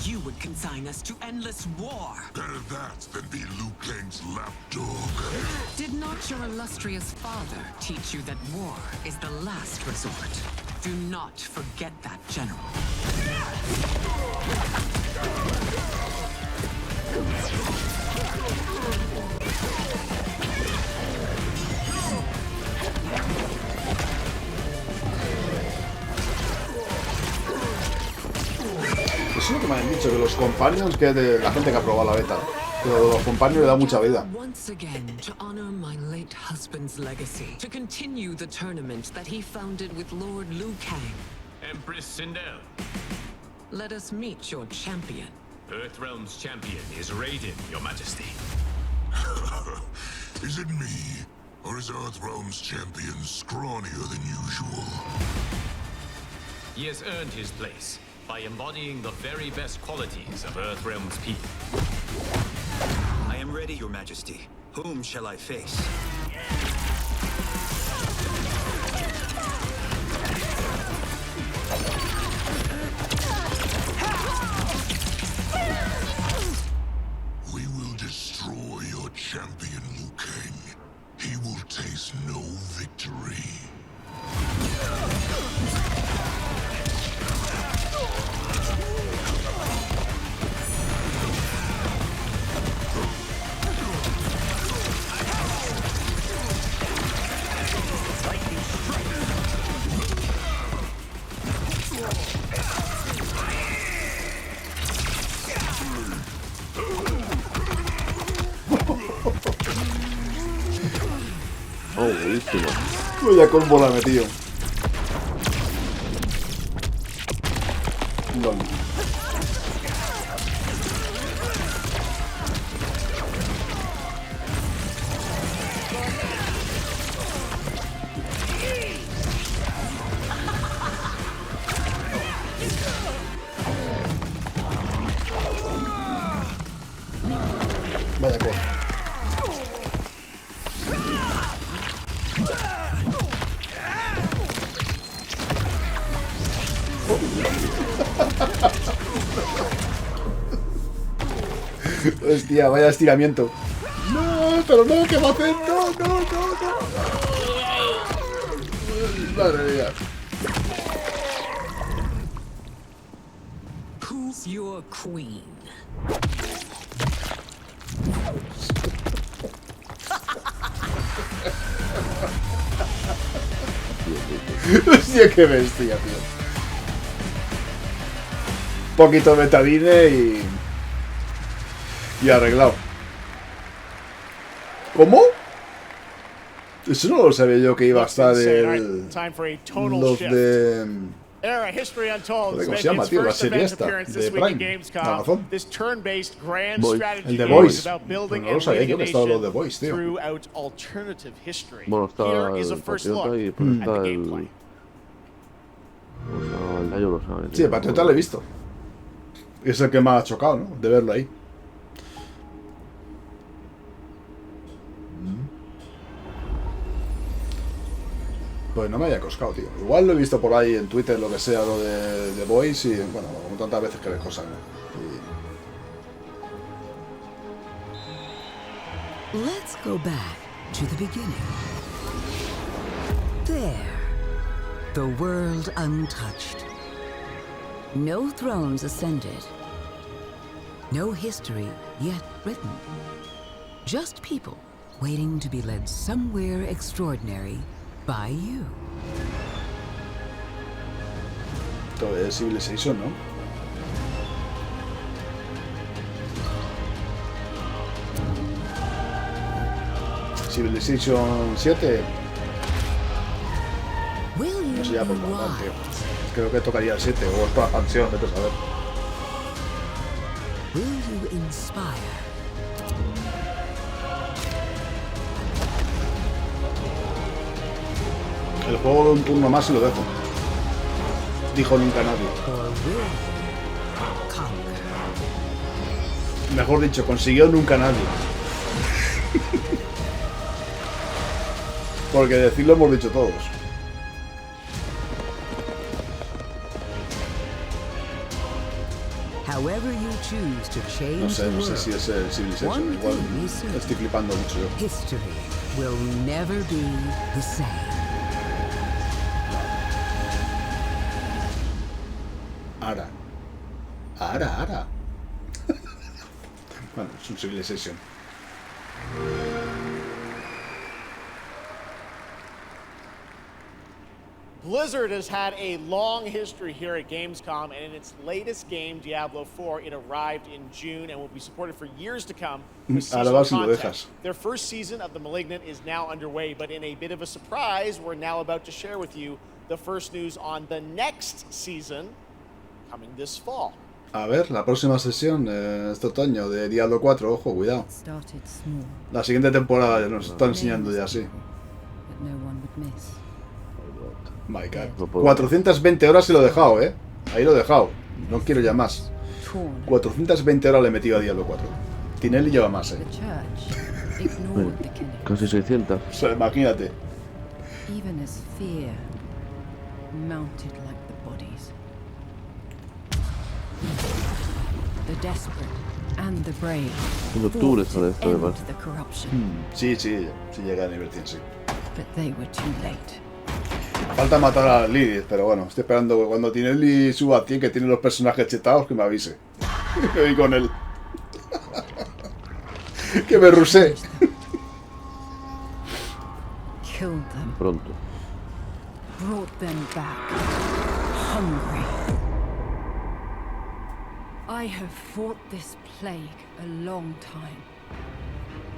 You would consign us to endless war. Better that than be Liu Kang's lapdog. Did not your illustrious father teach you that war is the last resort? Do not forget that, General. Eso es lo que me han dicho, que los companions, que de la gente que ha probado la beta, que los companions le da mucha vida. Once again, to honor my late husband's legacy, to continue the tournament that he founded with Lord Liu Kang. Empress Sindel. Let us meet your champion. Earthrealm's champion is Raiden, Your Majesty. Is it me, or is Earthrealm's champion scrawnier than usual? He has earned his place by embodying the very best qualities of Earthrealm's people. I am ready, Your Majesty. Whom shall I face? We will destroy your champion, Liu Kang. He will taste no victory. Oh, buenísimo. Vaya combo la metido. Lol. Vaya cosa. Hostia, vaya estiramiento. No, pero no, ¿qué va a hacer? No, no, no, no. Madre mía. as your queen. Hostia, qué bestia, tío. Poquito betadine y arreglado. ¿Cómo? Eso no lo sabía yo que iba a estar los de... ¿Cómo se llama, tío? La serie esta de Prime, de Amazon. El The Voice. No lo sabía yo que estaba los The Voice, tío. Bueno, está el Patriota y después está el... el gallo lo sabe. Sí, el Patriota lo he visto. Es el que me ha chocado, ¿no? De verlo ahí. Pues no me haya coscado, tío. Igual lo he visto por ahí en Twitter, lo que sea, lo de The Voice y, bueno, como tantas veces que ves cosas, ¿no? Let's go back to the beginning. There. The world untouched. No thrones ascended. No history yet written. Just people waiting to be led somewhere extraordinary by you. Todo es Civilization, ¿no? Civilization 7. No sé ya por cuál, tío. Creo que tocaría el 7 o es por la expansión, vete a saber. Will you inspire? El juego de un turno más y lo dejo. Dijo nunca nadie. Mejor dicho, consiguió nunca nadie. Porque decirlo hemos dicho todos. No sé si es el Civilization. Igual estoy flipando mucho yo. History will never be the same. Ara. Bueno, es un Civilization. Blizzard has had a long history here at Gamescom, and in its latest game, Diablo 4, it arrived in June and will be supported for years to come with seasonal content. Their first season of The Malignant is now underway, but in a bit of a surprise, we're now about to share with you the first news on the next season coming this fall. A ver, la próxima sesión este otoño de Diablo 4, ojo, cuidado. La siguiente temporada nos está enseñando ya así. My God. 420 horas y lo he dejado, Ahí lo he dejado. No quiero ya más. 420 horas le he metido a Diablo 4. Tinelli lleva más, Casi 600. O sea, imagínate. En octubre sale esto, además. Sí, llega a nivel 100, sí. Falta matar a Lilith, pero bueno, estoy esperando que cuando Tinelli suba a 100, que tiene los personajes chetados, que me avise. Que voy con él. Que me rusé. Pronto. I have fought this plague a long time.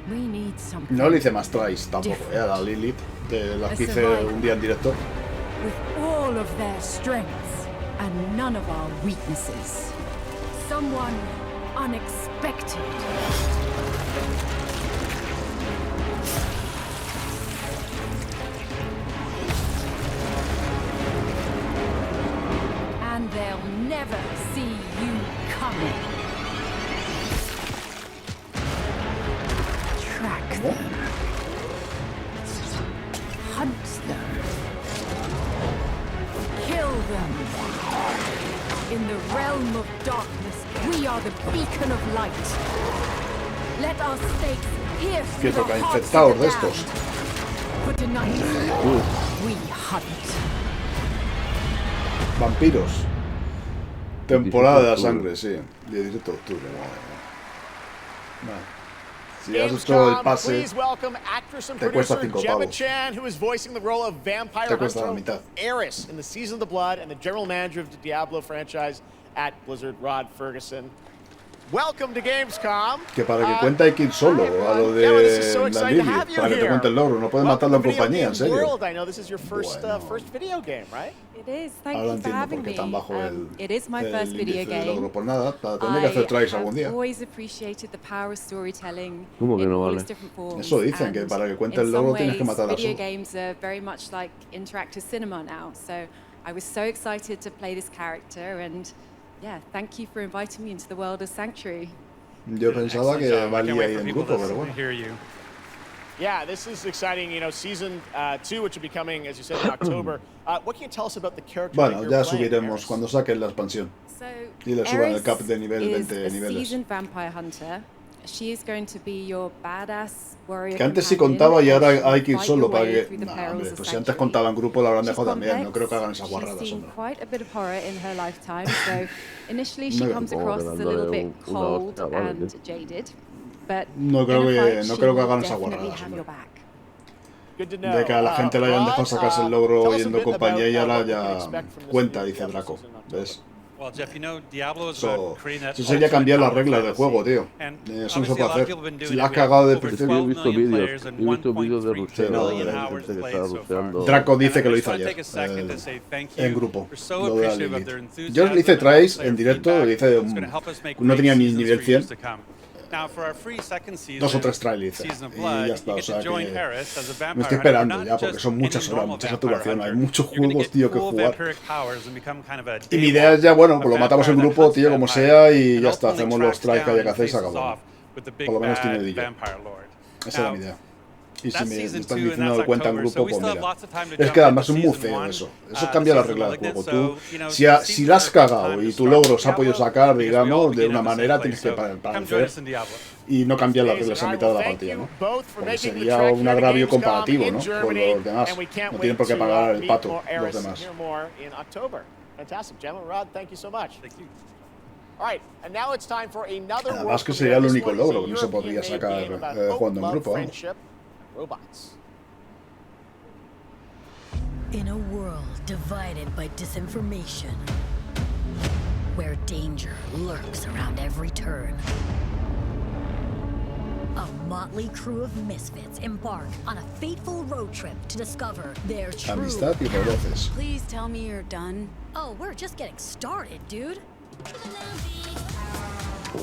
We need something. No le hice más tries tampoco, a la Lilith, de las que hice un día en directo. With all of their strengths and none of our weaknesses. Someone unexpected. And they'll never see you coming. Track them. Hunt them. Kill them. In the realm of darkness, we are the beacon of light. Let our stakes pierce Que the toca hearts infectados of de the estos. damned. For tonight, we hunt. Vampiros. Temporada de la sangre, sí. 17 de octubre. Vale. Si has hecho el pase, te cuesta 5 pavos. Chan, who is voicing the role of vampire Te cuesta la hunter mitad. Eris in the Season of the Blood, and the general manager of the Diablo franchise at Blizzard, Rod Ferguson. Welcome to Gamescom. Que para que cuente hay que ir solo a lo de la Lily, para que te cuente el logro. No puedes matarlo en compañía, en serio. I know this is your first video game, right? It is. Thank Ahora you for entiendo having por qué me. tan bajo It is my first video índice de logro game. por nada. Tendré que hacer tries algún día. I've always appreciated the power of storytelling ¿Cómo que in no all vale? its different forms. Eso dicen, que And para que cuente el in some logro tienes que ways, matarla video solo. games are very much like interactive cinema now. So I was so excited to play this character, and yeah, thank you for inviting me into the world of Sanctuary. Yo pensaba que valía ir en grupo, pero bueno. Yeah, this is exciting. You know, season 2, which will be coming, as you said, in October. What can you tell us about the character that Bueno, you're ya playing, subiremos Eris? cuando saquen la expansión. So Y le suban el Eris cap de nivel is 20 a niveles. seasoned vampire hunter. She is going to be your badass warrior. Que antes sí companion contaba y ahora as you hay que ir fight solo your para way que... through the No, perils hombre, of pues si antes Sanctuary. contaba en grupo lo habrán She's dejado también. No complex. creo que hagan esas She's guarradas, seen hombre. quite a bit of horror in her lifetime, so initially she No, comes no, across no, as a no, little no, bit una cold hostia, vale, and tío. jaded, but No creo in a que- fight, no she creo que will hagan esas definitely guarradas, have hombre. your back. Good to know. De que a la gente le hayan dejado sacarse el logro tell us a yendo bit compañía y about, ahora what we can ya expect from this cuenta, new dice Diablo Draco. season in October. ¿Ves? Well, Jeff, you know, Diablo is Eso, about creating that eso sería cambiar las reglas del juego, tío. Eso no se puede hacer. Si la has cagado de principio. He visto vídeos de ruseo. Draco dice que lo hizo ayer en grupo. Lo de la Lilith. Yo le hice tries en directo, le hice no tenía ni nivel 100. Now, for our free second season, 2 o 3 tries le hice. Season of Y Blood, ya está, you o get sea to join que Eris as a vampire me estoy hunter, esperando not ya porque just son muchas any horas, normal mucha vampire saturación. Hay hunter. muchos You're gonna juegos, get tío, que full jugar. vampiric powers and become kind of a Y mi day idea es ya, bueno, pues lo a matamos en vampire that grupo, hunts tío, como vampires sea, y and ya está, ultimately hacemos los tracks tries que haya down que hacer y se and faces acabó. off with the big Por lo menos tiene bad el vampire lord. Esa era mi Now, idea. Y si that's me season están 2 and diciendo that's cuenta en October, grupo, so we pues still have mira. lots of time to Es jump que además es into muy season feo 1. eso. Eso cambia la regla del juego. So, Tú, you know, si la has cagado y tu logro se ha podido sacar, digamos, de una manera, tienes que come join parecer us in Diablo. y no cambiar las reglas a mitad de la partida, ¿no? Porque sería un agravio comparativo, ¿no? Con los demás. No tienen por qué pagar el pato los demás. Fantastic, gentlemen. Rod, thank you so much. Thank you. All right, and now it's time for another Además que world sería el premiere. único This one logro is que a no se podría European-made sacar game about hope, jugando en love, grupo, vamos. friendship, robots. In a world divided by disinformation, where danger lurks around every turn, a motley crew of misfits embark on a fateful road trip to discover their true... Amistad y roboces. Please tell me you're done. Oh, we're just getting started, dude.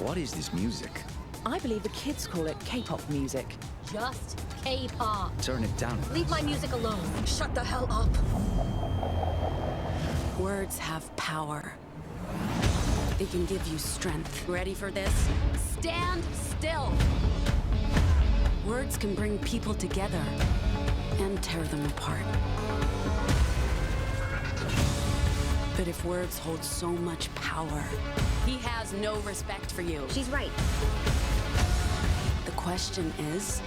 What is this music? I believe the kids call it K-pop music. Just K-pop. Turn it down. Leave my music alone. Shut the hell up. Words have power. They can give you strength. Ready for this? Stand still. Words can bring people together and tear them apart. But if words hold so much power... He has no respect for you. She's right. The question is...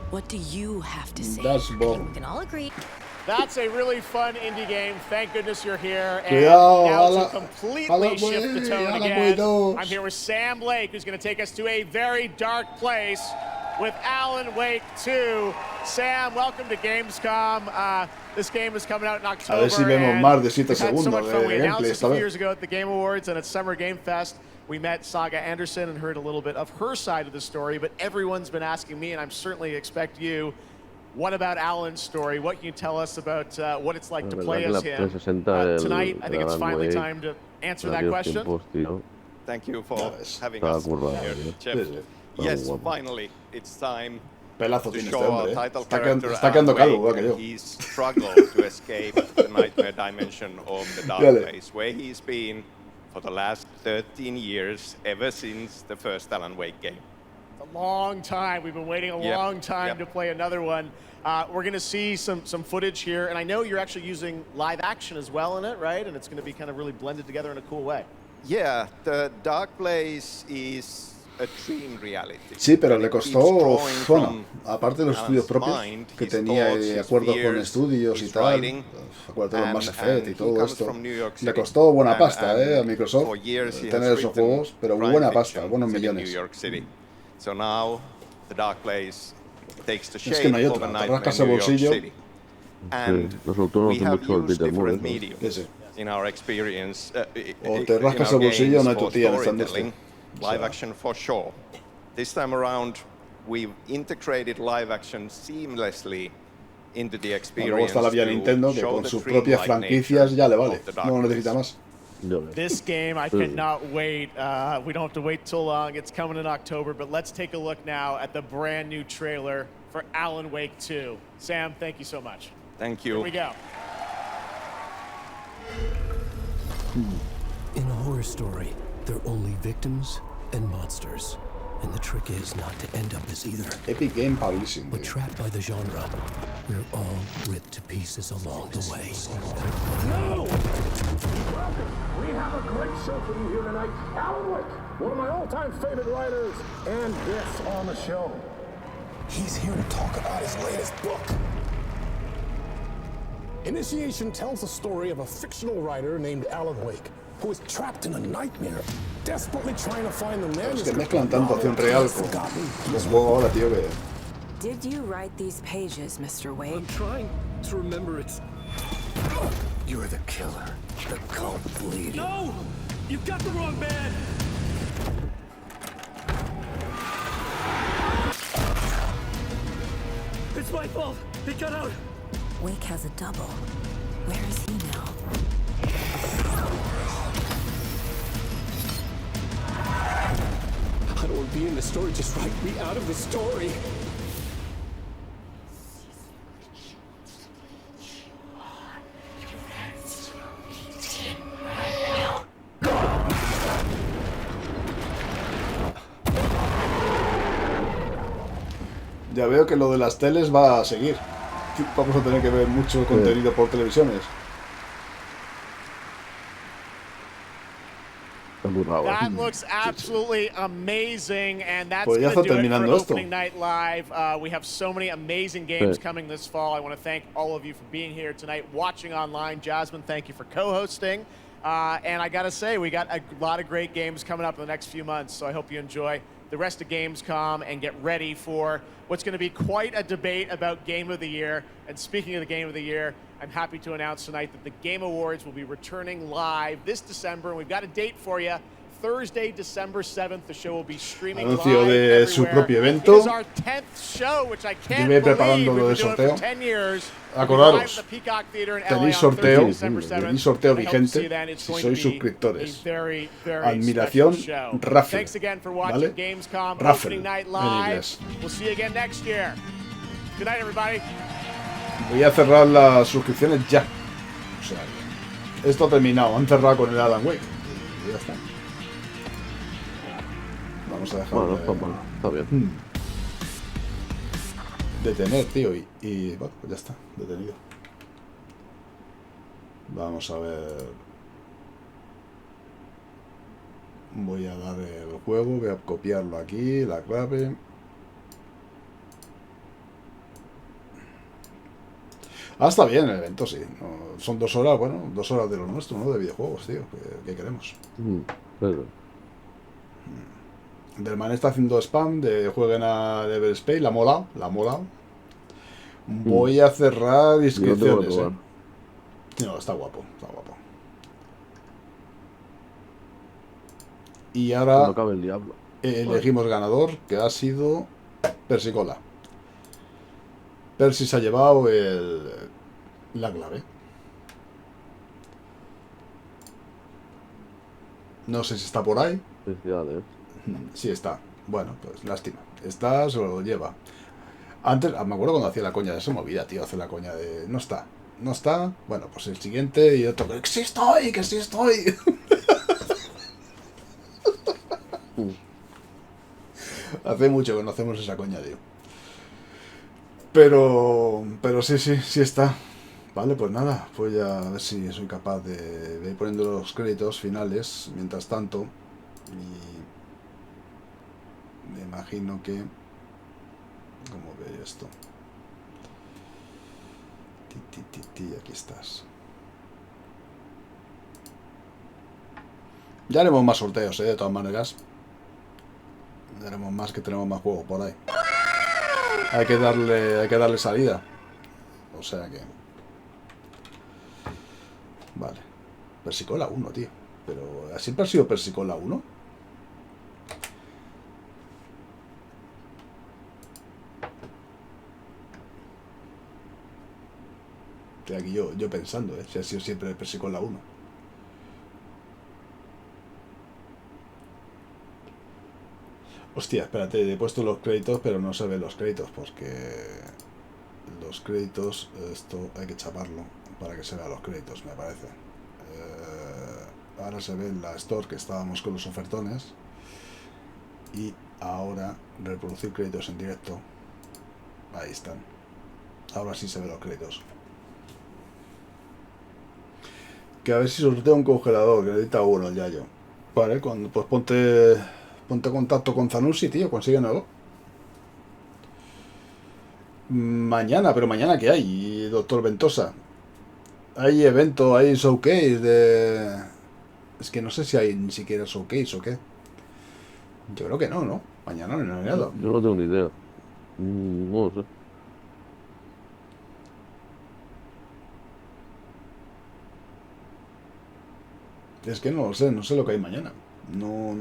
what do you have to say? That's bomb. We can all agree. That's a really fun indie game. Thank goodness you're here. And Cuidado, now to completely shift the tone again, cuidados. I'm here with Sam Lake, who's going to take us to a very dark place with Alan Wake 2. Sam, welcome to Gamescom. This game is coming out in October. A ver si vemos más de 7 we've had so segundos much de fun. We gameplay announced this esta a few vez. years ago at the Game Awards and at Summer Game Fest. We met Saga Anderson and heard a little bit of her side of the story, but everyone's been asking me, and I'm certainly expect you, what about Alan's story? What can you tell us about what it's like to play as him? Tonight, I think it's finally time to answer that question. Thank you for having us here, Jeff. Yes, finally, it's time Pelazo to tiene este show our hombre, title Está character está quedando calvo, igual que Alan yo. Wake, his struggle to escape the nightmare dimension of the dark Dale. place, where he's been for the last 13 years, ever since the first Alan Wake game. A long time. We've been waiting a long time to play another one. We're going to see some footage here, and I know you're actually using live action as well in it, right? And it's going to be kind of really blended together in a cool way. Yeah, the dark place is Sí, pero le costó, bueno, aparte de los estudios propios, que tenía acuerdos con estudios y tal, acuérdate de los Mass Effect y todo esto, le costó buena pasta a Microsoft tener esos juegos, pero buena pasta, buenos millones. Es que no hay otra, te rascas el bolsillo. Los autónomos hacen mucho el Peter Moore, sí. O te rascas el bolsillo, no hay tu tía en esta industria. Live action for sure. This time around, we've integrated live action seamlessly into the experience. Luego está la vía Nintendo, que con sus propias franquicias ya le vale, no necesita más. This game, I cannot wait. We don't have to wait too long. It's coming in October, but let's take a look now at the brand new trailer for Alan Wake 2. Sam, thank you so much. Thank you. Here we go. In a horror story, there are only victims and monsters. And the trick is not to end up as either. Epic Game Publishing. But trapped by the genre, we're all ripped to pieces along the way. No! Welcome! We have a great show for you here tonight. Alan Wake, one of my all-time favorite writers, and guests on the show. He's here to talk about his latest book. Initiation tells the story of a fictional writer named Alan Wake, who is trapped in a nightmare, desperately trying to find the manuscript. Es que mezclan tanto acción real con los juegos ahora, tío, que... Did you write these pages, Mr. Wake? I'm trying to remember it. You're the killer, the cult leader. No! You've got the wrong man! It's my fault! He got out! Wake has a double. Where is he now? I don't want to be in the story, just write me out of the story. Ya veo que lo de las teles va a seguir. Vamos a tener que ver mucho contenido por televisiones. That looks absolutely amazing, and that's pues going to do it for esto. Opening Night Live. We have so many amazing games coming this fall. I want to thank all of you for being here tonight, watching online. Jasmine, thank you for co-hosting. And I got to say, we got a lot of great games coming up in the next few months, so I hope you enjoy the rest of Gamescom and get ready for what's going to be quite a debate about Game of the Year. And speaking of the Game of the Year, I'm happy to announce tonight that the Game Awards will be returning live this December. And we've got a date for you. Thursday, December 7th, the show will be streaming Anuncio live de su everywhere. propio evento. It is our 10th show, which I can't believe we've been doing it for 10 years. Acordaros, tenéis sorteo vigente si sois suscriptores. Admiración, Raffle, ¿vale? Raffle, en inglés. We'll see you again next year. Good night, everybody. Voy a cerrar las suscripciones ya. O sea, esto ha terminado. Han cerrado con el Alan Wake. Y ya está. Vamos a dejar. Bueno, está bien. Detener, tío. Y bueno, pues ya está. Detenido. Vamos a ver. Voy a dar el juego. Voy a copiarlo aquí. La clave. Está bien el evento, sí. No, son 2 horas, bueno, 2 horas de lo nuestro, ¿no? De videojuegos, tío. ¿Qué queremos? Claro. Del man está haciendo spam de jueguen a Devil Space, la ha molado. Voy a cerrar inscripciones, No, está guapo, Y ahora no cabe el diablo. Elegimos ganador, que ha sido Persicola. Percy se ha llevado la clave. No sé si está por ahí. Sí está. Bueno, pues lástima. Está, se lo lleva. Antes, me acuerdo cuando hacía la coña de eso, me olvida, tío, hacer la coña de no está. No está. Bueno, pues el siguiente y otro. ¡Que sí estoy! ¡Que sí estoy! Hace mucho que no hacemos esa coña, tío. Pero sí está. Vale, pues nada, voy a ver si soy capaz de ir poniendo los créditos finales mientras tanto. Me imagino que... ¿Cómo ve esto? Aquí estás. Ya haremos más sorteos, de todas maneras. Ya haremos más, que tenemos más juegos por ahí. Hay que darle salida. O sea que... Vale. Persicola 1, tío. Pero ¿siempre ha sido Persicola 1? Estoy aquí yo pensando, si ha sido siempre Persicola 1. Hostia, espérate, he puesto los créditos, pero no se ven los créditos, porque los créditos, esto hay que chaparlo para que se vean los créditos, me parece. Ahora se ve en la store que estábamos con los ofertones, y ahora reproducir créditos en directo. Ahí están. Ahora sí se ven los créditos. Que a ver si sorteo un congelador, que necesita uno el Yayo. Vale, pues ponte contacto con Zanussi, tío, consíguenlo. Mañana, pero mañana ¿qué hay, doctor Ventosa? Hay evento, hay showcase de... Es que no sé si hay ni siquiera showcase o qué. Yo creo que no, ¿no? Mañana no hay nada. Yo no tengo ni idea. No lo sé. Es que no sé lo que hay mañana. No.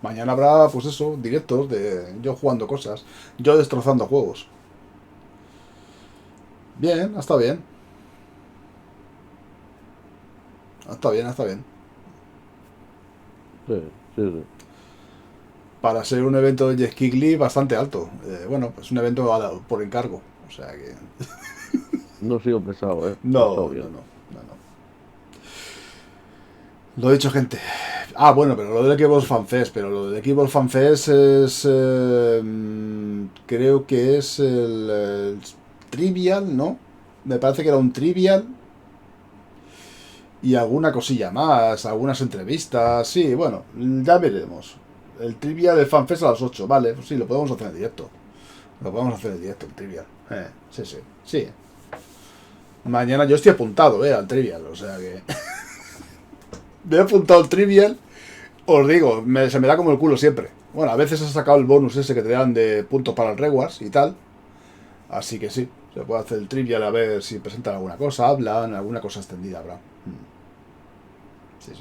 Mañana habrá, pues eso, directos de yo jugando cosas, yo destrozando juegos. Bien, está bien. Está bien. Sí. Para ser un evento de Jet Ski bastante alto. Bueno, pues un evento por encargo. O sea que... No he sido pesado, No. Lo he dicho, gente. Ah, bueno, pero lo del Xbox Fan Fest. Pero lo del Xbox Fan Fest es... creo que es el Trivial, ¿no? Me parece que era un Trivial. Y alguna cosilla más, algunas entrevistas. Sí, bueno, ya veremos. El Trivial de Fan Fest a las 8, vale. Pues sí, lo podemos hacer en directo. El Trivial. Sí. Mañana yo estoy apuntado, al Trivial, o sea que... Me he apuntado al Trivial. Os digo, se me da como el culo siempre. Bueno, a veces he sacado el bonus ese que te dan de puntos para el Rewards y tal. Así que sí, se puede hacer el Trivial a ver si presentan alguna cosa, hablan, alguna cosa extendida habrá. Sí.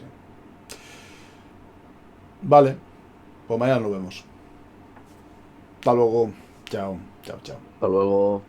Vale, pues mañana nos vemos. Hasta luego. Chao. Hasta luego.